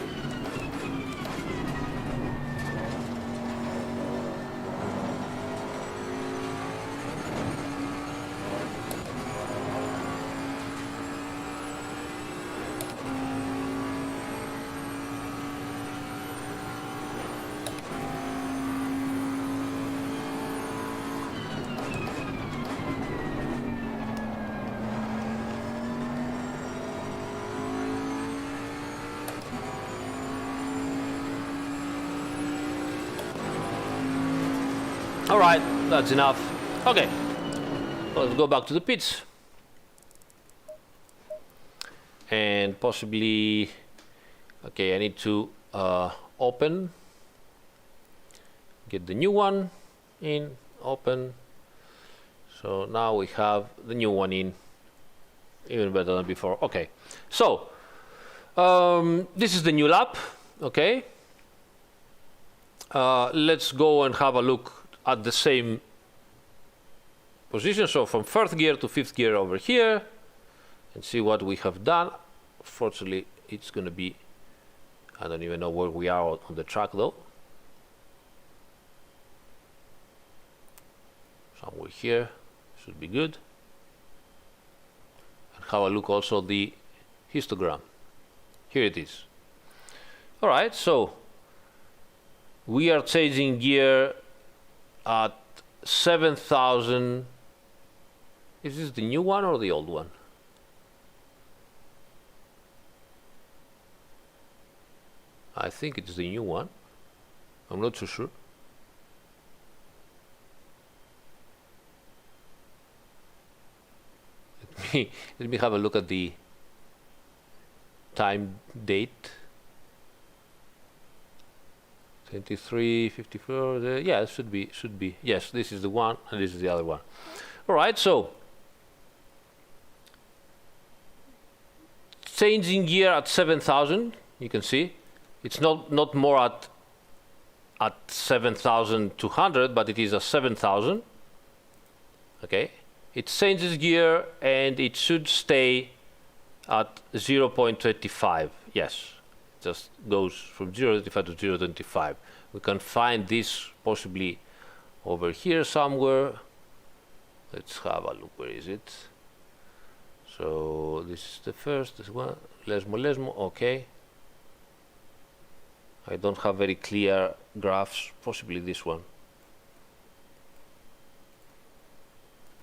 All right, that's enough. Okay, let's go back to the pits. And possibly, okay, I need to open, get the new one in, open. So now we have the new one in, even better than before. Okay, so this is the new lap, okay. Let's go and have a look at the same position, so from first gear to fifth gear over here, and see what we have done. Fortunately, it's going to be, I don't even know where we are on the track though. Somewhere here should be good. And have a look also the histogram. Here it is. All right, so we are changing gear at 7,000. Is this the new one or the old one? I think it's the new one. I'm not so sure. Let me have a look at the time date. 23:54. Yeah, it should be. Yes, this is the one, and this is the other one. All right, so changing gear at 7,000. You can see it's not more at 7,200, but it is at 7,000. Okay, it changes gear and it should stay at 0.25. Yes. Just goes from 0.25 to 0.25. We can find this possibly over here somewhere. Let's have a look. Where is it? So this is the first. This one, Lesmo. Okay. I don't have very clear graphs. Possibly this one.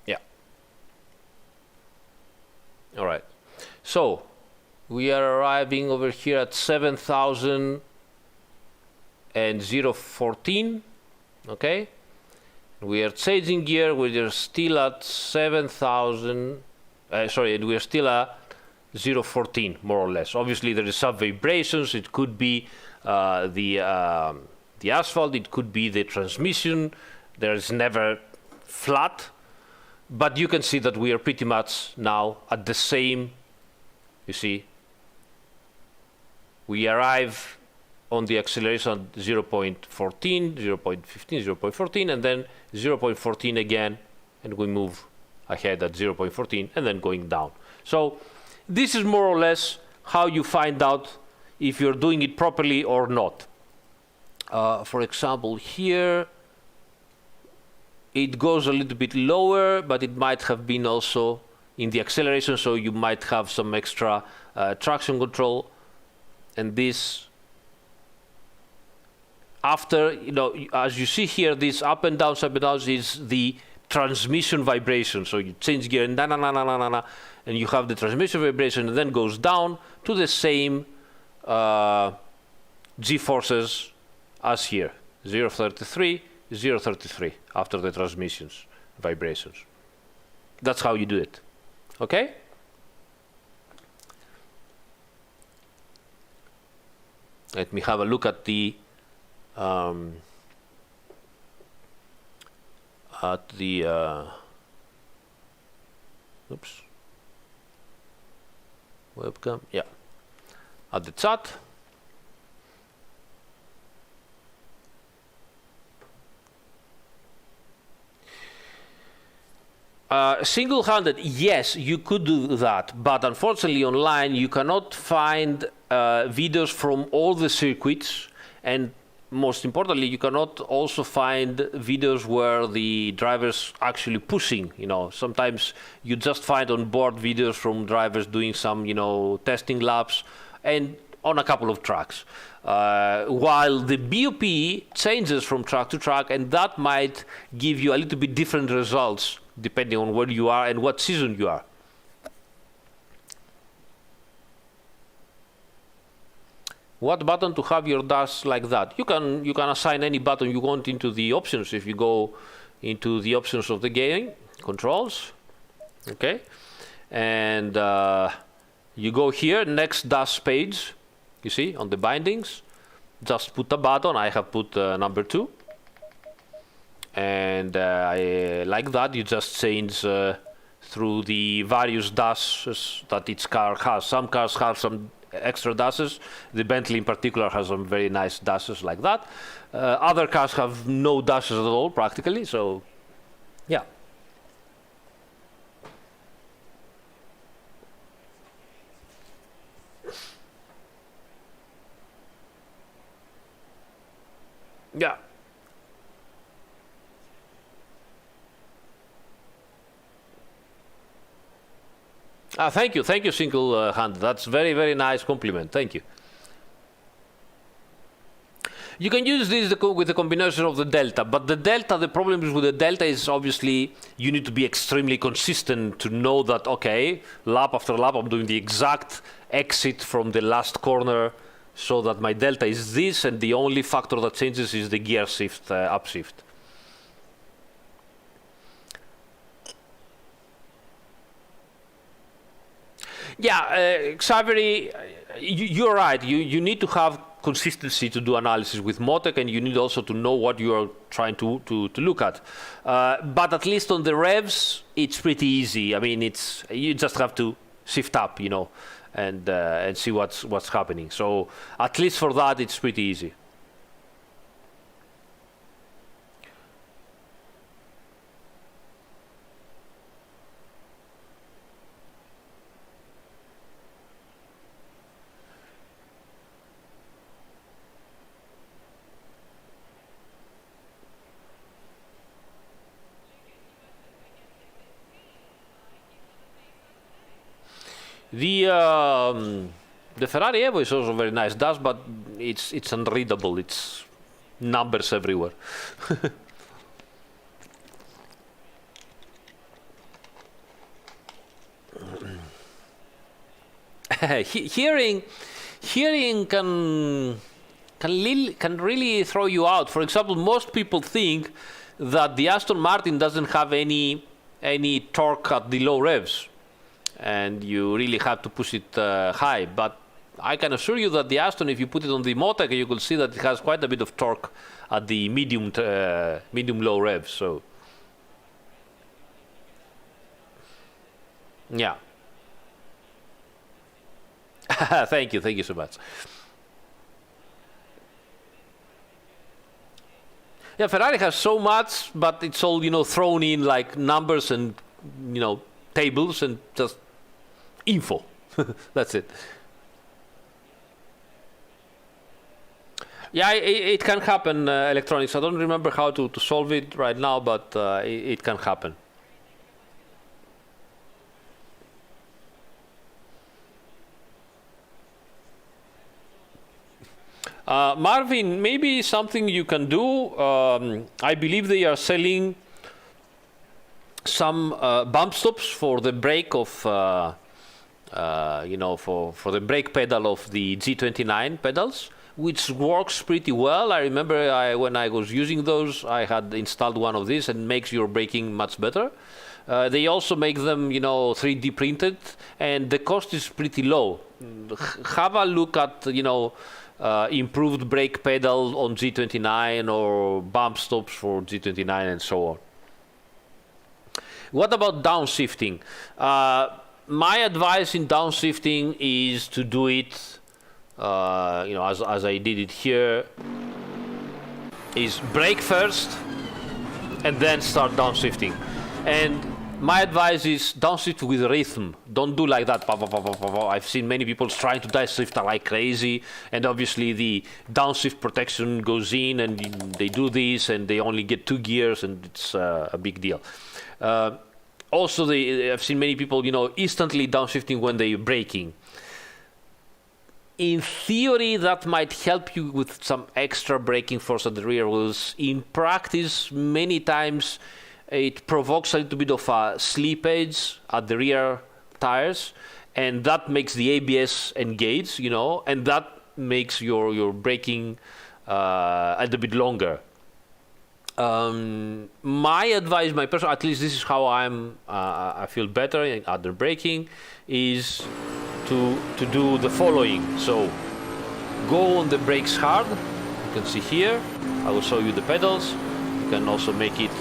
Yeah. All right. So we are arriving over here at 7,000 and 0.14. Okay, we are changing gear. We are still at 7,000. Sorry, and we are still at 0.14 more or less. Obviously, there is some vibrations. It could be the asphalt. It could be the transmission. There is never flat, but you can see that we are pretty much now at the same. You see. We arrive on the acceleration at 0.14, 0.15, 0.14, and then 0.14 again, and we move ahead at 0.14 and then going down. So this is more or less how you find out if you're doing it properly or not. For example, here it goes a little bit lower, but it might have been also in the acceleration, so you might have some extra traction control. And this, after, as you see here, this up and down is the transmission vibration. So you change gear and and you have the transmission vibration, and then goes down to the same G-forces as here, 0.33, 0.33 after the transmissions vibrations. That's how you do it. Okay? Let me have a look at the oops, webcam. Yeah, at the chat. Single-handed, yes, you could do that, but unfortunately online you cannot find videos from all the circuits, and most importantly, you cannot also find videos where the driver's actually pushing. Sometimes you just find on board videos from drivers doing some, testing laps, and on a couple of tracks. While the BOP changes from track to track, and that might give you a little bit different results depending on where you are and what season you are. What button to have your dash like that? You can assign any button you want into the options. If you go into the options of the game, controls, okay, and you go here, next dash page, you see, on the bindings, just put a button. I have put number 2. And I like that. You just change through the various dashes that each car has. Some cars have some extra dashes. The Bentley in particular has some very nice dashes like that. Other cars have no dashes at all, practically. So, yeah. Yeah. Thank you, single hand. That's very, very nice compliment. Thank you. You can use this with the combination of the delta, but the problem with the delta is obviously you need to be extremely consistent to know that, okay, lap after lap I'm doing the exact exit from the last corner so that my delta is this, and the only factor that changes is the gear shift, upshift. Yeah, Xavier, you're right. You need to have consistency to do analysis with Motec, and you need also to know what you are trying to look at. But at least on the revs, it's pretty easy. I mean, you just have to shift up, and see what's happening. So at least for that, it's pretty easy. The Ferrari Evo is also very nice dash, but it's unreadable. It's numbers everywhere. Hearing can really throw you out. For example, most people think that the Aston Martin doesn't have any torque at the low revs, and you really have to push it high. But I can assure you that the Aston, if you put it on the Motec, you will see that it has quite a bit of torque at the medium-low revs. So, yeah. Thank you so much. Yeah, Ferrari has so much, but it's all thrown in like numbers and tables and just info. That's it. Yeah, it can happen, electronics. I don't remember how to solve it right now, but it can happen. Marvin, maybe something you can do. I believe they are selling some bump stops for the brake of, for the brake pedal of the G29 pedals, which works pretty well. I remember when I was using those, I had installed one of these, and makes your braking much better. They also make them, 3D printed, and the cost is pretty low. Have a look at, improved brake pedal on G29 or bump stops for G29 and so on. What about downshifting? My advice in downshifting is to do it, as I did it here, is brake first and then start downshifting. And my advice is downshift with rhythm. Don't do like that. I've seen many people trying to downshift like crazy, and obviously the downshift protection goes in, and they do this, and they only get 2 gears, and it's a big deal. Also, I've seen many people, instantly downshifting when they're braking. In theory, that might help you with some extra braking force at the rear wheels. In practice, many times it provokes a little bit of a slippage at the rear tires, and that makes the ABS engage, and that makes your braking a little bit longer. My advice, my personal, at least this is how I feel better at the braking, is to do the following. So go on the brakes hard. You can see here. I will show you the pedals. You can also make it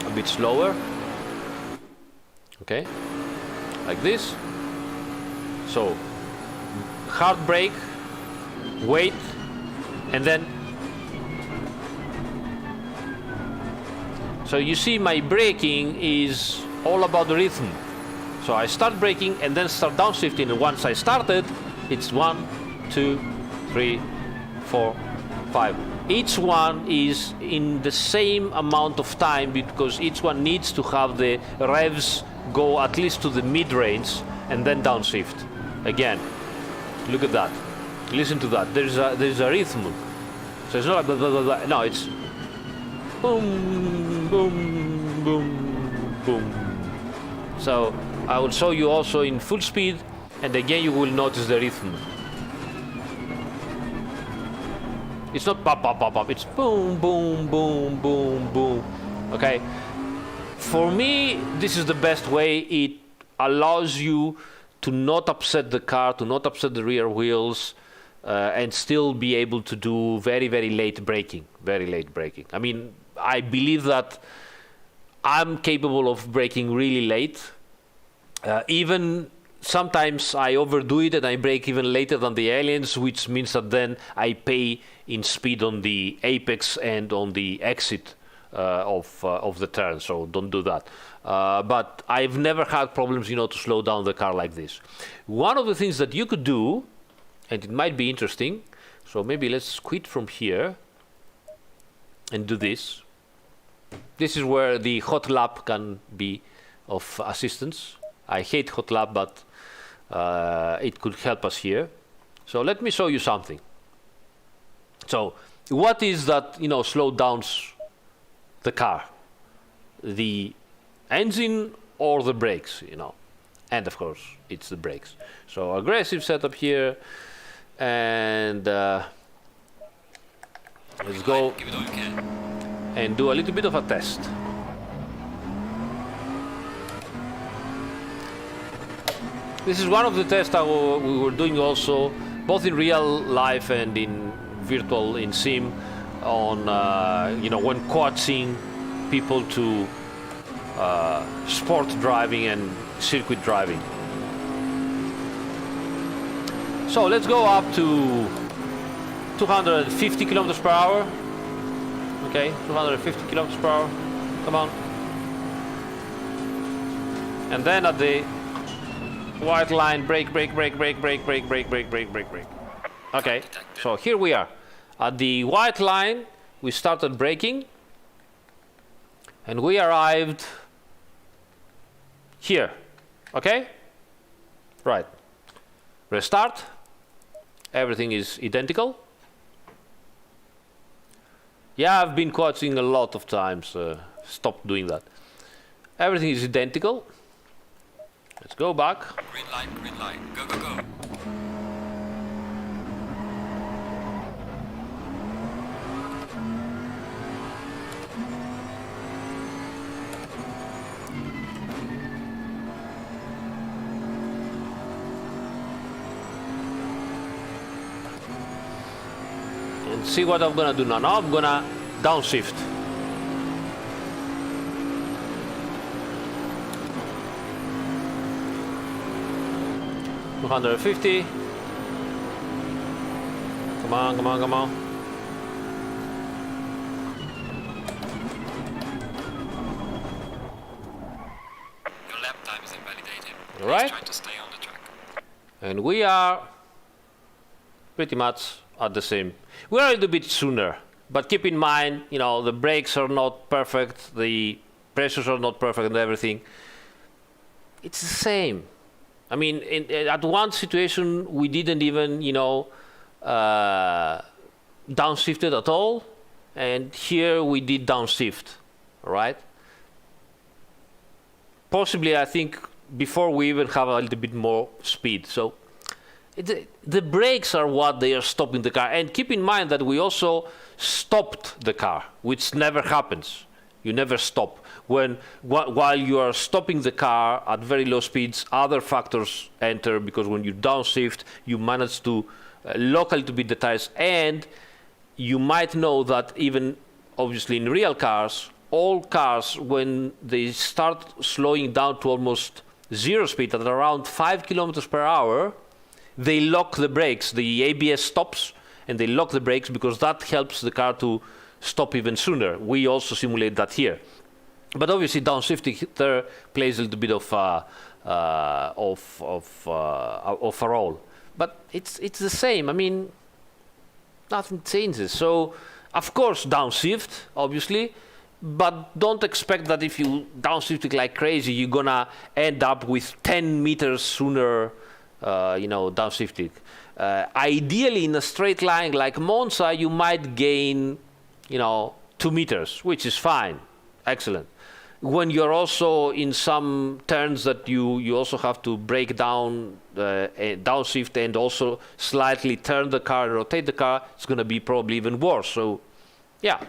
a bit slower. Okay, like this. So hard brake, wait, and then. So you see, my braking is all about the rhythm. So I start braking and then start downshifting, and once I started, it's 1, 2, 3, 4, 5. Each one is in the same amount of time because each one needs to have the revs go at least to the mid-range and then downshift. Again, look at that. Listen to that. There's a rhythm. So it's not like blah, blah, blah, blah. No, it's boom, boom, boom, boom. So I will show you also in full speed, and again you will notice the rhythm. It's not pop, pop, pop, pop. It's boom, boom, boom, boom, boom. Okay. For me, this is the best way. It allows you to not upset the car, to not upset the rear wheels, and still be able to do very, very late braking. Very late braking. I mean, I believe that I'm capable of braking really late. Even sometimes I overdo it and I brake even later than the aliens, which means that then I pay in speed on the apex and on the exit of the turn. So don't do that. But I've never had problems, to slow down the car like this. One of the things that you could do, and it might be interesting, so maybe let's quit from here and do this. This is where the hot lap can be of assistance. I hate hot lap, but it could help us here. So let me show you something. So what is that, slow downs the car? The engine or the brakes, And of course, it's the brakes. So aggressive setup here. And let's go and do a little bit of a test. This is one of the tests that we were doing also, both in real life and in virtual, in sim, on when coaching people to sport driving and circuit driving. So let's go up to 250 kilometers per hour. Okay, 250 kilometers per hour. Come on. And then at the white line, brake, brake, brake, brake, brake, brake, brake, brake, brake, brake, brake. Okay, so here we are. At the white line, we started braking, and we arrived here. Okay? Right. Restart. Everything is identical. Yeah, I've been coaching a lot of times. Stop doing that. Everything is identical. Let's go back. Green light, go, go, go. And see what I'm gonna do now. Now I'm gonna downshift. $250. Come on, come on, come on. Validate him. All right. He's trying to stay on the track. And we are pretty much at the same. We're a little bit sooner, but keep in mind, you know, the brakes are not perfect, the pressures are not perfect and everything. It's the same. I mean, at one situation, we didn't even, you know, downshifted at all. And here we did downshift, all right? Possibly, I think, before we even have a little bit more speed. So the brakes are what they are stopping the car. And keep in mind that we also stopped the car, which never happens. You never stop. While you are stopping the car at very low speeds, other factors enter, because when you downshift, you manage to lock a little bit the tires. And you might know that even, obviously, in real cars, all cars, when they start slowing down to almost zero speed, at around 5 kilometers per hour, they lock the brakes. The ABS stops, and they lock the brakes because that helps the car to stop even sooner. We also simulate that here. But obviously, downshifting there plays a little bit of a role. But it's the same. I mean, nothing changes. So, of course, downshift, obviously, but don't expect that if you downshift it like crazy, you're gonna end up with 10 meters sooner, downshifting. Ideally, in a straight line like Monza, you might gain, 2 meters, which is fine, excellent. When you're also in some turns that you also have to break down, downshift, and also slightly turn the car, rotate the car, it's going to be probably even worse. So, yeah.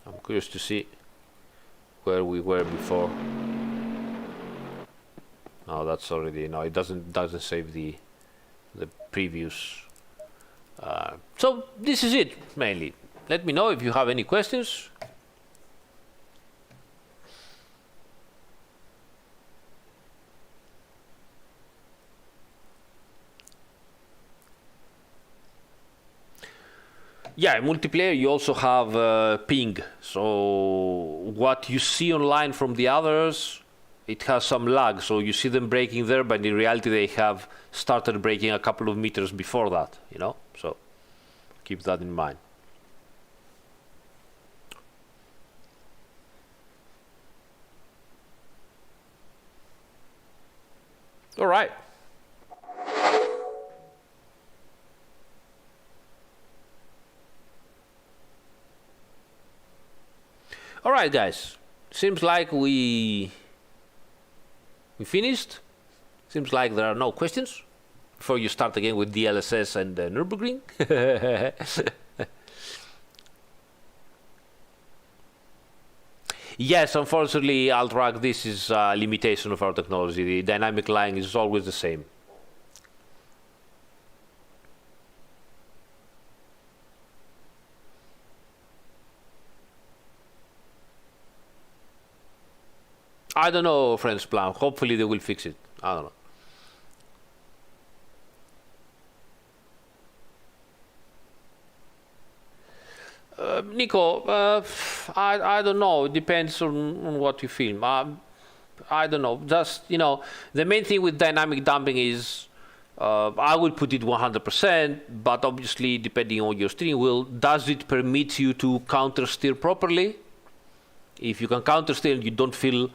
I'm curious to see where we were before. No, that's already, no, it doesn't save the previous. So this is it, mainly. Let me know if you have any questions. Yeah, in multiplayer you also have ping. So what you see online from the others, it has some lag. So you see them braking there, but in reality they have started braking a couple of meters before that, So keep that in mind. All right. All right, guys. Seems like we finished. Seems like there are no questions before you start again with DLSS and Nürburgring. Yes, unfortunately, Altrak, this is a limitation of our technology. The dynamic line is always the same. I don't know, French Plan. Hopefully they will fix it. I don't know. Nico, I don't know. It depends on what you film. I don't know. Just, the main thing with dynamic damping is I would put it 100%, but obviously, depending on your steering wheel, does it permit you to counter steer properly? If you can counter steer and you don't feel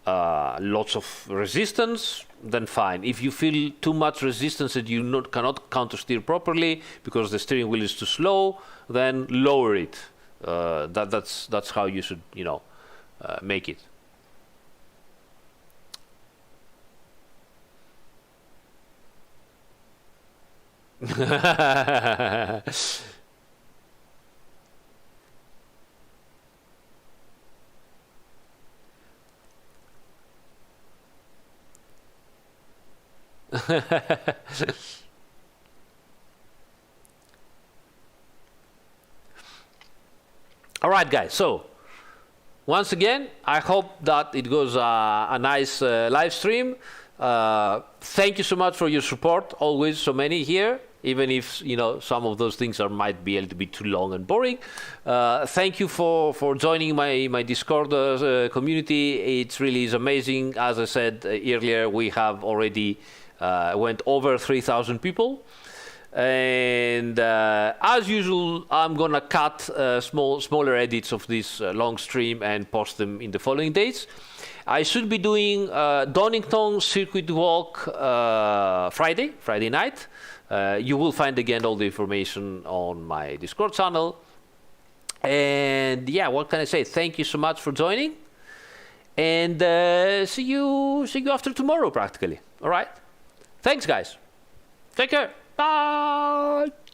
lots of resistance, then fine. If you feel too much resistance and you cannot counter steer properly because the steering wheel is too slow, then lower it. That's how you should make it. All right, guys. So once again, I hope that it goes a nice live stream. Thank you so much for your support. Always so many here. even if some of those things might be a little bit too long and boring. Thank you for joining my Discord community. It really is amazing. As I said earlier, we have already went over 3,000 people. And as usual, I'm gonna cut smaller edits of this long stream and post them in the following days. I should be doing Donington Circuit Walk Friday night. You will find again all the information on my Discord channel. And yeah, what can I say? Thank you so much for joining. And see you after tomorrow, practically. All right. Thanks, guys. Take care. Bye.